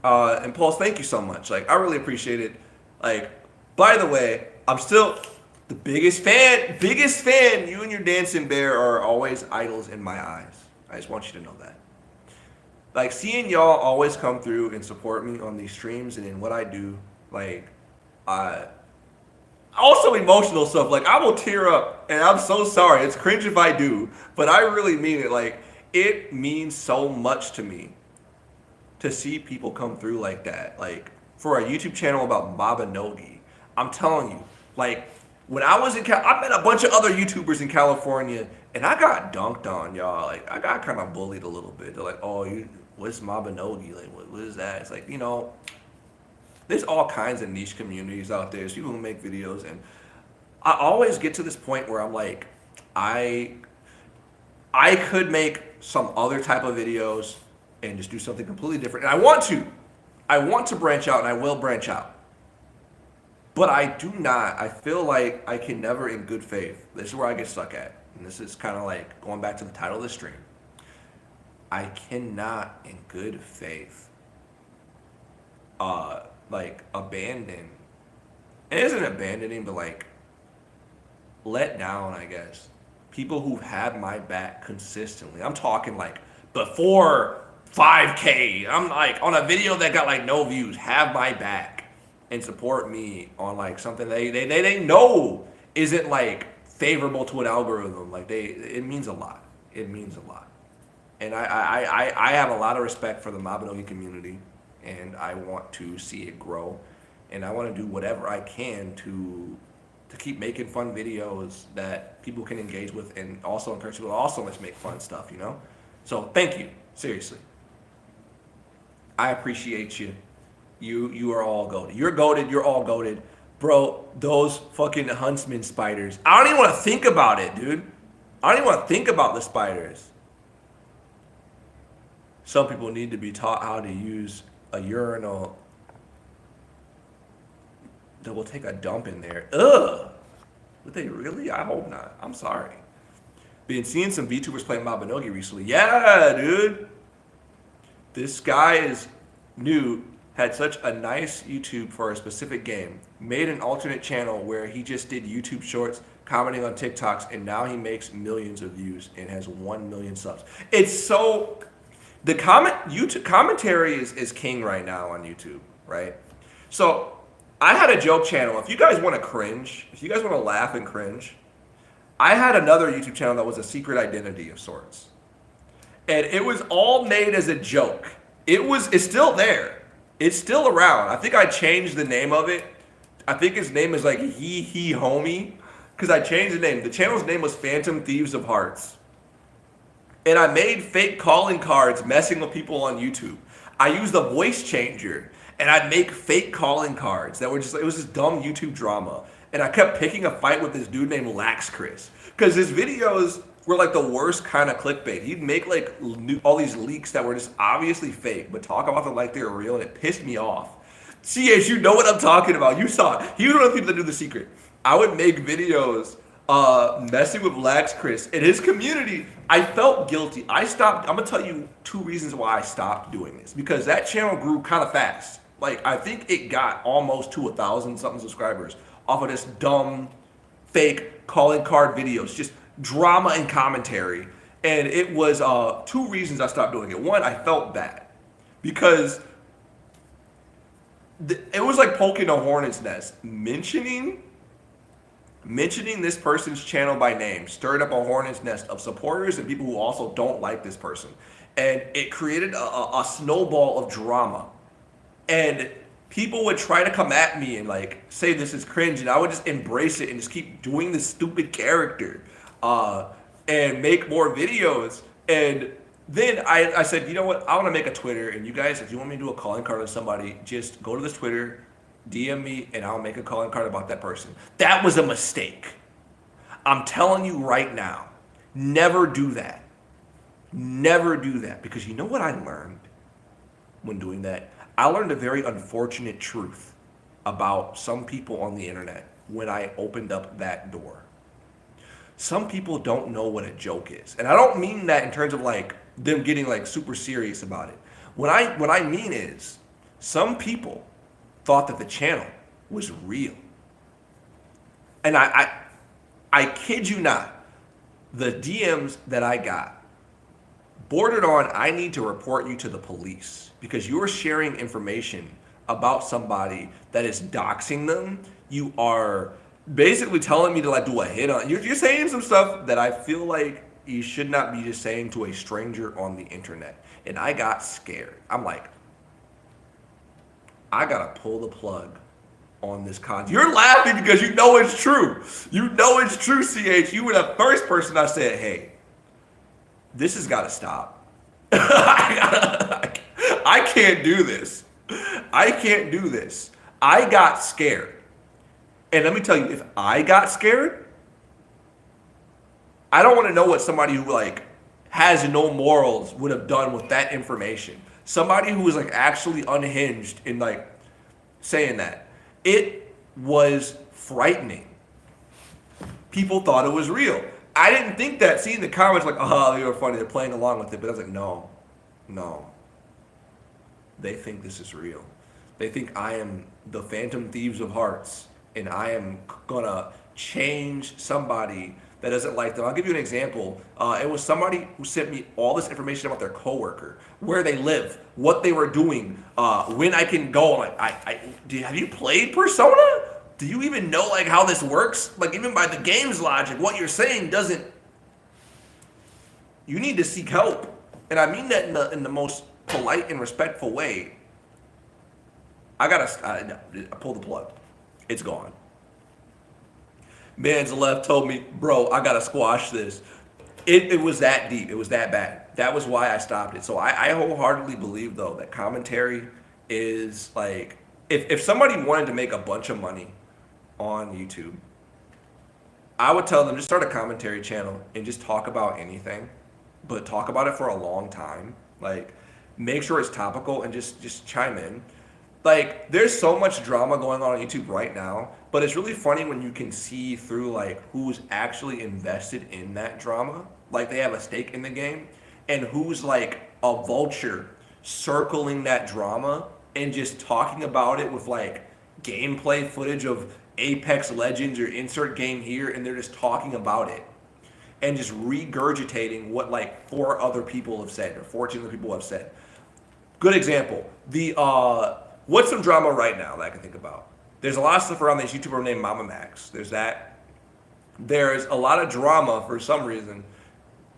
And Pauls, thank you so much. Like, I really appreciate it. Like, by the way, I'm still the biggest fan. You and your dancing bear are always idols in my eyes. I just want you to know that. Like, seeing y'all always come through and support me on these streams and in what I do, like, also emotional stuff. Like, I will tear up, and I'm so sorry. It's cringe if I do, but I really mean it. Like, it means so much to me to see people come through like that. Like, for a YouTube channel about Mabinogi, I'm telling you, like, when I was in I met a bunch of other YouTubers in California, and I got dunked on, y'all. Like, I got kind of bullied a little bit. They're like, oh, what's Mabinogi? Like, what is that? It's like, you know, there's all kinds of niche communities out there. There's people who make videos, and I always get to this point where I'm like, I could make some other type of videos and just do something completely different. And I want to branch out, and I will branch out. But I do not. I feel like I can never in good faith. This is where I get stuck at. And this is kind of like going back to the title of the stream. I cannot in good faith like abandon. It isn't abandoning, but like let down, I guess. People who've had my back consistently. I'm talking like before 5K. I'm like on a video that got like no views. Have my back and support me on like something they know isn't like favorable to an algorithm. Like it means a lot. It means a lot. And I have a lot of respect for the Mabinogi community, and I want to see it grow, and I want to do whatever I can to keep making fun videos that people can engage with, and also encourage people to also let's make fun stuff, you know? So thank you, seriously. I appreciate you. You are all goated. You're goated. You're all goated. Bro, those fucking huntsman spiders. I don't even want to think about it, dude. I don't even want to think about the spiders. Some people need to be taught how to use a urinal that will take a dump in there. Ugh. Would they really? I hope not. I'm sorry. Been seeing some VTubers play Mabinogi recently. Yeah, dude. This guy is new. had such a nice YouTube for a specific game, made an alternate channel where he just did YouTube shorts, commenting on TikToks, and now he makes millions of views and has 1 million subs. It's so the YouTube commentary is king right now on YouTube, right? So I had a joke channel. If you guys want to cringe, if you guys want to laugh and cringe, I had another YouTube channel that was a secret identity of sorts. And it was all made as a joke. It's still there. It's still around. I think I changed the name of it. I think his name is like He Homie. Because I changed the name. The channel's name was Phantom Thieves of Hearts. And I made fake calling cards messing with people on YouTube. I used a voice changer. And I'd make fake calling cards that were just, it was just dumb YouTube drama. And I kept picking a fight with this dude named Lax Chris. Because his videos were like the worst kind of clickbait. He'd make like all these leaks that were just obviously fake, but talk about them like they were real, and it pissed me off. CH, you know what I'm talking about. You saw it. He was one of the people that do The Secret. I would make videos messing with Lax Chris. In his community, I felt guilty. I stopped. I'm going to tell you 2 reasons why I stopped doing this. Because that channel grew kind of fast. Like, I think it got almost to 1,000 something subscribers off of this dumb, fake calling card videos. Just drama and commentary. And it was 2 reasons I stopped doing it. One, I felt bad. Because it was like poking a hornet's nest. Mentioning this person's channel by name stirred up a hornet's nest of supporters and people who also don't like this person. And it created a snowball of drama. And people would try to come at me and like say this is cringe, and I would just embrace it and just keep doing this stupid character and make more videos. And then I said, you know what? I want to make a Twitter, and you guys, if you want me to do a calling card on somebody, just go to this Twitter, DM me, and I'll make a calling card about that person. That was a mistake. I'm telling you right now, never do that. Never do that, because you know what I learned when doing that? I learned a very unfortunate truth about some people on the internet when I opened up that door. Some people don't know what a joke is. And I don't mean that in terms of like them getting like super serious about it. What I mean is some people thought that the channel was real. And I kid you not, the DMs that I got bordered on, I need to report you to the police because you're sharing information about somebody that is doxing them. You are basically telling me to like do a hit on. You're saying some stuff that I feel like you should not be just saying to a stranger on the internet. And I got scared. I'm like, I gotta pull the plug on this content. You're laughing because you know it's true. You know it's true, CH. You were the first person I said, hey, this has got to stop. I can't do this. I can't do this. I got scared. And let me tell you, if I got scared, I don't want to know what somebody who like has no morals would have done with that information. Somebody who was like actually unhinged in like saying that. It was frightening. People thought it was real. I didn't think that. Seeing the comments like, oh, they were funny, they're playing along with it. But I was like, no. They think this is real. They think I am the Phantom Thieves of Hearts, and I am gonna change somebody that doesn't like them. I'll give you an example. It was somebody who sent me all this information about their coworker, where they live, what they were doing, when I can go. Like, have you played Persona? Do you even know like how this works? Like even by the game's logic, what you're saying doesn't. You need to seek help, and I mean that in the most polite and respectful way. I pull the plug. It's gone. Man's left told me, bro, I gotta squash this. It was that deep. It was that bad. That was why I stopped it. So I wholeheartedly believe though that commentary is like if somebody wanted to make a bunch of money on YouTube, I would tell them just start a commentary channel and just talk about anything, but talk about it for a long time. Like make sure it's topical and just chime in. Like there's so much drama going on YouTube right now, but it's really funny when you can see through like who's actually invested in that drama, like they have a stake in the game, and who's like a vulture circling that drama and just talking about it with like gameplay footage of Apex Legends or insert game here, and they're just talking about it and just regurgitating what like 4 other people have said or 14 other people have said. Good example. The what's some drama right now that I can think about? There's a lot of stuff around this YouTuber named Mama Max. There's that. There's a lot of drama for some reason.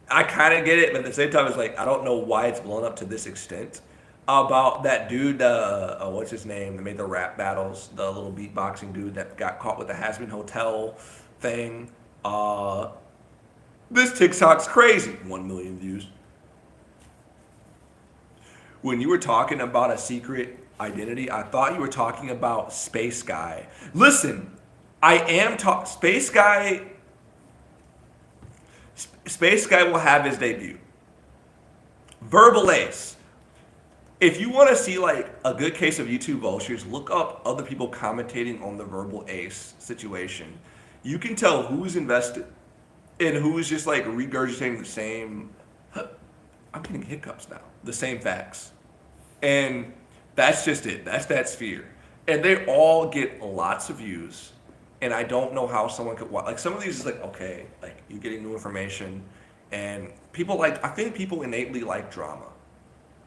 I kind of get it, but at the same time, it's like I don't know why it's blown up to this extent. About that dude, what's his name? That made the rap battles. The little beatboxing dude that got caught with the Has-Been Hotel thing. This TikTok's crazy. 1 million views. When you were talking about a secret identity, I thought you were talking about Space Guy. Listen, I am Space Guy. Space Guy will have his debut. Verbal Ace. If you want to see like a good case of YouTube vultures, look up other people commentating on the Verbal Ace situation. You can tell who's invested and who's just like regurgitating the same. I'm getting hiccups now. The same facts, and that's just it. That's that sphere, and they all get lots of views. And I don't know how someone could watch. Like some of these is like okay, like you're getting new information, and people like. I think people innately like drama.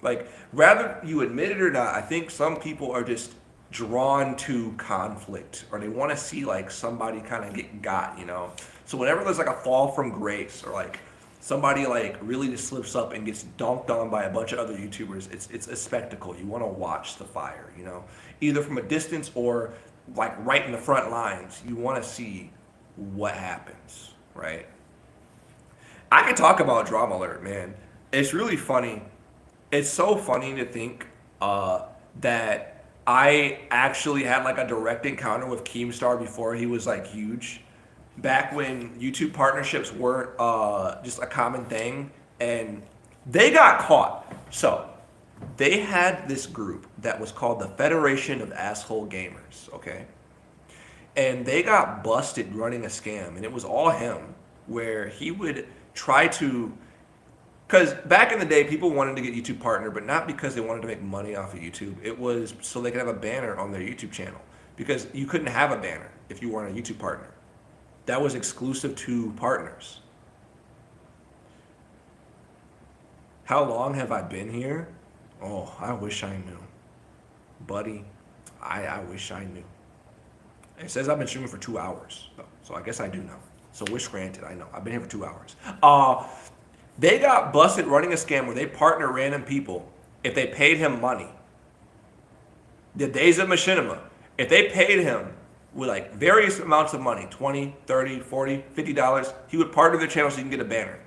Like, rather you admit it or not, I think some people are just drawn to conflict, or they want to see like somebody kind of get got, you know. So whenever there's like a fall from grace, or like somebody like really just slips up and gets dunked on by a bunch of other YouTubers, it's a spectacle. You want to watch the fire, you know, either from a distance or like right in the front lines. You want to see what happens, right? I could talk about Drama Alert, man. It's really funny. It's so funny to think that I actually had like a direct encounter with Keemstar before he was like huge. Back when YouTube partnerships weren't just a common thing, and they got caught. So they had this group that was called the Federation of Asshole Gamers, okay? And they got busted running a scam, and it was all him, where he would try to. Because back in the day, people wanted to get YouTube partner, but not because they wanted to make money off of YouTube. It was so they could have a banner on their YouTube channel. Because you couldn't have a banner if you weren't a YouTube partner. That was exclusive to partners. How long have I been here? Oh, I wish I knew. Buddy, I wish I knew. It says I've been streaming for 2 hours. So I guess I do know. So wish granted, I know. I've been here for 2 hours. They got busted running a scam where they partner random people if they paid him money. The days of Machinima, if they paid him with like various amounts of money, 20, 30, 40, $50, he would partner their channel so you can get a banner.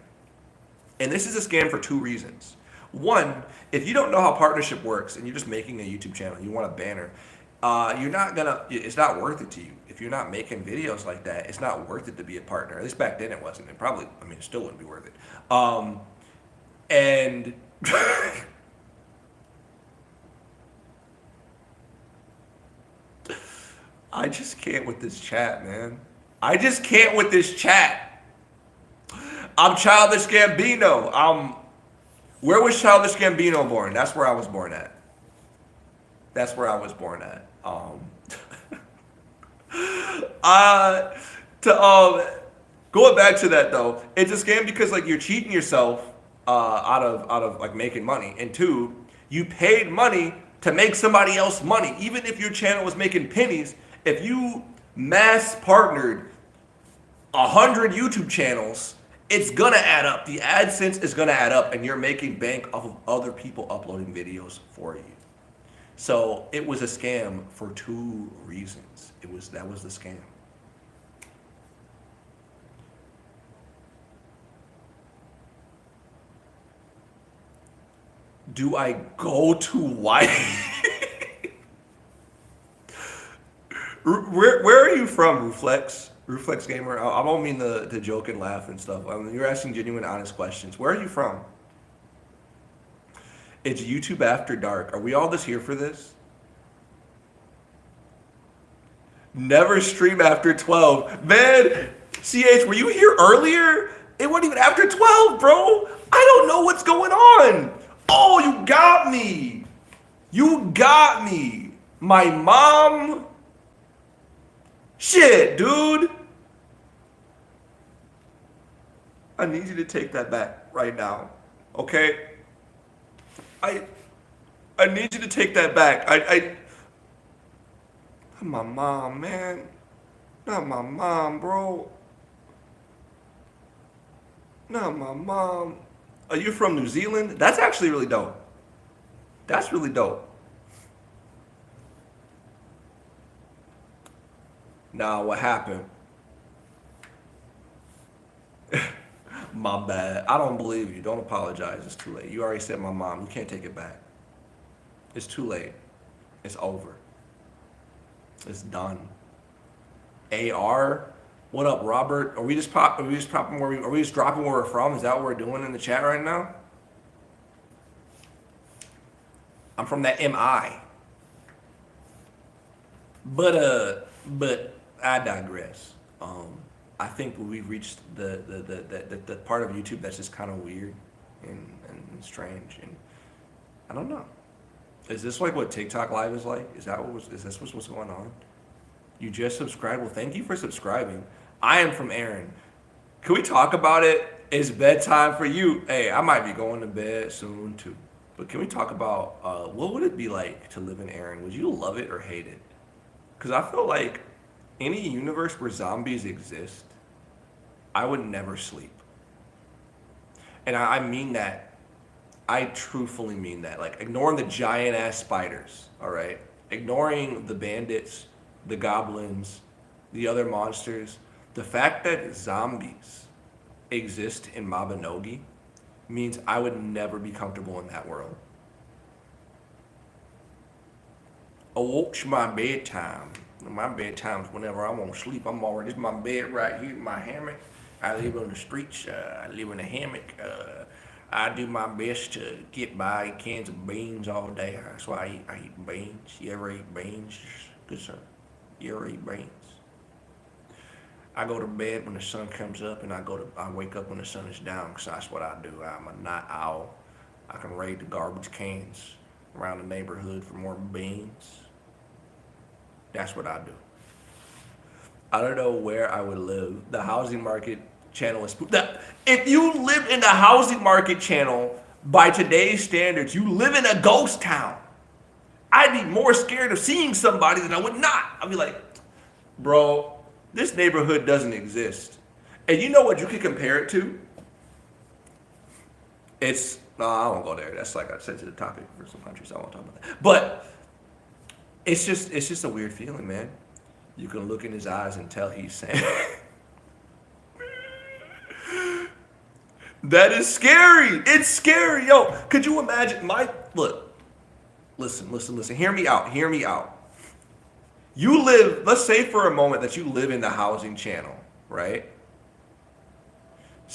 And this is a scam for 2 reasons. One, if you don't know how partnership works and you're just making a YouTube channel, you want a banner, it's not worth it to you. If you're not making videos like that, it's not worth it to be a partner. At least back then it wasn't. It probably, it still wouldn't be worth it. And I just can't with this chat, man. I just can't with this chat. I'm Childish Gambino. Where was Childish Gambino born? That's where I was born at. That's where I was born at. Going back to that though, it's a scam because like you're cheating yourself out of like making money, and 2, you paid money to make somebody else money. Even if your channel was making pennies, if you mass partnered 100 YouTube channels, it's gonna add up. The AdSense is gonna add up, and you're making bank off of other people uploading videos for you. So it was a scam for 2 reasons. That was the scam. Do I go to White? Where are you from, Reflex? Reflex Gamer? I don't mean to joke and laugh and stuff. You're asking genuine, honest questions. Where are you from? It's YouTube After Dark. Are we all just here for this? Never stream after 12. Man, CH, were you here earlier? It wasn't even after 12, bro. I don't know what's going on. Oh, you got me. You got me. My mom. Shit, dude. I need you to take that back right now. Okay? I need you to take that back. My mom, man. Not my mom, bro. Not my mom. Are you from New Zealand? That's actually really dope. That's really dope. Nah, what happened? My bad. I don't believe you. Don't apologize. It's too late. You already said my mom. You can't take it back. It's too late. It's over. It's done. AR, what up, Robert? Are we just dropping where we're from? Is that what we're doing in the chat right now? I'm from that MI. But I digress. I think we've reached the part of YouTube that's just kind of weird and strange, and I don't know. Is this like what TikTok Live is like? Is this what's going on? You just subscribed? Well, thank you for subscribing. I am from Aaron. Can we talk about it? It's bedtime for you. Hey, I might be going to bed soon too. But can we talk about what would it be like to live in Aaron? Would you love it or hate it? Because I feel like any universe where zombies exist, I would never sleep. And I mean that. I truthfully mean that. Like, ignoring the giant ass spiders, all right? Ignoring the bandits, the goblins, the other monsters. The fact that zombies exist in Mabinogi means I would never be comfortable in that world. Oh, it's my bedtime. My bedtime's whenever I want to sleep. I'm already, this is my bed right here, my hammock. I live on the streets. I live in a hammock. I do my best to get by cans of beans all day. That's why I eat beans. You ever eat beans? Good sir. You ever eat beans? I go to bed when the sun comes up, and I wake up when the sun is down, because that's what I do. I'm a night owl. I can raid the garbage cans around the neighborhood for more beans. That's what I do. I don't know where I would live. The housing market channel is if you live in the housing market channel by today's standards, you live in a ghost town. I'd be more scared of seeing somebody than I would not. I'd be like, bro, this neighborhood doesn't exist. And you know what you could compare it to? It's I won't go there. That's like a sensitive topic for some countries. I won't talk about that. But it's just a weird feeling, man. You can look in his eyes and tell he's saying that is scary. It's scary. Yo, could you imagine listen, hear me out. You live, let's say for a moment that you live in the housing channel, right?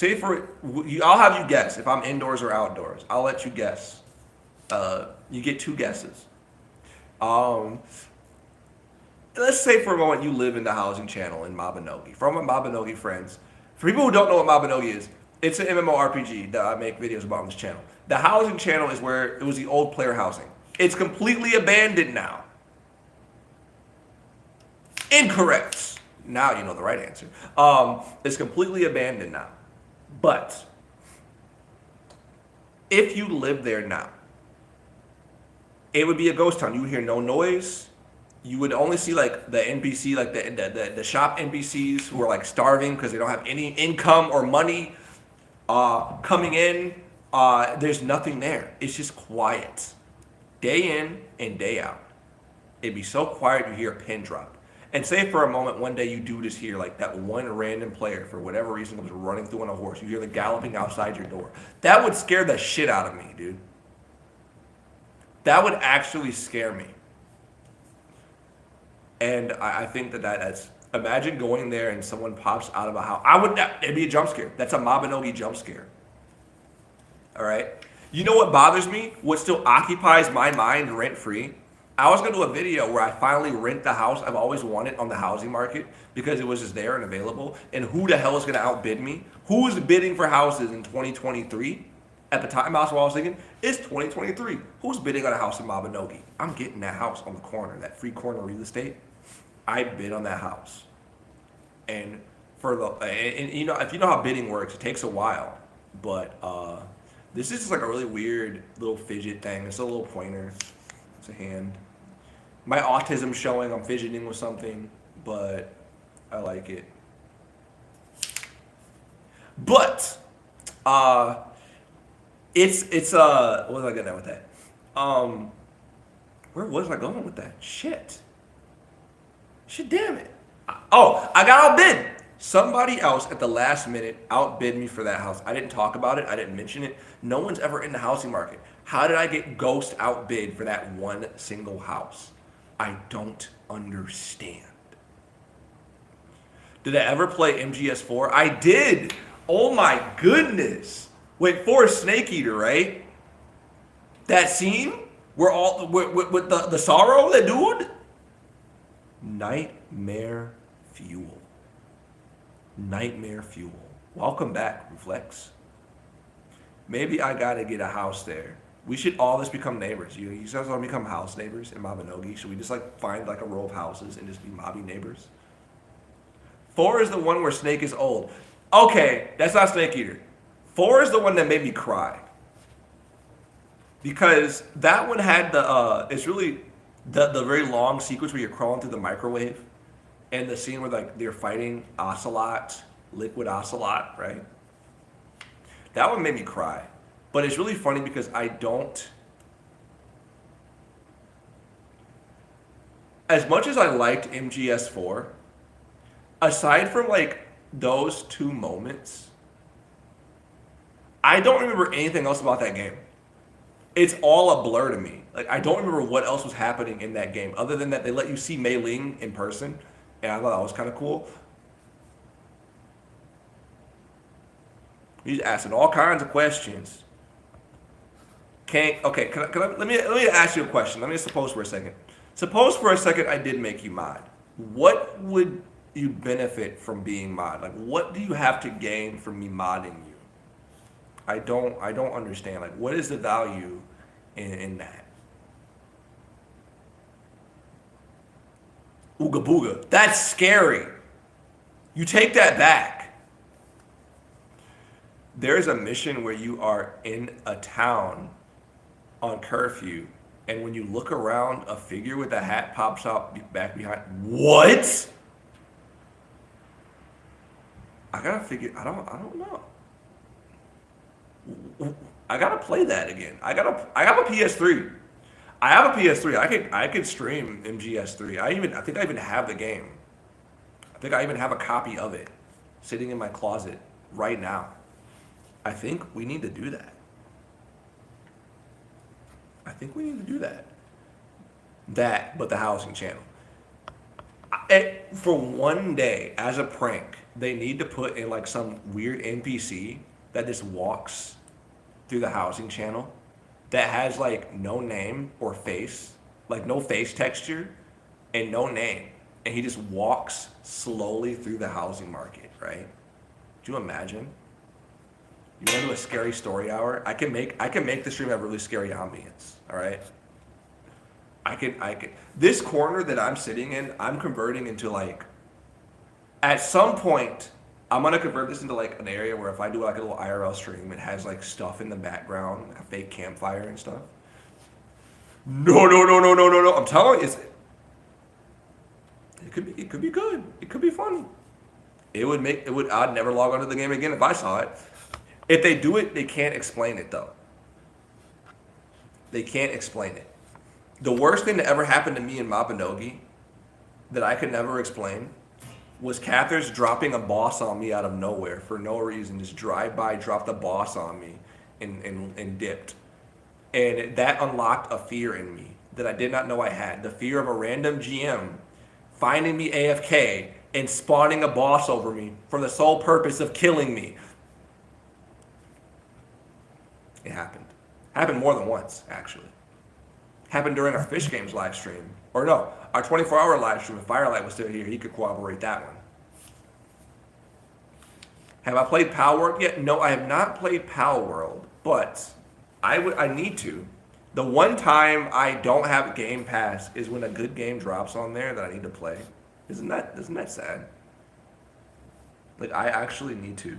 I'll have you guess if I'm indoors or outdoors. I'll let you guess. You get 2 guesses. Let's say for a moment you live in the housing channel in Mabinogi. For my Mabinogi friends, for people who don't know what Mabinogi is, it's an MMORPG that I make videos about on this channel. The housing channel is where it was the old player housing. It's completely abandoned now. Incorrect. Now you know the right answer. It's completely abandoned now. But if you live there now, it would be a ghost town. You would hear no noise. You would only see like the NPC, like the shop NPCs who are like starving because they don't have any income or money coming in. There's nothing there. It's just quiet. Day in and day out. It'd be so quiet you hear a pin drop. And say for a moment one day you do just hear like that one random player for whatever reason comes running through on a horse. You hear the galloping outside your door. That would scare the shit out of me, dude. That would actually scare me. And I think that's, imagine going there and someone pops out of a house. It'd be a jump scare. That's a Mabinogi jump scare. All right? You know what bothers me? What still occupies my mind rent-free? I was going to do a video where I finally rent the house I've always wanted on the housing market because it was just there and available. And who the hell is going to outbid me? Who is bidding for houses in 2023? At the time, I was thinking, it's 2023. Who's bidding on a house in Mabinogi? I'm getting that house on the corner, that free corner real estate. I bid on that house. And you know, if you know how bidding works, it takes a while. But this is just like a really weird little fidget thing. It's a little pointer. It's a hand. My autism showing. I'm fidgeting with something, but I like it. But it's what was I getting at with that? Where was I going with that? Shit, damn it. I got outbid. Somebody else at the last minute outbid me for that house. I didn't talk about it. I didn't mention it. No one's ever in the housing market. How did I get ghost outbid for that one single house? I don't understand. Did I ever play MGS4? I did. Oh my goodness. Wait, for Snake Eater, right? That scene where all with the sorrow, that dude? Nightmare fuel. Nightmare fuel. Welcome back, Reflex. Maybe I gotta get a house there. We should all just become neighbors. You guys want to become house neighbors in Mabinogi? Should we just like find like a row of houses and just be Mobby neighbors? 4 is the one where Snake is old. Okay, that's not Snake Eater. 4 is the one that made me cry. Because that one had it's really the very long sequence where you're crawling through the microwave. And the scene where like they're fighting Ocelot, Liquid Ocelot, right? That one made me cry. But it's really funny because I don't... As much as I liked MGS4, aside from like those 2 moments, I don't remember anything else about that game. It's all a blur to me. Like I don't remember what else was happening in that game, other than that they let you see Mei Ling in person, and I thought that was kind of cool. He's asking all kinds of questions. Let me ask you a question. Let me suppose for a second. Suppose for a second I did make you mod. What would you benefit from being mod? Like, what do you have to gain from me modding you? I don't understand. Like, what is the value in that? Ooga booga. That's scary. You take that back. There's a mission where you are in a town on curfew, and when you look around, a figure with a hat pops out back behind. What? I gotta figure. I don't know. I gotta play that again. I have a PS3. I have a PS3. I could stream MGS3. I think I even have the game. I think I even have a copy of it sitting in my closet right now. I think we need to do that. But the housing channel. For one day, as a prank, they need to put in like some weird NPC that just walks through the housing channel that has like no name or face, like no face texture and no name. And he just walks slowly through the housing market, right? Do you imagine? You want to do a scary story hour? I can make the stream have really scary ambience, all right? I can. This corner that I'm sitting in, I'm converting into like, at some point, I'm gonna convert this into like an area where if I do like a little IRL stream, it has like stuff in the background, like a fake campfire and stuff. No. I'm telling you, it could be good. It could be funny. I'd never log onto the game again if I saw it. If they do it, they can't explain it though. They can't explain it. The worst thing that ever happened to me in Mabinogi that I could never explain was Cathers dropping a boss on me out of nowhere for no reason. Just drive-by, dropped a boss on me and dipped. And that unlocked a fear in me that I did not know I had. The fear of a random GM finding me AFK and spawning a boss over me for the sole purpose of killing me. It happened. Happened more than once, actually. Happened during our Fish Games live stream. Or no, our 24-hour live stream. If Firelight was still here, he could corroborate that one. Have I played Pal World yet? No, I have not played Pal World. but I need to. The one time I don't have Game Pass is when a good game drops on there that I need to play. Isn't that sad? Like I actually need to.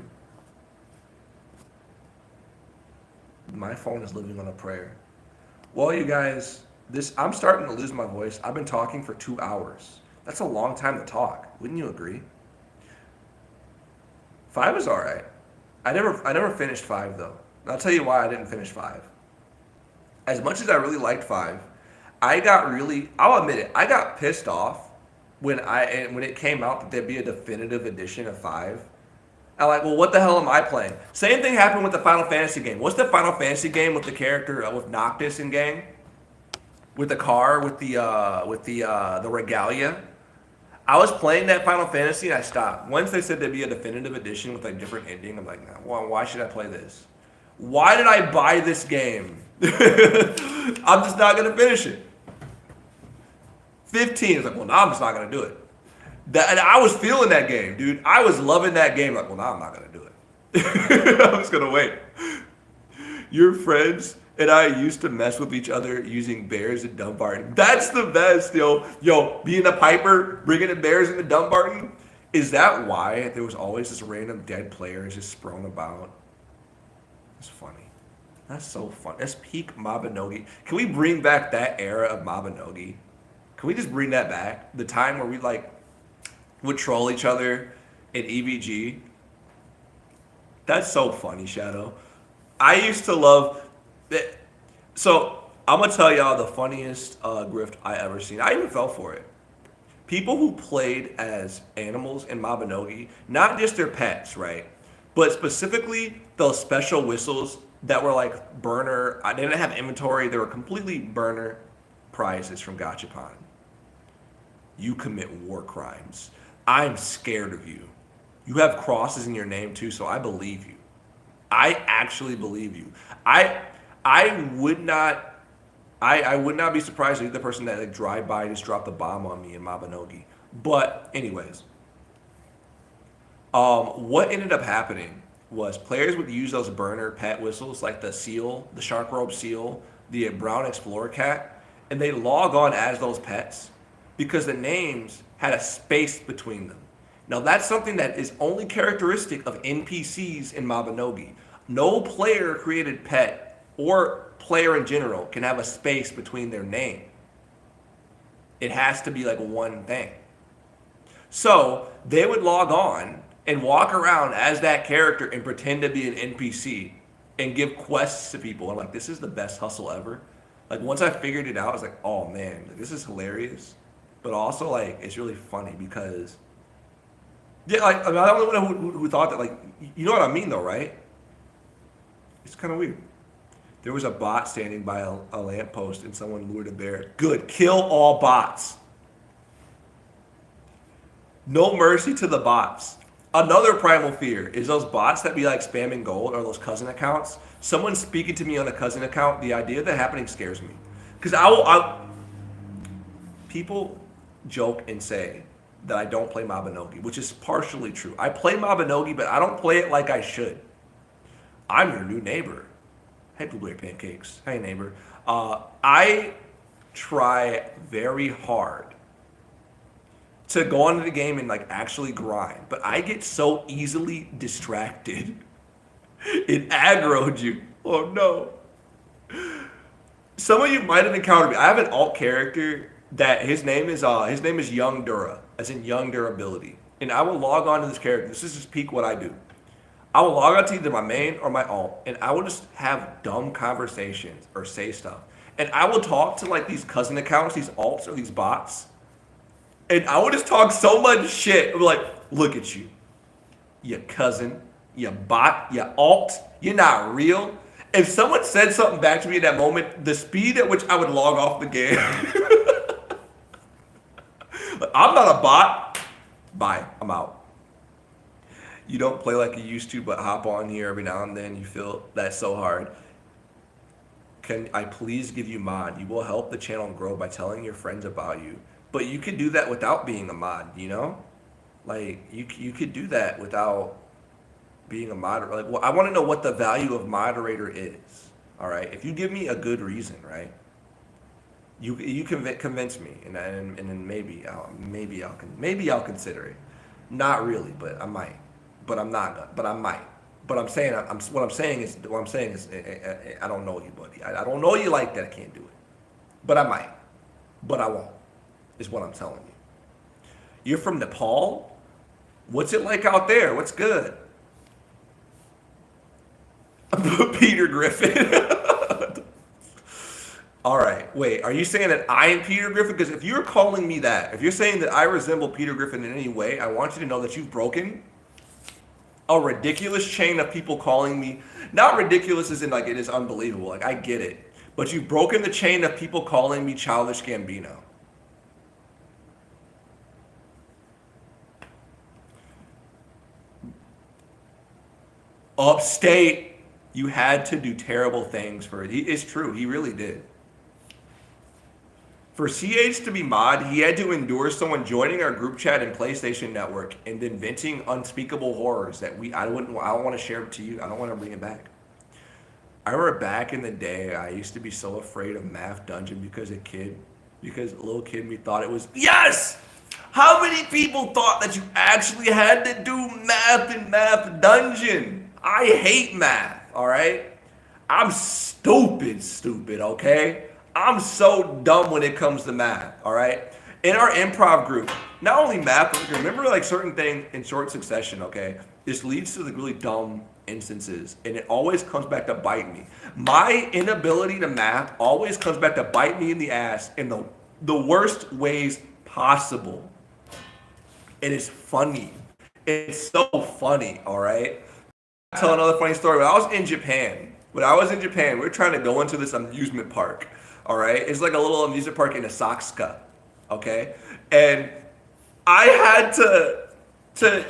My phone is living on a prayer. Well, you guys, I'm starting to lose my voice. I've been talking for 2 hours. That's a long time to talk. Wouldn't you agree? 5 is all right. I never finished 5 though. I'll tell you why I didn't finish 5. As much as I really liked 5, I'll admit it, I got pissed off when it came out that there'd be a definitive edition of 5. I'm like, well, what the hell am I playing? Same thing happened with the Final Fantasy game. What's the Final Fantasy game with the character with Noctis in gang? With the car, with the regalia. I was playing that Final Fantasy and I stopped. Once they said there'd be a definitive edition with a different ending, I'm like, nah, well, why should I play this? Why did I buy this game? I'm just not gonna finish it. 15 is like, well, now I'm just not gonna do it. And I was feeling that game, dude. I was loving that game. Like, well, now I'm not gonna do it. I'm just gonna wait. Your friends and I used to mess with each other using bears and Dumbarton. That's the best, yo. Yo, being a piper, bringing in bears into Dumbarton. Is that why there was always this random dead player just sprung about? It's funny. That's so fun. That's peak Mabinogi. Can we bring back that era of Mabinogi? Can we just bring that back? The time where we would troll each other in EVG. That's so funny, Shadow. I used to love it. So I'm gonna tell y'all the funniest grift I ever seen. I even fell for it. People who played as animals in Mabinogi, not just their pets, right? But specifically those special whistles that were like burner. I didn't have inventory. They were completely burner prizes from Gachapon. You commit war crimes. I'm scared of you. You have crosses in your name too, so I believe you. I actually believe you. I would not be surprised if the person that drive by just dropped a bomb on me in Mabinogi. But anyways, what ended up happening was players would use those burner pet whistles like the seal, the shark robe seal, the brown explorer cat, and they log on as those pets because the names had a space between them. Now that's something that is only characteristic of NPCs in Mabinogi. No player created pet or player in general can have a space between their name. It has to be like one thing. So they would log on and walk around as that character and pretend to be an NPC and give quests to people. I'm like, this is the best hustle ever. Like once I figured it out, I was like, oh man, this is hilarious. But also like, it's really funny because, yeah, like I'm the only one who thought that, like, you know what I mean though, right? It's kind of weird. There was a bot standing by a lamppost and someone lured a bear. Good, kill all bots. No mercy to the bots. Another primal fear is those bots that be like spamming gold or those cousin accounts. Someone speaking to me on a cousin account, the idea of that happening scares me. Because people joke and say that I don't play Mabinogi, which is partially true. I play Mabinogi, but I don't play it like I should. I'm your new neighbor. Hey, blueberry pancakes. Hey, neighbor. I try very hard to go onto the game and like actually grind, but I get so easily distracted. It aggroed you. Oh no. Some of you might have encountered me. I have an alt character that his name is Young Dura, as in young durability. And I will log on to this character. This is just peak what I do. I will log on to either my main or my alt, and I will just have dumb conversations or say stuff. And I will talk to like these cousin accounts, these alts or these bots. And I would just talk so much shit. I'm like, look at you. You cousin, you bot, you alt, you're not real. If someone said something back to me in that moment, the speed at which I would log off the game. Like, I'm not a bot. Bye, I'm out. You don't play like you used to, but hop on here every now and then. You feel that's so hard. Can I please give you mod? You will help the channel grow by telling your friends about you. But you could do that without being a mod, you know? Like, you could do that without being a moderator. Like, well, I want to know what the value of moderator is. All right. If you give me a good reason, right? You convince me, and then maybe I'll consider it. Not really, but I might. But I'm not gonna. But I might. But what I'm saying is I don't know you, buddy. I don't know you like that. I can't do it. But I might. But I won't. Is what I'm telling you. You're from Nepal? What's it like out there? What's good? Peter Griffin. All right, wait, are you saying that I am Peter Griffin? Because if you're calling me that, if you're saying that I resemble Peter Griffin in any way, I want you to know that you've broken a ridiculous chain of people calling me, not ridiculous as in like it is unbelievable, like I get it, but you've broken the chain of people calling me Childish Gambino. Upstate, you had to do terrible things for it. It's true, he really did. For CH to be mod, he had to endure someone joining our group chat in PlayStation Network and then venting unspeakable horrors that I don't want to share it to you. I don't want to bring it back. I remember back in the day, I used to be so afraid of Math Dungeon because a little kid me thought it was, yes! How many people thought that you actually had to do math in Math Dungeon? I hate math, all right? I'm stupid, okay? I'm so dumb when it comes to math, all right? In our improv group, not only math, but remember like certain things in short succession, okay? This leads to the really dumb instances, and it always comes back to bite me. My inability to math always comes back to bite me in the ass in the worst ways possible. It is funny. It's so funny, all right? I'll tell another funny story. When I was in Japan, we were trying to go into this amusement park. All right, it's like a little amusement park in Osaka, okay? And I had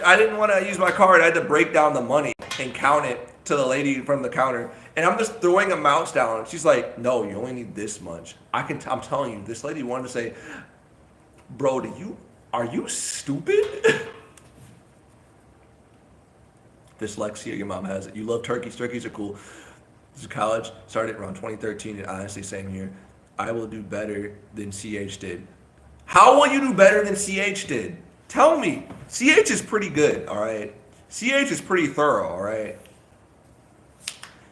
I didn't want to use my card. I had to break down the money and count it to the lady from the counter. And I'm just throwing amounts down. She's like, no, you only need this much. I'm telling you, this lady wanted to say, bro, are you stupid? Dyslexia, your mom has it. You love turkeys. Turkeys are cool. This is college, started around 2013, and honestly, same here. I will do better than CH did. How will you do better than CH did? Tell me. CH is pretty good, all right? CH is pretty thorough, all right?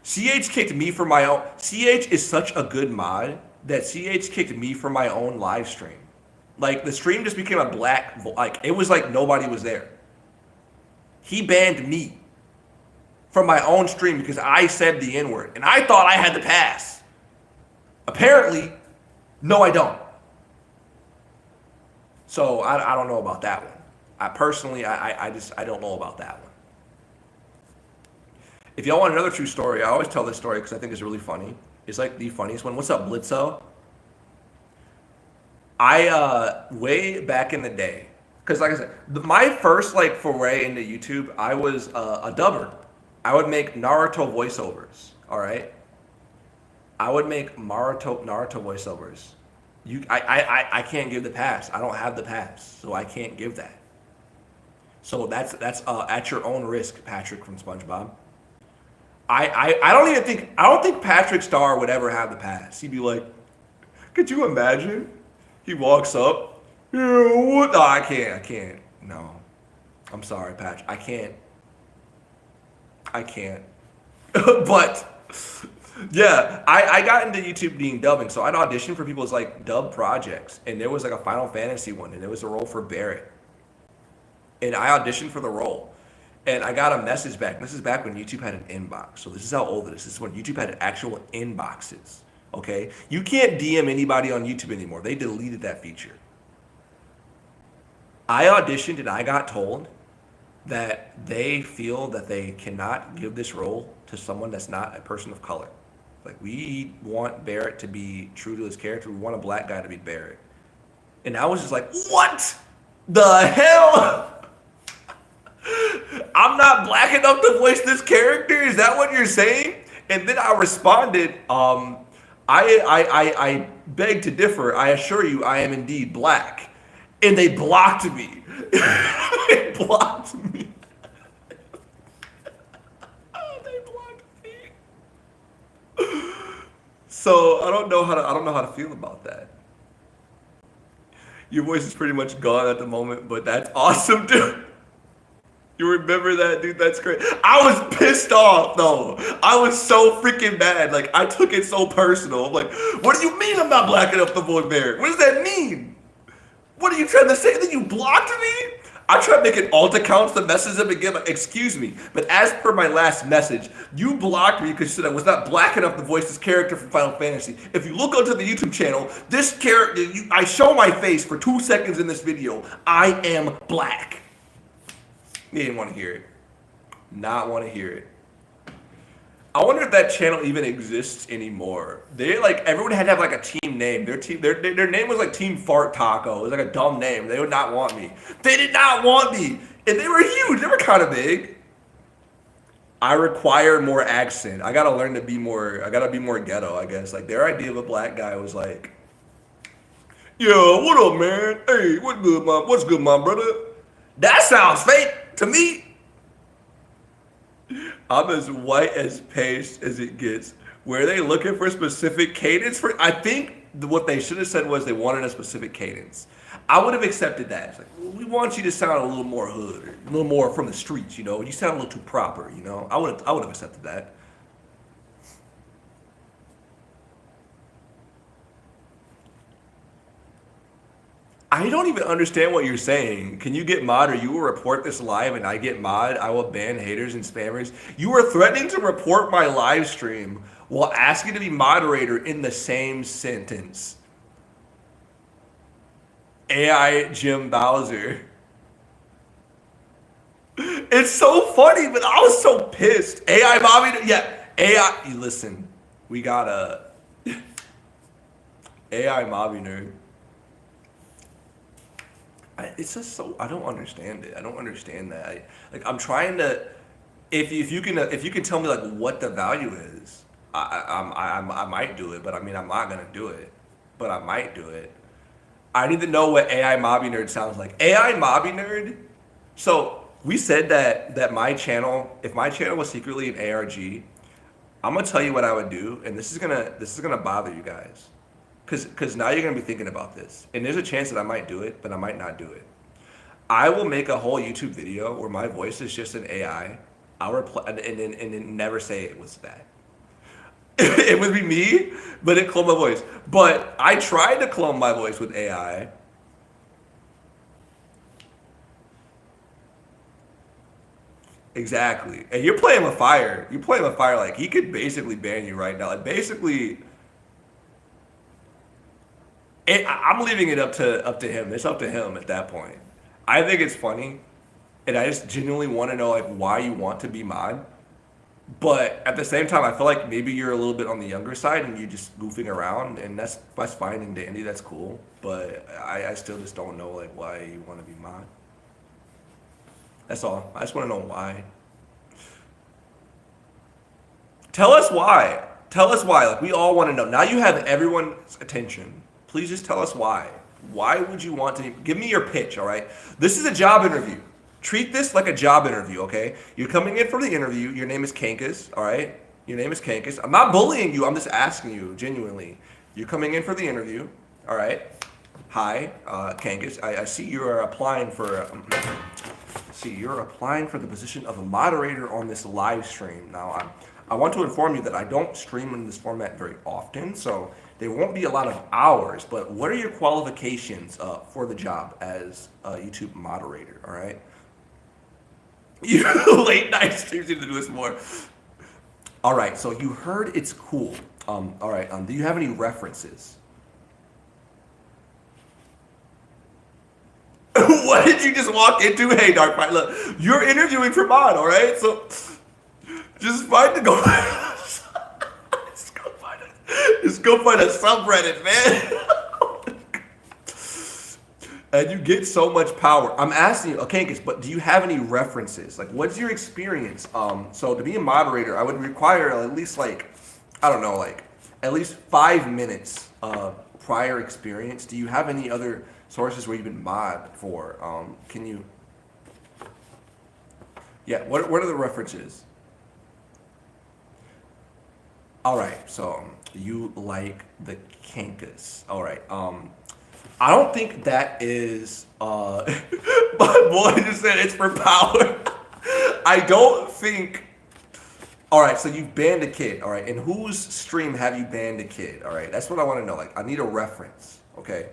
CH kicked me for my own. CH is such a good mod that CH kicked me for my own live stream. Like, the stream just became a black, like, it was like nobody was there. He banned me from my own stream because I said the N-word. And I thought I had the pass. Apparently, no, I don't. So I don't know about that one. I don't know about that one. If y'all want another true story, I always tell this story because I think it's really funny. It's like the funniest one. What's up, Blitzo? Way back in the day, because like I said, my first like foray into YouTube, I was a dubber. I would make Naruto voiceovers, all right? I would make Naruto voiceovers. I can't give the pass. I don't have the pass, so I can't give that. So that's at your own risk, Patrick from SpongeBob. I don't think Patrick Star would ever have the pass. He'd be like, could you imagine? He walks up, yeah, what? No, I can't. No, I'm sorry, Patrick. I can't. But yeah, I got into YouTube being dubbing, so I'd audition for people's like dub projects, and there was like a Final Fantasy one, and there was a role for Barrett, and I auditioned for the role, and I got a message back. This is back when YouTube had an inbox, so this is how old it is. This is when YouTube had actual inboxes. Okay, you can't DM anybody on YouTube anymore. They deleted that feature. I auditioned, and I got told that they feel that they cannot give this role to someone that's not a person of color. Like, we want Barrett to be true to his character. We want a black guy to be Barrett. And I was just like, what the hell? I'm not black enough to voice this character? Is that what you're saying? And then I responded, I beg to differ. I assure you I am indeed black. And they blocked me. They blocked me. So I don't know how to feel about that. Your voice is pretty much gone at the moment, but that's awesome, dude. You remember that, dude? That's great. I was pissed off, though. I was so freaking mad. Like, I took it so personal. I'm like, what do you mean I'm not black enough to vote there? What does that mean? What are you trying to say? That you blocked me? I tried making alt accounts to message them again. Like, excuse me, but as per my last message, you blocked me because you said I was not black enough to voice this character from Final Fantasy. If you look onto the YouTube channel, this character, I show my face for 2 seconds in this video. I am black. You didn't want to hear it. Not want to hear it. I wonder if that channel even exists anymore. They like everyone had to have like a team name. Their name was like Team Fart Taco. It was like a dumb name. They would not want me. They did not want me, and they were huge. They were kind of big. I require more accent. I gotta learn to be more. I gotta be more ghetto, I guess. Like their idea of a black guy was like, "Yo, what up, man? Hey, what's good, my brother?" That sounds fake to me. I'm as white as paste as it gets. Were they looking for a specific cadence? I think what they should have said was they wanted a specific cadence. I would have accepted that. It's like, well, we want you to sound a little more hood, or a little more from the streets, you know. You sound a little too proper, you know. I would have accepted that. I don't even understand what you're saying. Can you get mod or you will report this live and I get mod? I will ban haters and spammers. You are threatening to report my live stream while asking to be moderator in the same sentence. AI Jim Bowser. It's so funny, but I was so pissed. AI Bobby, yeah, AI, listen, we got a AI Mabinerd. It's just so I don't understand it. I don't understand that. I'm trying to. If you can tell me like what the value is, I might do it. But I mean I'm not gonna do it. But I might do it. I need to know what AI Mabinerd sounds like. AI Mabinerd. So we said that my channel, if my channel was secretly an ARG, I'm gonna tell you what I would do, and this is gonna bother you guys. Because now you're going to be thinking about this. And there's a chance that I might do it, but I might not do it. I will make a whole YouTube video where my voice is just an AI. I'll reply and then never say it was that. It would be me, but it cloned my voice. But I tried to clone my voice with AI. Exactly. And you're playing with fire. You're playing with fire. Like, he could basically ban you right now. Like, basically... I'm leaving it up to him. It's up to him at that point. I think it's funny, and I just genuinely want to know like why you want to be mod. But at the same time, I feel like maybe you're a little bit on the younger side and you're just goofing around, and that's fine and dandy. That's cool. But I still just don't know like why you want to be mod. That's all. I just want to know why. Tell us why. Tell us why. Like we all want to know. Now you have everyone's attention. Please just tell us why. Why would you want to give me your pitch, all right? This is a job interview. Treat this like a job interview, okay? You're coming in for the interview. Your name is Kankus, all right? Your name is Kankus. I'm not bullying you. I'm just asking you genuinely. You're coming in for the interview, all right? Hi, Kankus. I see you're applying for the position of a moderator on this live stream. Now, I want to inform you that I don't stream in this format very often, so there won't be a lot of hours, but what are your qualifications for the job as a YouTube moderator, all right? You late night streams need to do this more. All right, so you heard it's cool. All right, do you have any references? What did you just walk into? Hey, Dark Fight, look, you're interviewing for mod, all right? So just find the go. Just go find a subreddit, man. And you get so much power. I'm asking you, okay, but do you have any references? Like, what's your experience? So to be a moderator, I would require at least like, I don't know, like at least 5 minutes of prior experience. Do you have any other sources where you've been mod for? Can you? Yeah. What are the references? All right. So You like the kinkas. All right. I don't think that is. My boy just said it's for power. I don't think. All right. So you've banned a kid. All right. In whose stream have you banned a kid? All right. That's what I want to know. Like, I need a reference. Okay.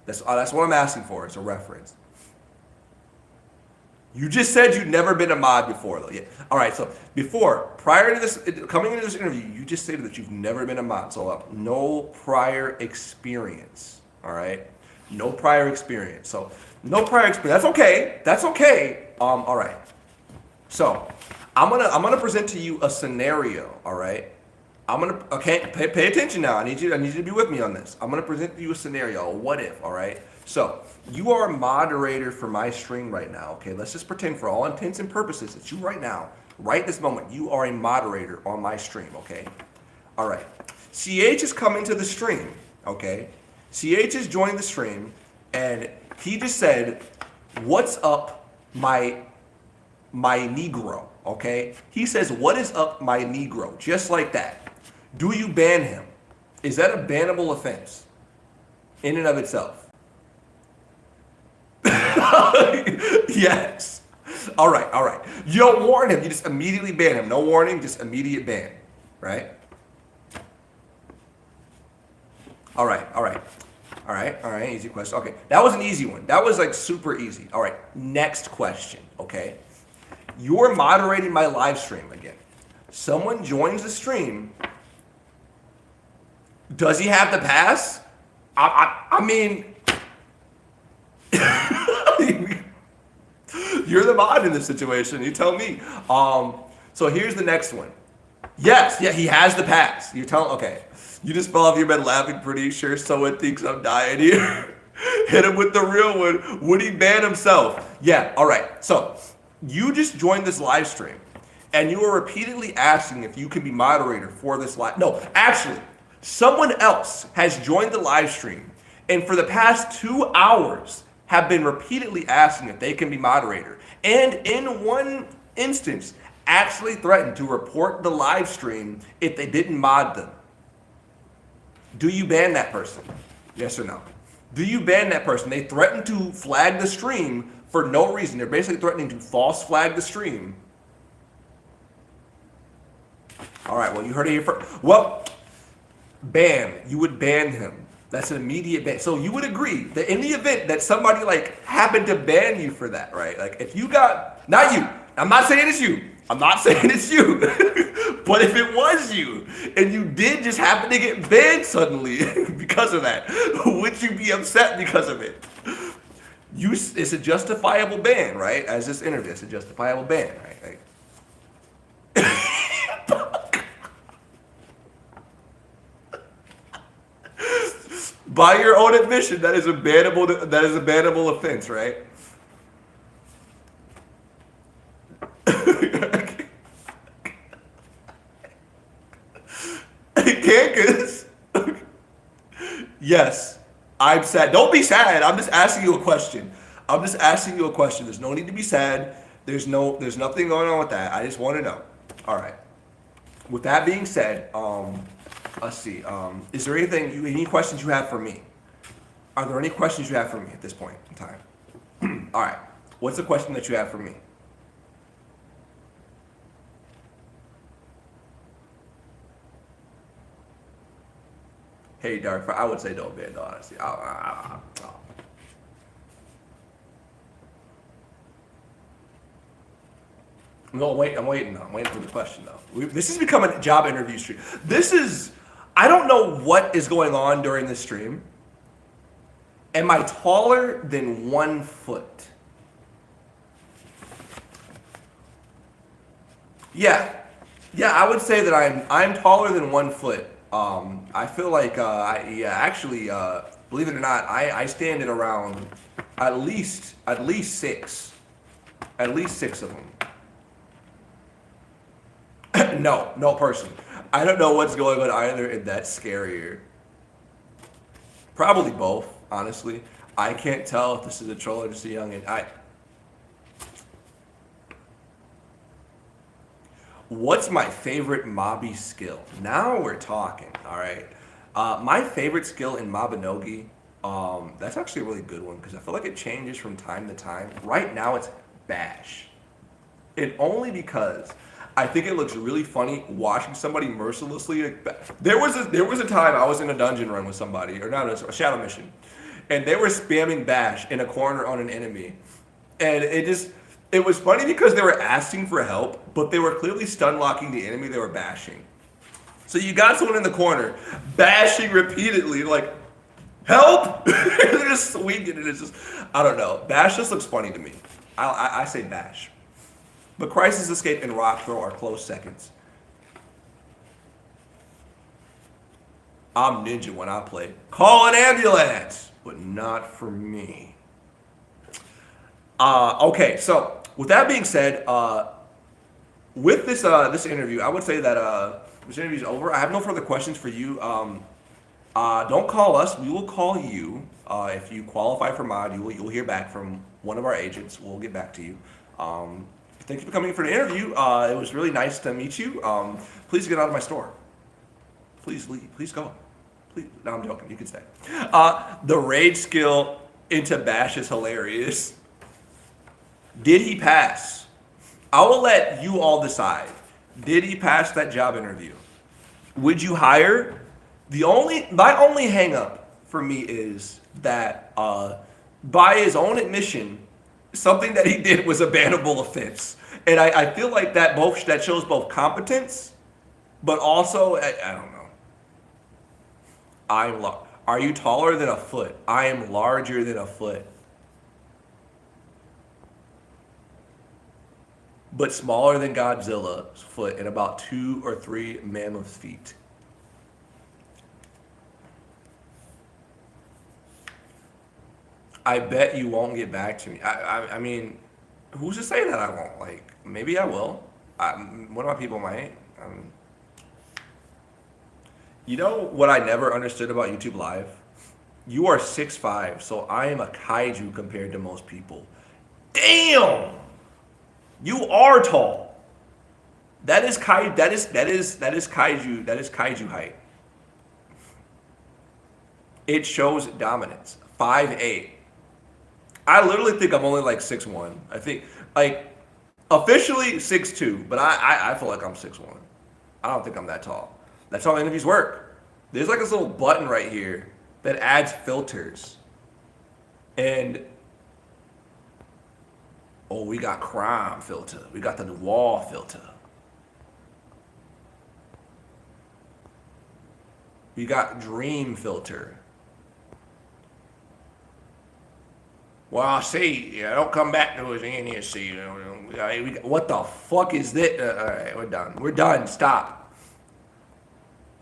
That's what I'm asking for. It's a reference. You just said you'd never been a mod before, though. Yeah. All right. So prior to this, coming into this interview, you just stated that you've never been a mod. So no prior experience. All right. No prior experience. So no prior experience. That's okay. That's okay. All right. So I'm gonna present to you a scenario. All right. Okay. Pay attention now. I need you to be with me on this. I'm gonna present to you a scenario. A what if? All right. So you are a moderator for my stream right now. Okay. Let's just pretend for all intents and purposes that you right now, right this moment, you are a moderator on my stream. Okay. All right. CH is coming to the stream. Okay. CH is joining the stream, and he just said, "What's up, my Negro?" Okay. He says, "What is up, my Negro?" Just like that. Do you ban him? Is that a bannable offense in and of itself? Yes. All right. All right. You don't warn him. You just immediately ban him. No warning, just immediate ban. Right? All right. All right. All right. All right. Easy question. Okay. That was an easy one. That was like super easy. All right. Next question. Okay. You're moderating my live stream again. Someone joins the stream. Does he have the pass? I mean, you're the mod in this situation. You tell me. So here's the next one. Yes, yeah, he has the pass. You're telling. Okay, you just fell off your bed laughing. Pretty sure someone thinks I'm dying here. Hit him with the real one. Would he ban himself? Yeah. All right. So you just joined this live stream, and you are repeatedly asking if you can be moderator for this live. No, actually, someone else has joined the live stream, and for the past 2 hours have been repeatedly asking if they can be moderator, and in one instance actually threatened to report the live stream if they didn't mod them. Do you ban that person? Yes or no? Do you ban that person? They threatened to flag the stream for no reason. They're basically threatening to false flag the stream. All right, well, you heard it here first. Well, ban. You would ban him. That's an immediate ban. So you would agree that in the event that somebody like happened to ban you for that, right? Like if you got, not you, I'm not saying it's you. I'm not saying it's you. But if it was you and you did just happen to get banned suddenly because of that, would you be upset because of it? It's a justifiable ban, right? As this interview, it's a justifiable ban, right? By your own admission, that is a bannable offense, right? Kankas. Yes, I'm sad. Don't be sad. I'm just asking you a question. There's no need to be sad. There's nothing going on with that. I just want to know. All right. With that being said, let's see. Is there any questions you have for me? Are there any questions you have for me at this point in time? All right. What's the question that you have for me? Hey, Dark, I would say don't ban, honestly. No, wait, I'm waiting for the question, though. This is becoming a job interview stream. I don't know what is going on during this stream. Am I taller than 1 foot? Yeah, I would say that I'm taller than 1 foot. I feel like, believe it or not, I stand at around at least 6. At least 6 of them. No person. I don't know what's going on either, and that's scarier. Probably both, honestly. I can't tell if this is a troll or just a youngin'. What's my favorite Mobby skill? Now we're talking. All right. My favorite skill in Mabinogi, that's actually a really good one because I feel like it changes from time to time. Right now it's bash. And only because I think it looks really funny watching somebody mercilessly. There was a time I was in a dungeon run with somebody, or not a shadow mission, and they were spamming bash in a corner on an enemy, and it was funny because they were asking for help, but they were clearly stun locking the enemy they were bashing. So you got someone in the corner bashing repeatedly, like, help! They're just swinging, and it's just, I don't know. Bash just looks funny to me. I say bash. But Crisis Escape and Rock Throw are close seconds. I'm ninja when I play. Call an ambulance! But not for me. Okay, so with that being said, with this interview, I would say that this interview's over. I have no further questions for you. Don't call us. We will call you. If you qualify for mod, you'll hear back from one of our agents. We'll get back to you. Thank you for coming for the interview. It was really nice to meet you. Please get out of my store. Please leave. Please go. Please. No, I'm joking. You can stay. The rage skill into bash is hilarious. Did he pass? I will let you all decide. Did he pass that job interview? Would you hire? My only hang up for me is that by his own admission, something that he did was a bannable offense. And I feel like that shows both competence, but also, I don't know. Are you taller than a foot? I am larger than a foot. But smaller than Godzilla's foot and about 2 or 3 mammoth feet. I bet you won't get back to me. I mean, who's to say that I won't? Like, maybe I will. One of my people might. You know what I never understood about YouTube Live? You are 6'5", so I am a kaiju compared to most people. Damn! You are tall. That is kaiju height. It shows dominance. 5'8". I literally think I'm only like 6'1". I think like officially 6'2", but I feel like I'm 6'1". I don't think I'm that tall. That's how interviews work. There's like this little button right here that adds filters. And oh, we got crime filter. We got the wall filter. We got dream filter. Well, see, don't come back to us in here, see. What the fuck is this? All right, we're done. We're done. Stop.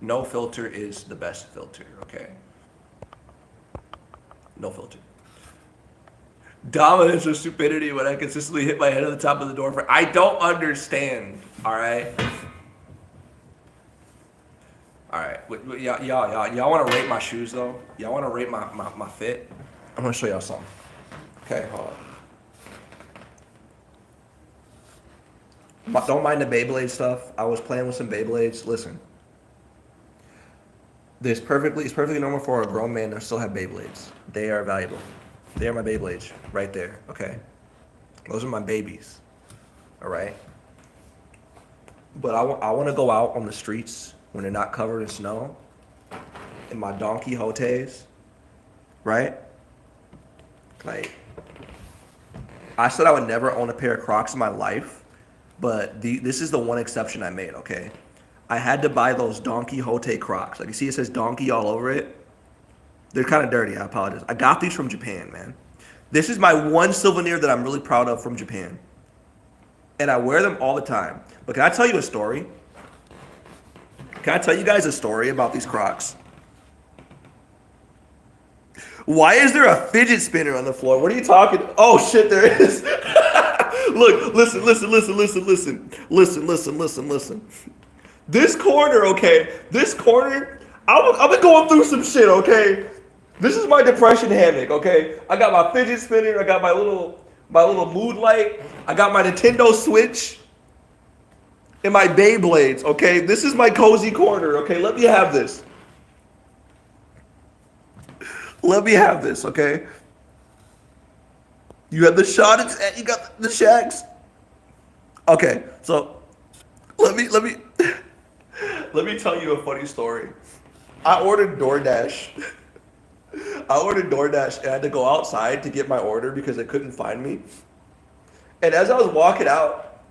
No filter is the best filter, okay? No filter. Dominance or stupidity when I consistently hit my head on the top of the door. I don't understand, all right? All right, y'all want to rate my shoes, though? Y'all want to rate my fit? I'm going to show y'all something. Okay, hold on. Don't mind the Beyblade stuff. I was playing with some Beyblades. Listen. It's perfectly normal for a grown man to still have Beyblades. They are valuable. They are my Beyblades right there. Okay. Those are my babies. All right. But I want to go out on the streets when they're not covered in snow in my Don Quixotes. Right? Like, I said I would never own a pair of Crocs in my life, but this is the one exception I made, okay? I had to buy those Don Quixote Crocs. Like, you see it says donkey all over it? They're kind of dirty, I apologize. I got these from Japan, man. This is my one souvenir that I'm really proud of from Japan. And I wear them all the time. But can I tell you a story? Can I tell you guys a story about these Crocs? Why is there a fidget spinner on the floor? What are you talking? Oh shit, there is. Look, listen. This corner, okay? This corner, I've been going through some shit, okay? This is my depression hammock, okay? I got my fidget spinner, I got my little mood light, I got my Nintendo Switch. and my Beyblades, okay? This is my cozy corner, okay? Let me have this. Let me have this, okay? You have the shot, you got the shacks. Okay, so let me let me tell you a funny story. I ordered DoorDash. And I had to go outside to get my order because they couldn't find me. And as I was walking out,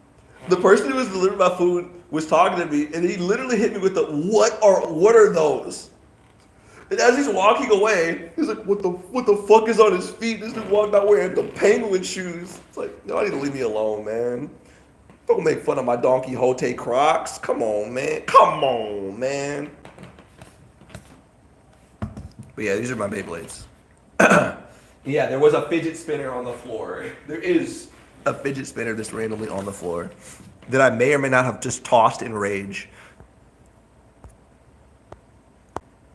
the person who was delivering my food was talking to me, and he literally hit me with the what are those? And as he's walking away, he's like, what the fuck is on his feet? This dude walked out wearing the penguin shoes. It's like, y'all need to leave me alone, man. Don't make fun of my Don Quixote Crocs. Come on, man. Come on, man. But yeah, these are my Beyblades. Yeah, there was a fidget spinner on the floor. There is a fidget spinner just randomly on the floor that I may or may not have just tossed in rage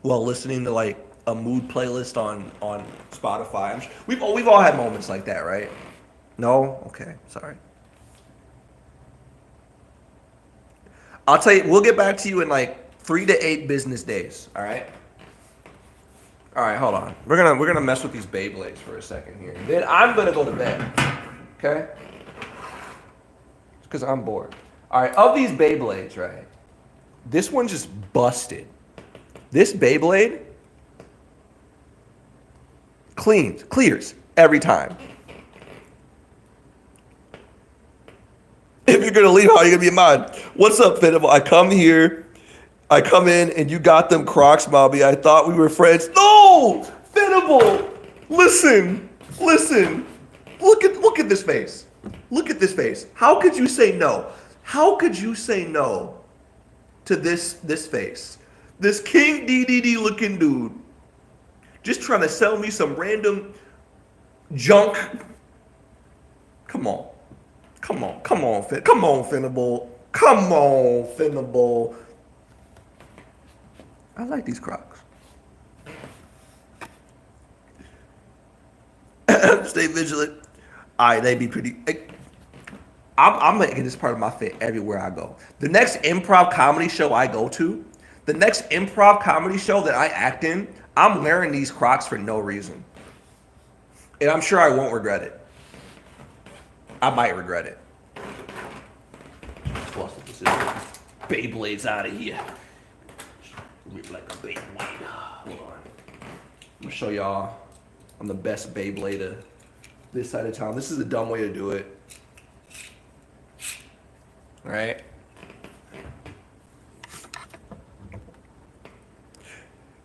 while listening to like a mood playlist on Spotify. We've all had moments like that, right? No? Okay, sorry. I'll tell you, we'll get back to you in like 3 to 8 business days, all right? All right, hold on. We're gonna mess with these Beyblades for a second here. Then I'm gonna go to bed. Okay? Because I'm bored. All right, of these Beyblades, right? This one just busted. This Beyblade clears every time. If you're gonna leave, how are you gonna be mine? What's up, Fitable? I come in, and you got them Crocs, Mobby. I thought we were friends. No! Fitable! Listen. Look at this face. Look at this face. How could you say no? How could you say no to this face? This King DDD looking dude just trying to sell me some random junk. Come on, Finnable. Come on, Finnable. I like these Crocs. Stay vigilant. All right, they be pretty. I'm making this part of my fit everywhere I go. The next improv comedy show I go to, the next improv comedy show that I act in, I'm wearing these Crocs for no reason. And I'm sure I won't regret it. I might regret it. Beyblades out of here. Rip like a Beyblade. Hold on. I'm gonna show y'all I'm the best Beyblader this side of town. This is a dumb way to do it. All right.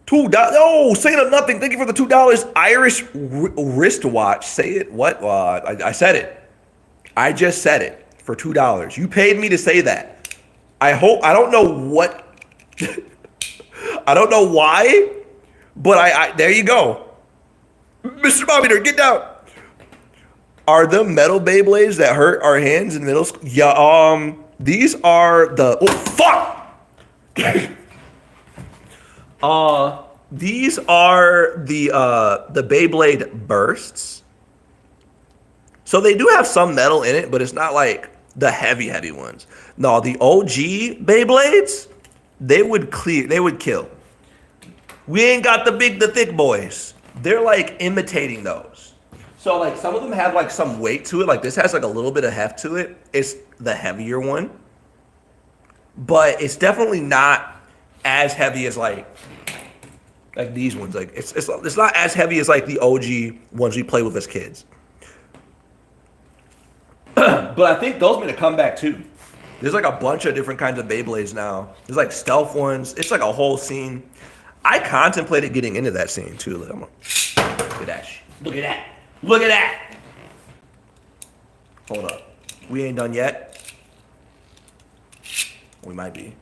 $2. Oh, say it or nothing. Thank you for the $2 Irish wristwatch. Say it. What? I said it. I just said it for $2. You paid me to say that. I hope. I don't know what. I don't know why, but I there you go. Mr. Mabinerd, get down. Are the metal Beyblades that hurt our hands in middle school? Yeah. These are the. Oh fuck. These are the Beyblade bursts. So they do have some metal in it, but it's not like the heavy ones. No, the OG Beyblades, they would kill. We ain't got the thick boys. They're like imitating those. So like some of them have like some weight to it. Like this has like a little bit of heft to it. It's the heavier one. But it's definitely not as heavy as like these ones. Like it's not as heavy as like the OG ones we play with as kids. But I think those made a comeback too. There's like a bunch of different kinds of Beyblades now. There's like stealth ones. It's like a whole scene. I contemplated getting into that scene too. Look at that. Look at that. Look at that. Hold up. We ain't done yet. We might be.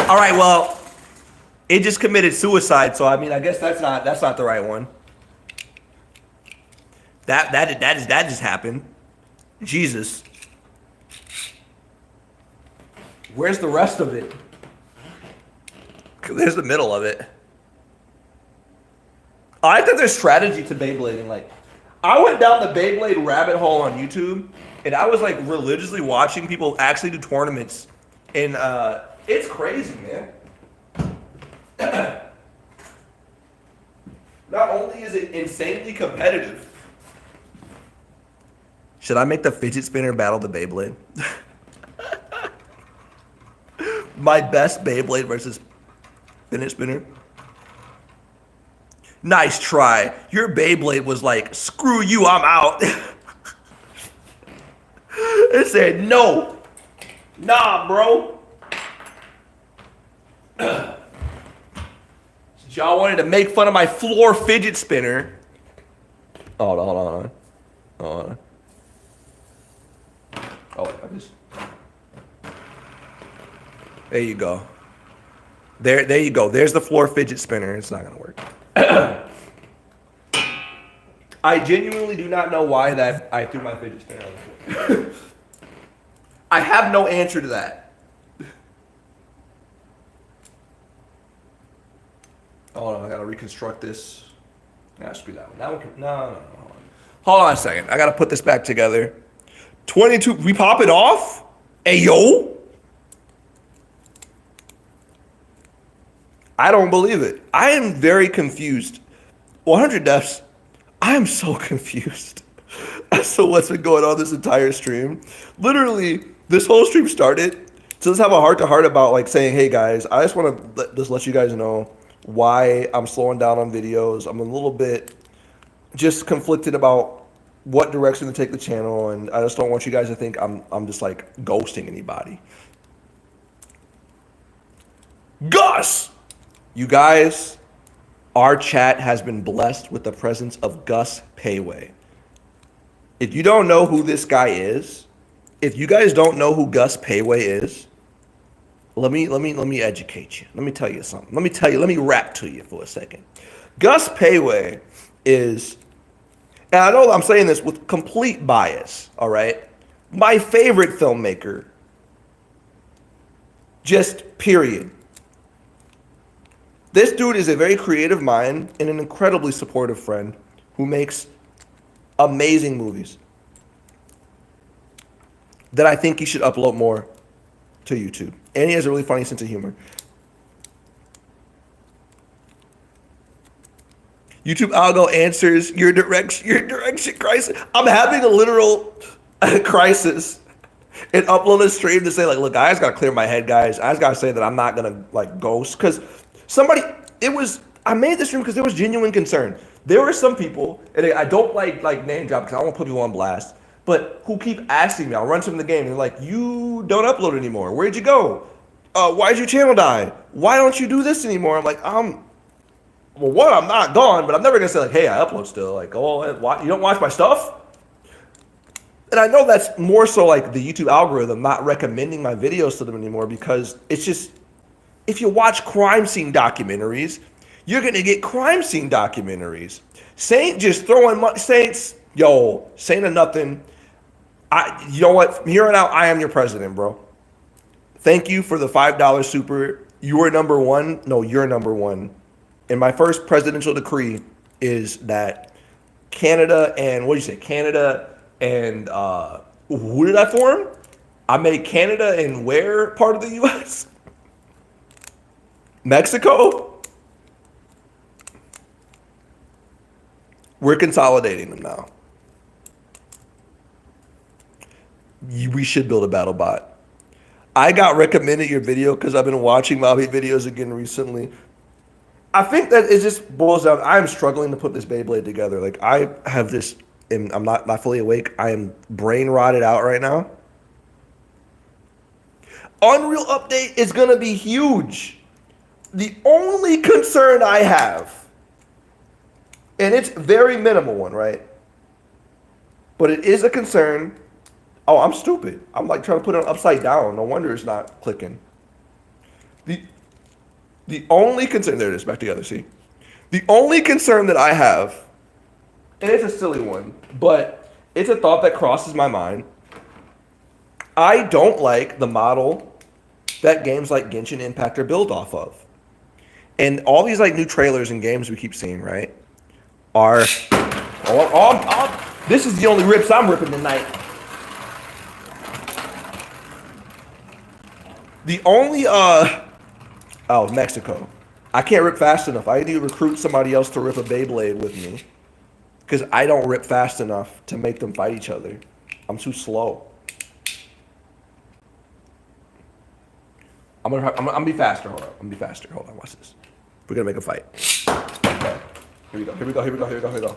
All right, well, it just committed suicide, so I mean, I guess that's not the right one. That just happened. Jesus. Where's the rest of it? There's the middle of it. I think there's strategy to Beyblading. Like, I went down the Beyblade rabbit hole on YouTube, and I was like religiously watching people actually do tournaments, and it's crazy, man. Not only is it insanely competitive. Should I make the fidget spinner battle the Beyblade? My best Beyblade versus fidget spinner. Nice try. Your Beyblade was like, screw you, I'm out. It said, no. Nah, bro. Since y'all wanted to make fun of my floor fidget spinner. Hold on. Oh, I just... There you go. There you go. There's the floor fidget spinner. It's not gonna work. I genuinely do not know why that I threw my fidget spinner on the floor. I have no answer to that. Hold on, I gotta reconstruct this. Nah, screw that one. That one can, no. Hold on a second. I gotta put this back together. 22. We pop it off? Hey, yo. I don't believe it. I am very confused. 100 deaths. I am so confused as to what's been going on this entire stream. Literally, this whole stream started to just have a heart-to-heart about like saying, hey guys, I just want to just let you guys know why I'm slowing down on videos. I'm a little bit just conflicted about what direction to take the channel, and I just don't want you guys to think I'm just like ghosting anybody. Gus! You guys, our chat has been blessed with the presence of Gus Payway. If you don't know who this guy is, if you guys don't know who Gus Payway is, let me educate you. Let me tell you something. Let me rap to you for a second. Gus Payway is, and I know I'm saying this with complete bias, all right? My favorite filmmaker. Just period. This dude is a very creative mind and an incredibly supportive friend who makes amazing movies that I think he should upload more to YouTube. And he has a really funny sense of humor. YouTube algo answers your direction crisis. I'm having a literal crisis and upload a stream to say like, look, I just gotta clear my head, guys. I just gotta say that I'm not gonna like ghost, because I made this stream because there was genuine concern. There were some people, and I don't like name drop because I don't want to put people on blast, but who keep asking me. I'll run some of the game and they're like, you don't upload anymore. Where'd you go? Why'd your channel die? Why don't you do this anymore? I'm like, well, one, I'm not gone, but I'm never gonna say like, hey, I upload still. Like, oh, you don't watch my stuff? And I know that's more so like the YouTube algorithm not recommending my videos to them anymore, because it's just, if you watch crime scene documentaries, you're gonna get crime scene documentaries. Saint just throwing money. Saints, yo, Saint or nothing. You know what? From here on out, I am your president, bro. Thank you for the $5 super. You are number one. No, you're number one. And my first presidential decree is that Canada and Canada and who did I form? I made Canada and where part of the U.S.? Mexico? We're consolidating them now. We should build a battle bot. I got recommended your video because I've been watching Mabi videos again recently. I think that it just boils down. I'm struggling to put this Beyblade together. Like, I have this, and I'm not fully awake. I am brain rotted out right now. Unreal update is going to be huge. The only concern I have, and it's very minimal one, right? But it is a concern. Oh, I'm stupid. I'm like trying to put it upside down. No wonder it's not clicking. The only concern, there it is, back together, see? The only concern that I have, and it's a silly one, but it's a thought that crosses my mind. I don't like the model that games like Genshin Impact are built off of. And all these like new trailers and games we keep seeing, right, are This is the only rips I'm ripping tonight. The only Mexico. I can't rip fast enough. I need to recruit somebody else to rip a Beyblade with me. Because I don't rip fast enough to make them fight each other. I'm too slow. I'm gonna be faster. Hold on. I'm gonna be faster. Hold on. Watch this. We're gonna make a fight. Okay. Here we go. Here we go. Here we go. Here we go. Here we go.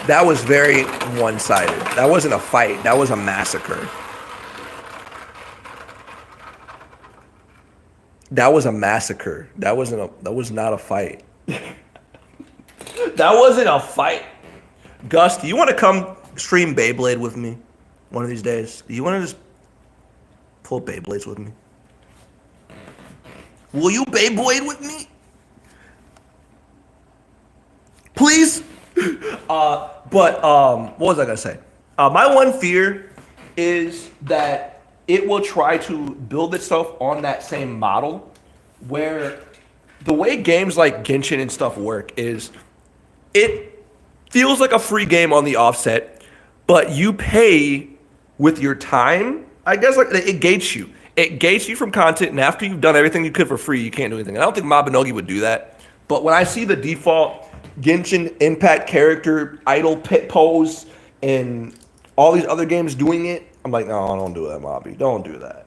That was very one-sided. That wasn't a fight. That was a massacre. That was a massacre. That was not a fight. That wasn't a fight. Gus, do you want to come stream Beyblade with me one of these days? Do you want to just pull Beyblades with me? Will you Beyblade with me? Please? What was I gonna say? My one fear is that it will try to build itself on that same model where the way games like Genshin and stuff work is it feels like a free game on the offset, but you pay with your time. I guess like it gates you. It gates you from content, and after you've done everything you could for free, you can't do anything. I don't think Mabinogi would do that. But when I see the default Genshin Impact character idle pit pose and all these other games doing it, I'm like, no, don't do that, Mobby. Don't do that.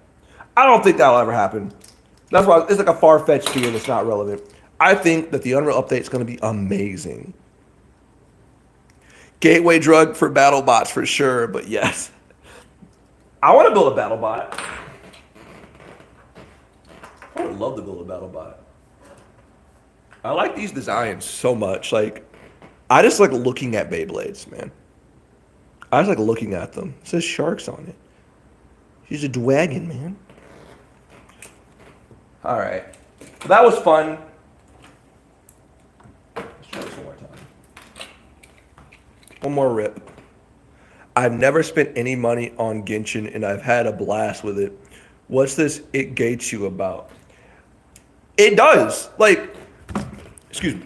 I don't think that'll ever happen. That's why it's like a far-fetched fear that's not relevant. I think that the Unreal update is going to be amazing. Gateway drug for battle bots for sure, but yes. I want to build a battle bot. I would love to build a battle bot. I like these designs so much. Like, I just like looking at Beyblades, man. I just like looking at them. It says sharks on it. She's a dragon, man. All right. That was fun. Let's try this one more time. One more rip. I've never spent any money on Genshin, and I've had a blast with it. What's this it gates you about? It does. Like, excuse me.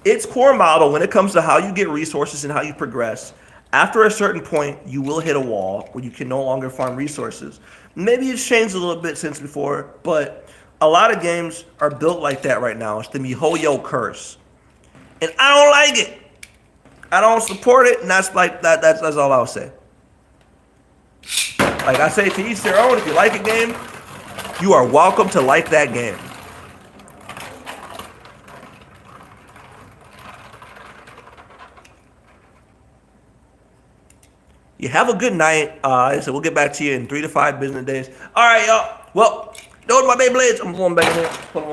Its core model, when it comes to how you get resources and how you progress, after a certain point, you will hit a wall where you can no longer farm resources. Maybe it's changed a little bit since before, but a lot of games are built like that right now. It's the MiHoYo curse. And I don't like it. I don't support it, and that's like that's all I'll say. Like I say, to each their own. If you like a game, you are welcome to like that game. You have a good night. So we'll get back to you in 3 to 5 business days. All right, y'all. Well, those are my Beyblades. I'm going back in here. Put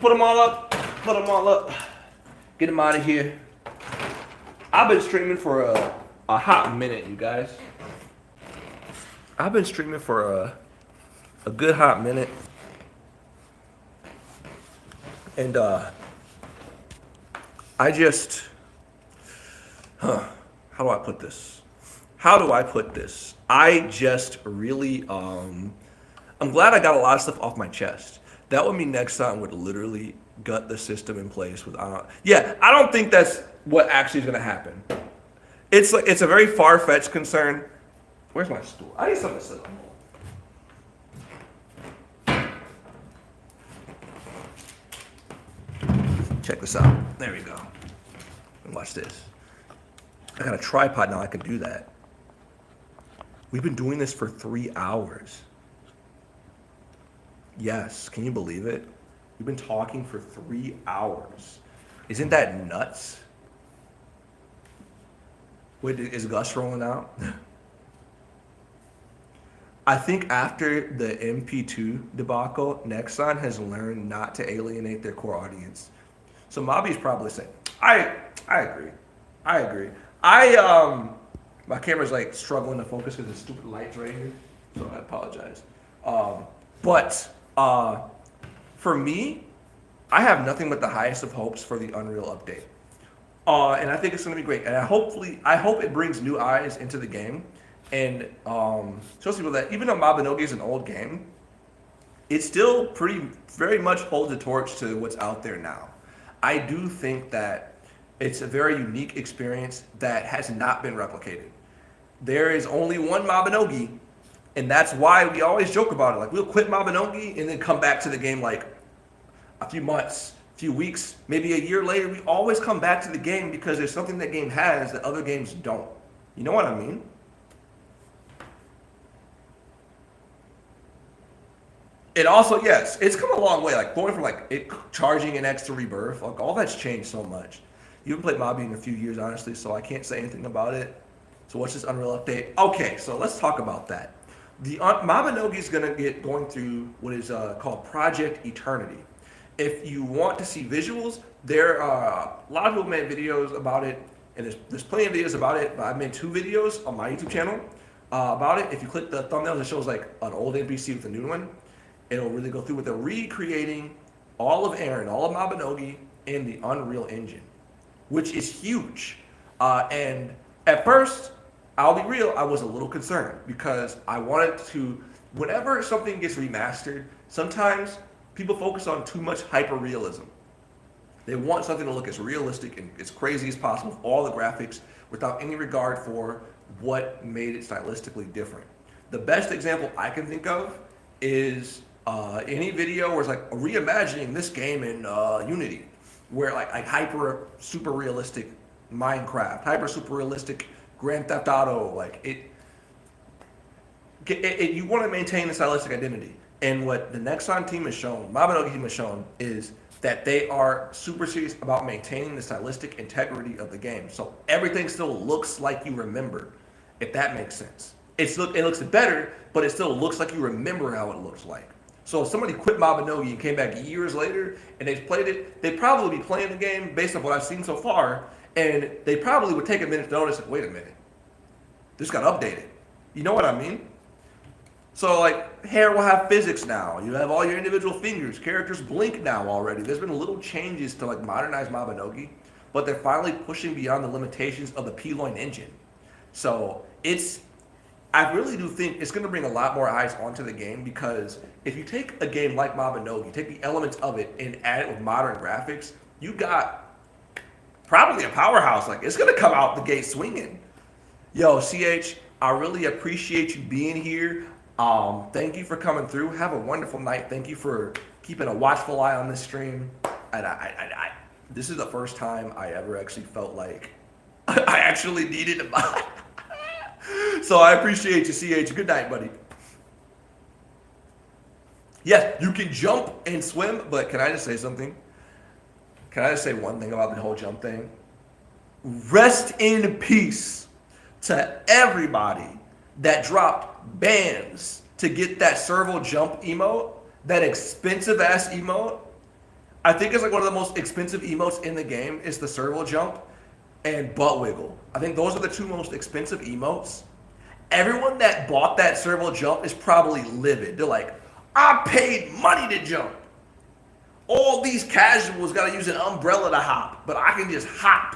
them all up. Put them all up. Get them out of here. I've been streaming for a hot minute, you guys. I've been streaming for a good hot minute. And I just, how do I put this? I just really, I'm glad I got a lot of stuff off my chest. That would mean next time would literally gut the system in place with, I don't think that's what actually is going to happen. It's a very far-fetched concern. Where's my stool? I need something to sit on. Check this out. There we go. Watch this. I got a tripod now. I can do that. We've been doing this for 3 hours. Yes, can you believe it? We've been talking for 3 hours. Isn't that nuts? Wait, is Gus rolling out? I think after the MP2 debacle, Nexon has learned not to alienate their core audience. So Mobby's probably saying, I agree. My camera's like struggling to focus because the stupid light's right here, so I apologize. But for me, I have nothing but the highest of hopes for the Unreal update. And I think it's going to be great. And I hope it brings new eyes into the game and shows people that even though Mabinogi is an old game, it still very much holds a torch to what's out there now. I do think that it's a very unique experience that has not been replicated. There is only one Mabinogi, and that's why we always joke about it. Like, we'll quit Mabinogi and then come back to the game like a few months, a few weeks, maybe a year later. We always come back to the game because there's something that game has that other games don't. You know what I mean? It also, yes, it's come a long way. Like, going from like it charging an X to Rebirth, like all that's changed so much. You haven't played Mobby in a few years, honestly, so I can't say anything about it. So what's this Unreal update? Okay, so let's talk about that. The Mabinogi is going through what is called Project Eternity. If you want to see visuals, there are a lot of people made videos about it, and there's plenty of videos about it. But I've made 2 videos on my YouTube channel about it. If you click the thumbnails, it shows like an old NPC with a new one. It'll really go through with the recreating all of Aaron, all of Mabinogi in the Unreal Engine, which is huge. And at first, I'll be real, I was a little concerned because I wanted to, whenever something gets remastered, sometimes people focus on too much hyper realism. They want something to look as realistic and as crazy as possible with all the graphics without any regard for what made it stylistically different. The best example I can think of is any video where it's like reimagining this game in Unity, where like hyper super realistic Minecraft, hyper super realistic Grand Theft Auto, like it you want to maintain a stylistic identity. And what the Nexon team has shown, Mabinogi team has shown, is that they are super serious about maintaining the stylistic integrity of the game. So everything still looks like you remember, if that makes sense. It looks better, but it still looks like you remember how it looks like. So if somebody quit Mabinogi and came back years later and they played it, they'd probably be playing the game based on what I've seen so far, and they probably would take a minute to notice, like, wait a minute, this got updated. You know what I mean? So like, hair will have physics now. You have all your individual fingers. Characters blink now already. There's been little changes to like modernize Mabinogi, but they're finally pushing beyond the limitations of the P-Loin engine. So I really do think it's going to bring a lot more eyes onto the game, because if you take a game like Mabinogi, take the elements of it and add it with modern graphics, you got probably a powerhouse. Like, it's going to come out the gate swinging. Yo, CH, I really appreciate you being here. Thank you for coming through. Have a wonderful night. Thank you for keeping a watchful eye on this stream. And this is the first time I ever actually felt like I actually needed to buy. So I appreciate you, CH. Good night, buddy. Yes, you can jump and swim, but can I just say something? Can I just say one thing about the whole jump thing? Rest in peace to everybody that dropped bans to get that serval jump emote, that expensive ass emote. I think it's like one of the most expensive emotes in the game is the serval jump and butt wiggle. I think those are the 2 most expensive emotes. Everyone that bought that serval jump is probably livid. They're like, I paid money to jump. All these casuals got to use an umbrella to hop, but I can just hop.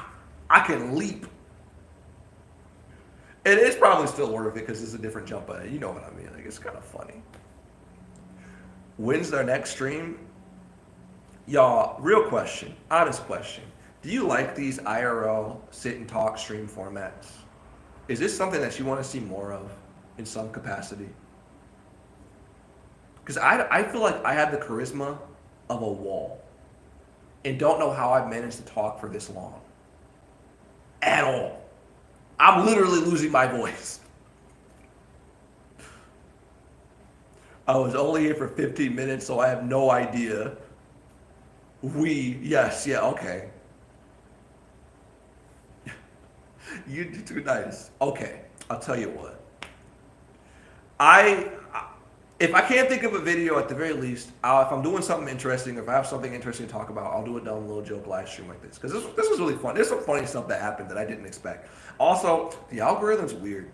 I can leap. And it's probably still worth it because it's a different jump, but you know what I mean. Like, it's kind of funny. When's their next stream? Y'all, real question, honest question. Do you like these IRL sit and talk stream formats? Is this something that you want to see more of in some capacity? Because I feel like I have the charisma of a wall and don't know how I've managed to talk for this long. At all. I'm literally losing my voice. I was only here for 15 minutes, so I have no idea. Yes, yeah, okay. You do too nice. Okay, I'll tell you what. If I can't think of a video, at the very least, if I'm doing something interesting, if I have something interesting to talk about, I'll do a dumb little joke live stream like this. Because this was really fun. There's some funny stuff that happened that I didn't expect. Also, the algorithm's weird.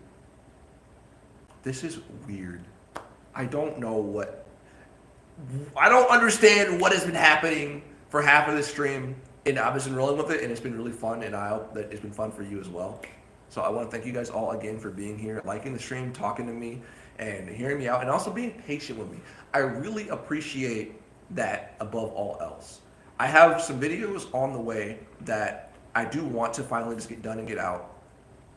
This is weird. I don't understand what has been happening for half of this stream. And I've just been rolling with it, and it's been really fun, and I hope that it's been fun for you as well. So I want to thank you guys all again for being here, liking the stream, talking to me, and hearing me out and also being patient with me. I really appreciate that above all else. I have some videos on the way that I do want to finally just get done and get out.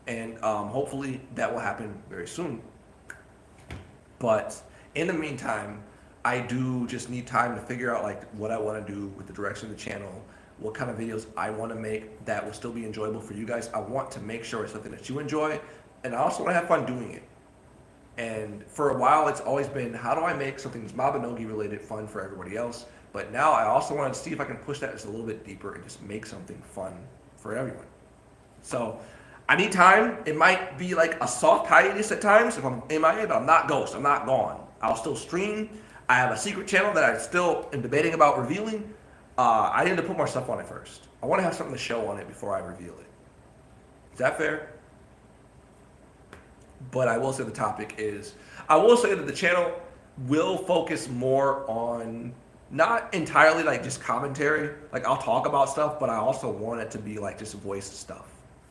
And hopefully that will happen very soon. But in the meantime, I do just need time to figure out like what I want to do with the direction of the channel, what kind of videos I want to make that will still be enjoyable for you guys. I want to make sure it's something that you enjoy, and I also want to have fun doing it. And for a while, it's always been, how do I make something that's Mabinogi related fun for everybody else? But now I also want to see if I can push that just a little bit deeper and just make something fun for everyone. So I need time. It might be like a soft hiatus at times if I'm MIA, but I'm not ghost. I'm not gone. I'll still stream. I have a secret channel that I still am debating about revealing. I need to put more stuff on it first. I want to have something to show on it before I reveal it. Is that fair? But I will say the topic is, I will say that the channel will focus more on not entirely like just commentary. Like I'll talk about stuff, but I also want it to be like just voice stuff.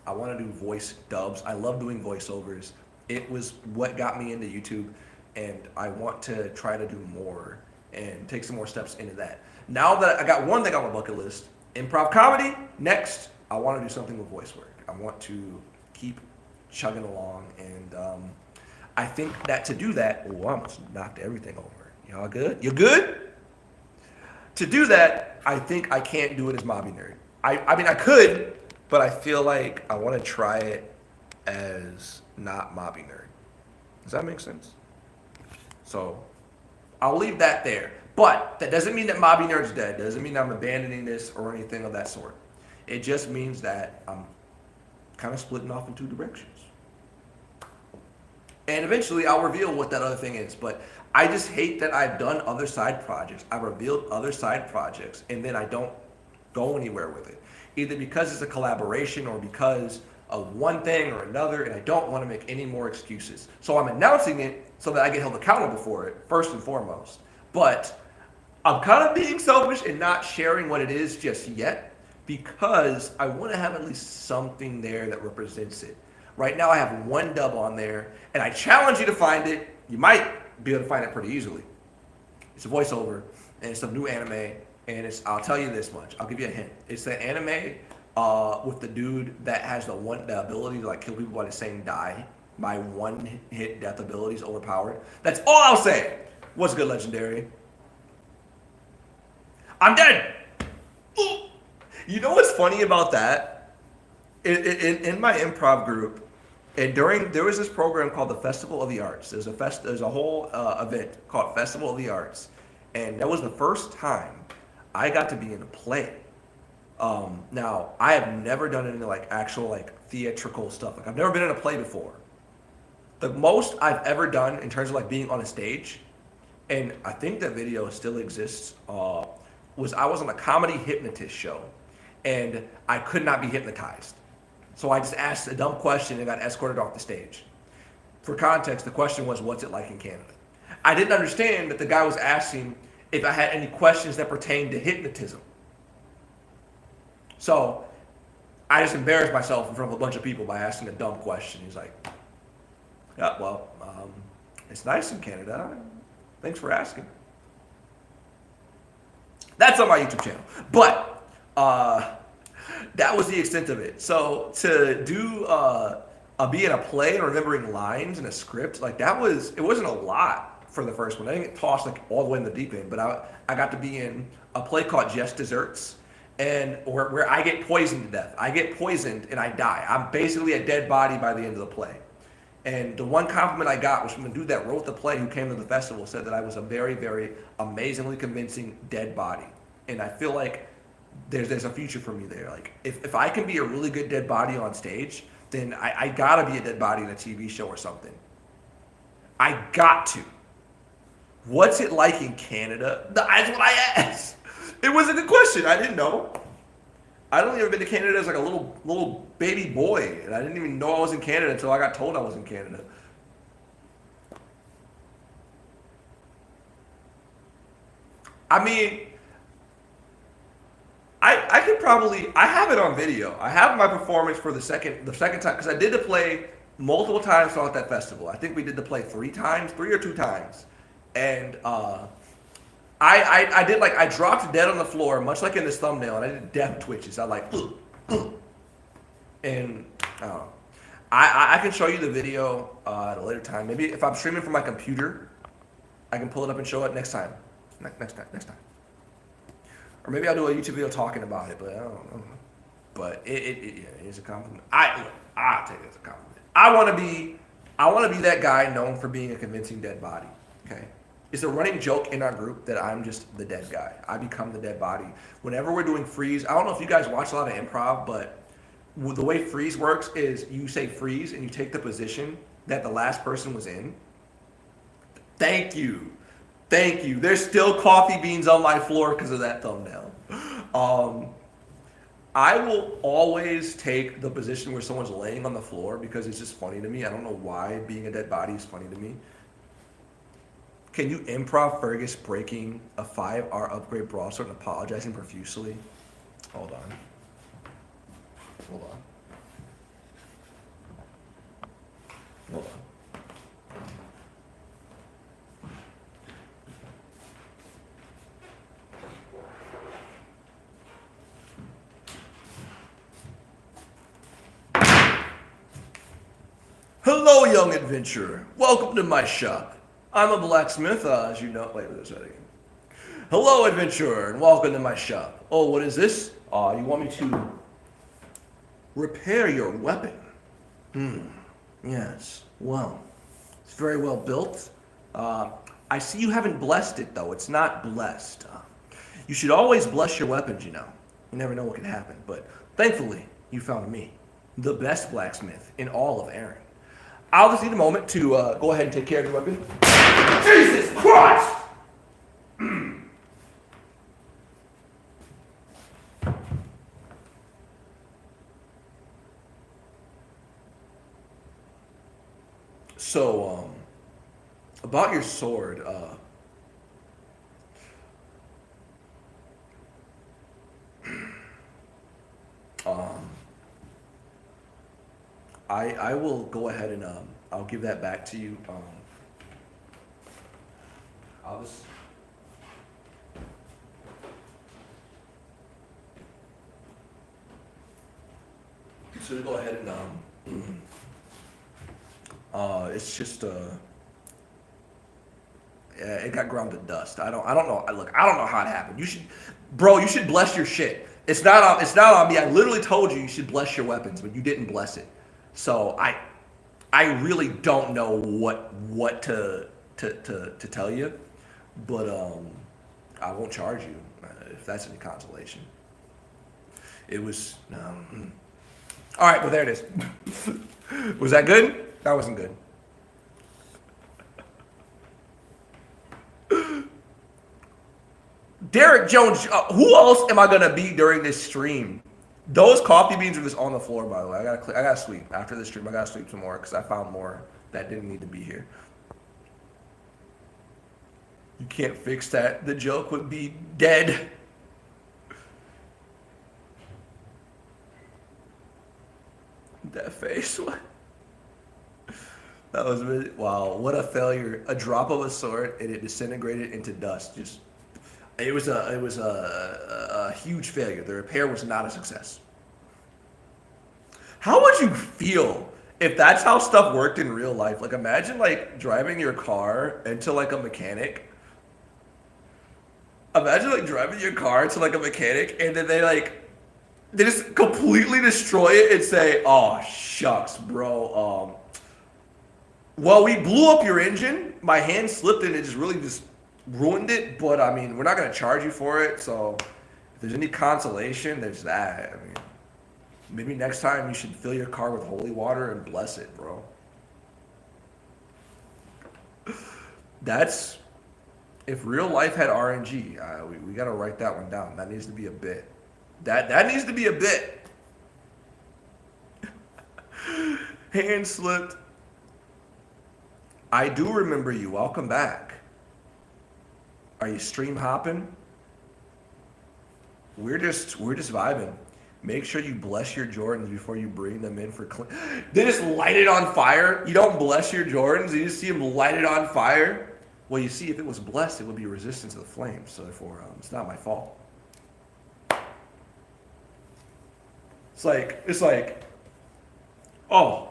I want to do voice dubs. I love doing voiceovers. It was what got me into YouTube, and I want to try to do more and take some more steps into that. Now that I got one thing on my bucket list, improv comedy, next, I want to do something with voice work. I want to keep chugging along, and I think that to do that, I almost knocked everything over. Y'all good? You good? To do that, I think I can't do it as Mabinerd. I mean, I could, but I feel like I want to try it as not Mabinerd. Does that make sense? So I'll leave that there. But that doesn't mean that Mabinerd's dead. Doesn't mean I'm abandoning this or anything of that sort. It just means that I'm kind of splitting off in two directions. And eventually I'll reveal what that other thing is. But I just hate that I've done other side projects. I've revealed other side projects, and then I don't go anywhere with it. Either because it's a collaboration or because of one thing or another, and I don't want to make any more excuses. So I'm announcing it so that I get held accountable for it, first and foremost. But I'm kind of being selfish and not sharing what it is just yet, because I want to have at least something there that represents it. Right now I have one dub on there, and I challenge you to find it. You might be able to find it pretty easily. It's a voiceover, and it's some new anime, and it's, I'll tell you this much, I'll give you a hint. It's the anime with the dude that has the ability to like kill people by saying die. My one hit death ability is overpowered. That's all I'll say. What's good, Legendary? I'm dead! You know what's funny about that? In my improv group, and there was this program called the Festival of the Arts. There's a whole event called Festival of the Arts, and that was the first time I got to be in a play. Now I have never done any like actual like theatrical stuff. Like I've never been in a play before. The most I've ever done in terms of like being on a stage, and I think that video still exists, was I was on a comedy hypnotist show, and I could not be hypnotized. So I just asked a dumb question and got escorted off the stage. For context, the question was, what's it like in Canada? I didn't understand that the guy was asking if I had any questions that pertained to hypnotism. So I just embarrassed myself in front of a bunch of people by asking a dumb question. He's like, yeah, well, it's nice in Canada. Thanks for asking. That's on my YouTube channel. But that was the extent of it. So to do be in a play and remembering lines in a script, like it wasn't a lot for the first one. I didn't get tossed like all the way in the deep end, but I got to be in a play called Just Desserts, and where I get poisoned to death. I get poisoned and I die. I'm basically a dead body by the end of the play. And the one compliment I got was from the dude that wrote the play who came to the festival, said that I was a very, very amazingly convincing dead body. And I feel like there's a future for me there. Like if I can be a really good dead body on stage, then I gotta be a dead body in a TV show or something. I got to. What's it like in Canada? That's what I asked. It was a good question. I didn't know. I'd only ever been to Canada as like a little baby boy, and I didn't even know I was in Canada until I got told I was in Canada. I mean, I could probably, I have it on video. I have my performance for the second time, because I did the play multiple times throughout that festival. I think we did the play 3 or 2 times, and I did like I dropped dead on the floor, much like in this thumbnail, and I did death twitches. I like, and I can show you the video at a later time. Maybe if I'm streaming from my computer, I can pull it up and show it next time. Next time. Or maybe I'll do a YouTube video talking about it, but I don't know. But it is a compliment. I'll take it as a compliment. I want to be that guy known for being a convincing dead body. Okay, it's a running joke in our group that I'm just the dead guy. I become the dead body whenever we're doing freeze. I don't know if you guys watch a lot of improv, but the way freeze works is you say freeze and you take the position that the last person was in. Thank you. There's still coffee beans on my floor because of that thumbnail. I will always take the position where someone's laying on the floor because it's just funny to me. I don't know why being a dead body is funny to me. Can you improv Fergus breaking a 5R upgrade broadsword and apologizing profusely? Hold on. Hello, young adventurer. Welcome to my shop. I'm a blacksmith, as you know. Wait, let's try that again. Hello, adventurer, and welcome to my shop. Oh, what is this? You want me to repair your weapon? Yes. Well, it's very well built. I see you haven't blessed it, though. It's not blessed. You should always bless your weapons, you know. You never know what can happen. But thankfully, you found me, the best blacksmith in all of Erin. I'll just need a moment to go ahead and take care of your weapon. Jesus Christ! So, about your sword, I will go ahead and I'll give that back to you. I'll just. So go ahead and it's just yeah, it got ground to dust. I don't know. Look, I don't know how it happened. You should bless your shit. It's not on me. I literally told you should bless your weapons, but you didn't bless it. So I really don't know what to tell you, but I won't charge you if that's any consolation. It was all right, but there it is. Was that good? That wasn't good. Derek Jones, who else am I gonna be during this stream? Those coffee beans are just on the floor, by the way. I gotta sweep after this stream. I gotta sweep some more because I found more that didn't need to be here. You can't fix that. The joke would be dead. That face, what? That was really, wow, what a failure. A drop of a sword and it disintegrated into dust. Just, it was a huge failure. The repair was not a success. How would you feel if that's how stuff worked in real life? Like, imagine like driving your car into like a mechanic. Imagine like driving your car to like a mechanic and then they just completely destroy it and say, "Oh shucks, bro. Well, we blew up your engine. My hand slipped and it just really just ruined it. But I mean, we're not gonna charge you for it. So if there's any consolation, there's that. I mean, maybe next time you should fill your car with holy water and bless it, bro." That's if real life had RNG. We gotta write that one down. That needs to be a bit. That needs to be a bit. Hand slipped. I do remember you. Welcome back. Are you stream hopping? We're just vibing. Make sure you bless your Jordans before you bring them in for clean. They just light it on fire. You don't bless your Jordans. You just see them light it on fire. Well, you see, if it was blessed, it would be resistant to the flames. So therefore, it's not my fault. It's like, oh,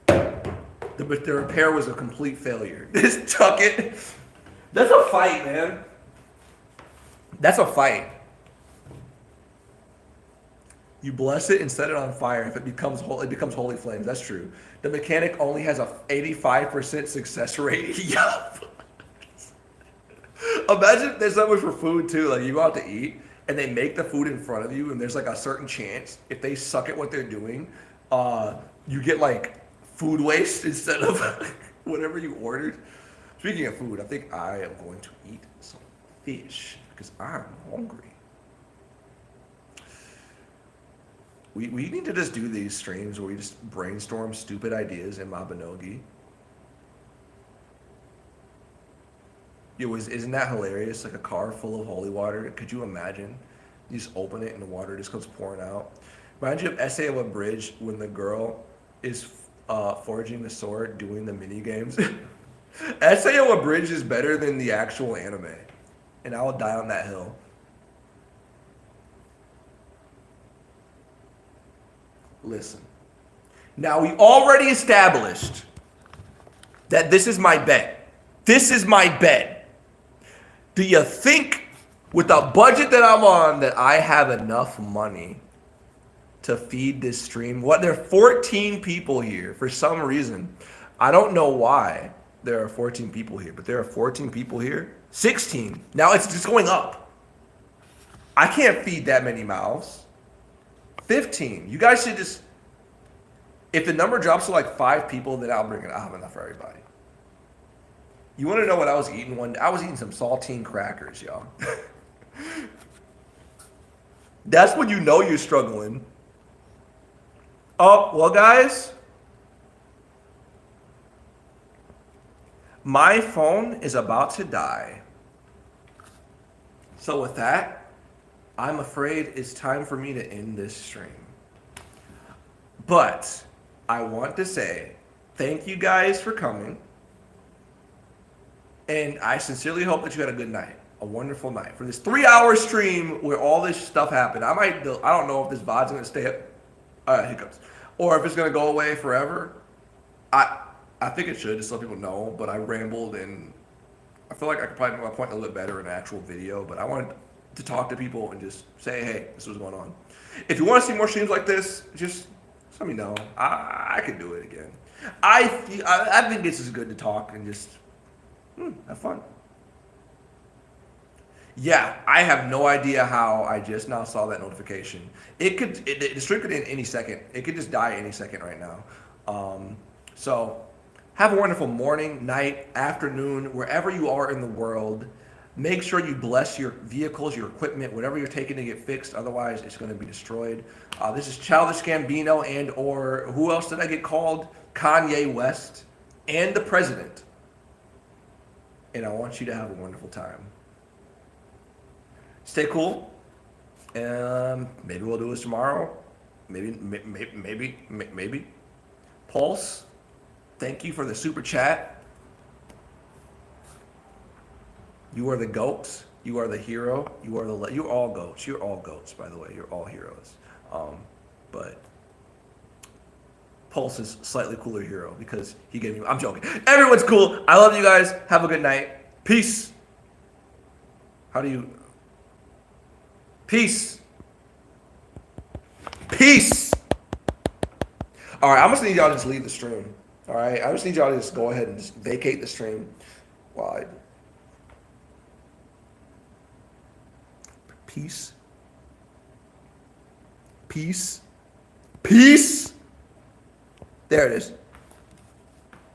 the repair was a complete failure. Just tuck it. That's a fight, man. That's a fight. You bless it and set it on fire. If it becomes holy flames. That's true. The mechanic only has a 85% success rate. Yup. Imagine if there's something for food too. Like you go out to eat and they make the food in front of you, and there's like a certain chance if they suck at what they're doing, you get like food waste instead of whatever you ordered. Speaking of food, I think I am going to eat some fish because I'm hungry. We need to just do these streams where we just brainstorm stupid ideas in Mabinogi. Isn't that hilarious? Like a car full of holy water. Could you imagine? You just open it and the water just comes pouring out. Remind you of Essay of a Bridge when the girl is forging the sword doing the mini games. Essay of a Bridge is better than the actual anime. And I will die on that hill. Listen. Now we already established that this is my bet. This is my bet. Do you think with the budget that I'm on that I have enough money to feed this stream? What, there are 14 people here for some reason. I don't know why there are 14 people here, but there are 14 people here. 16. Now it's just going up. I can't feed that many mouths. 15. You guys should just, if the number drops to like 5 people, then I'll bring it. I'll have enough for everybody. You want to know what I was eating one day? I was eating some saltine crackers, y'all. That's when you know you're struggling. Oh, well, guys. My phone is about to die. So with that, I'm afraid it's time for me to end this stream. But I want to say thank you guys for coming. And I sincerely hope that you had a good night, a wonderful night. For this 3-hour stream where all this stuff happened, I don't know if this VOD's going to stay up, hiccups, or if it's going to go away forever. I think it should, just so people know, but I rambled and I feel like I could probably make my point a little bit better in an actual video, but I wanted to talk to people and just say, hey, this is what's going on. If you want to see more streams like this, just let me know. I could do it again. I think this is good to talk and just have fun. Yeah, I have no idea how I just now saw that notification. The stream could end any second. It could just die any second right now. So have a wonderful morning, night, afternoon, wherever you are in the world. Make sure you bless your vehicles, your equipment, whatever you're taking to get fixed. Otherwise, it's going to be destroyed. This is Childish Gambino and or who else did I get called? Kanye West and the president. And I want you to have a wonderful time. Stay cool. Maybe we'll do this tomorrow. Maybe. Pulse, thank you for the super chat. You are the goats. You are the hero. You're all goats. You're all goats, by the way. You're all heroes. But Pulse is slightly cooler hero because he gave me. I'm joking. Everyone's cool. I love you guys. Have a good night. Peace. Peace. All right, I'm just need y'all to just leave the stream. All right, I just need y'all to just go ahead and just vacate the stream while I. Peace. There it is.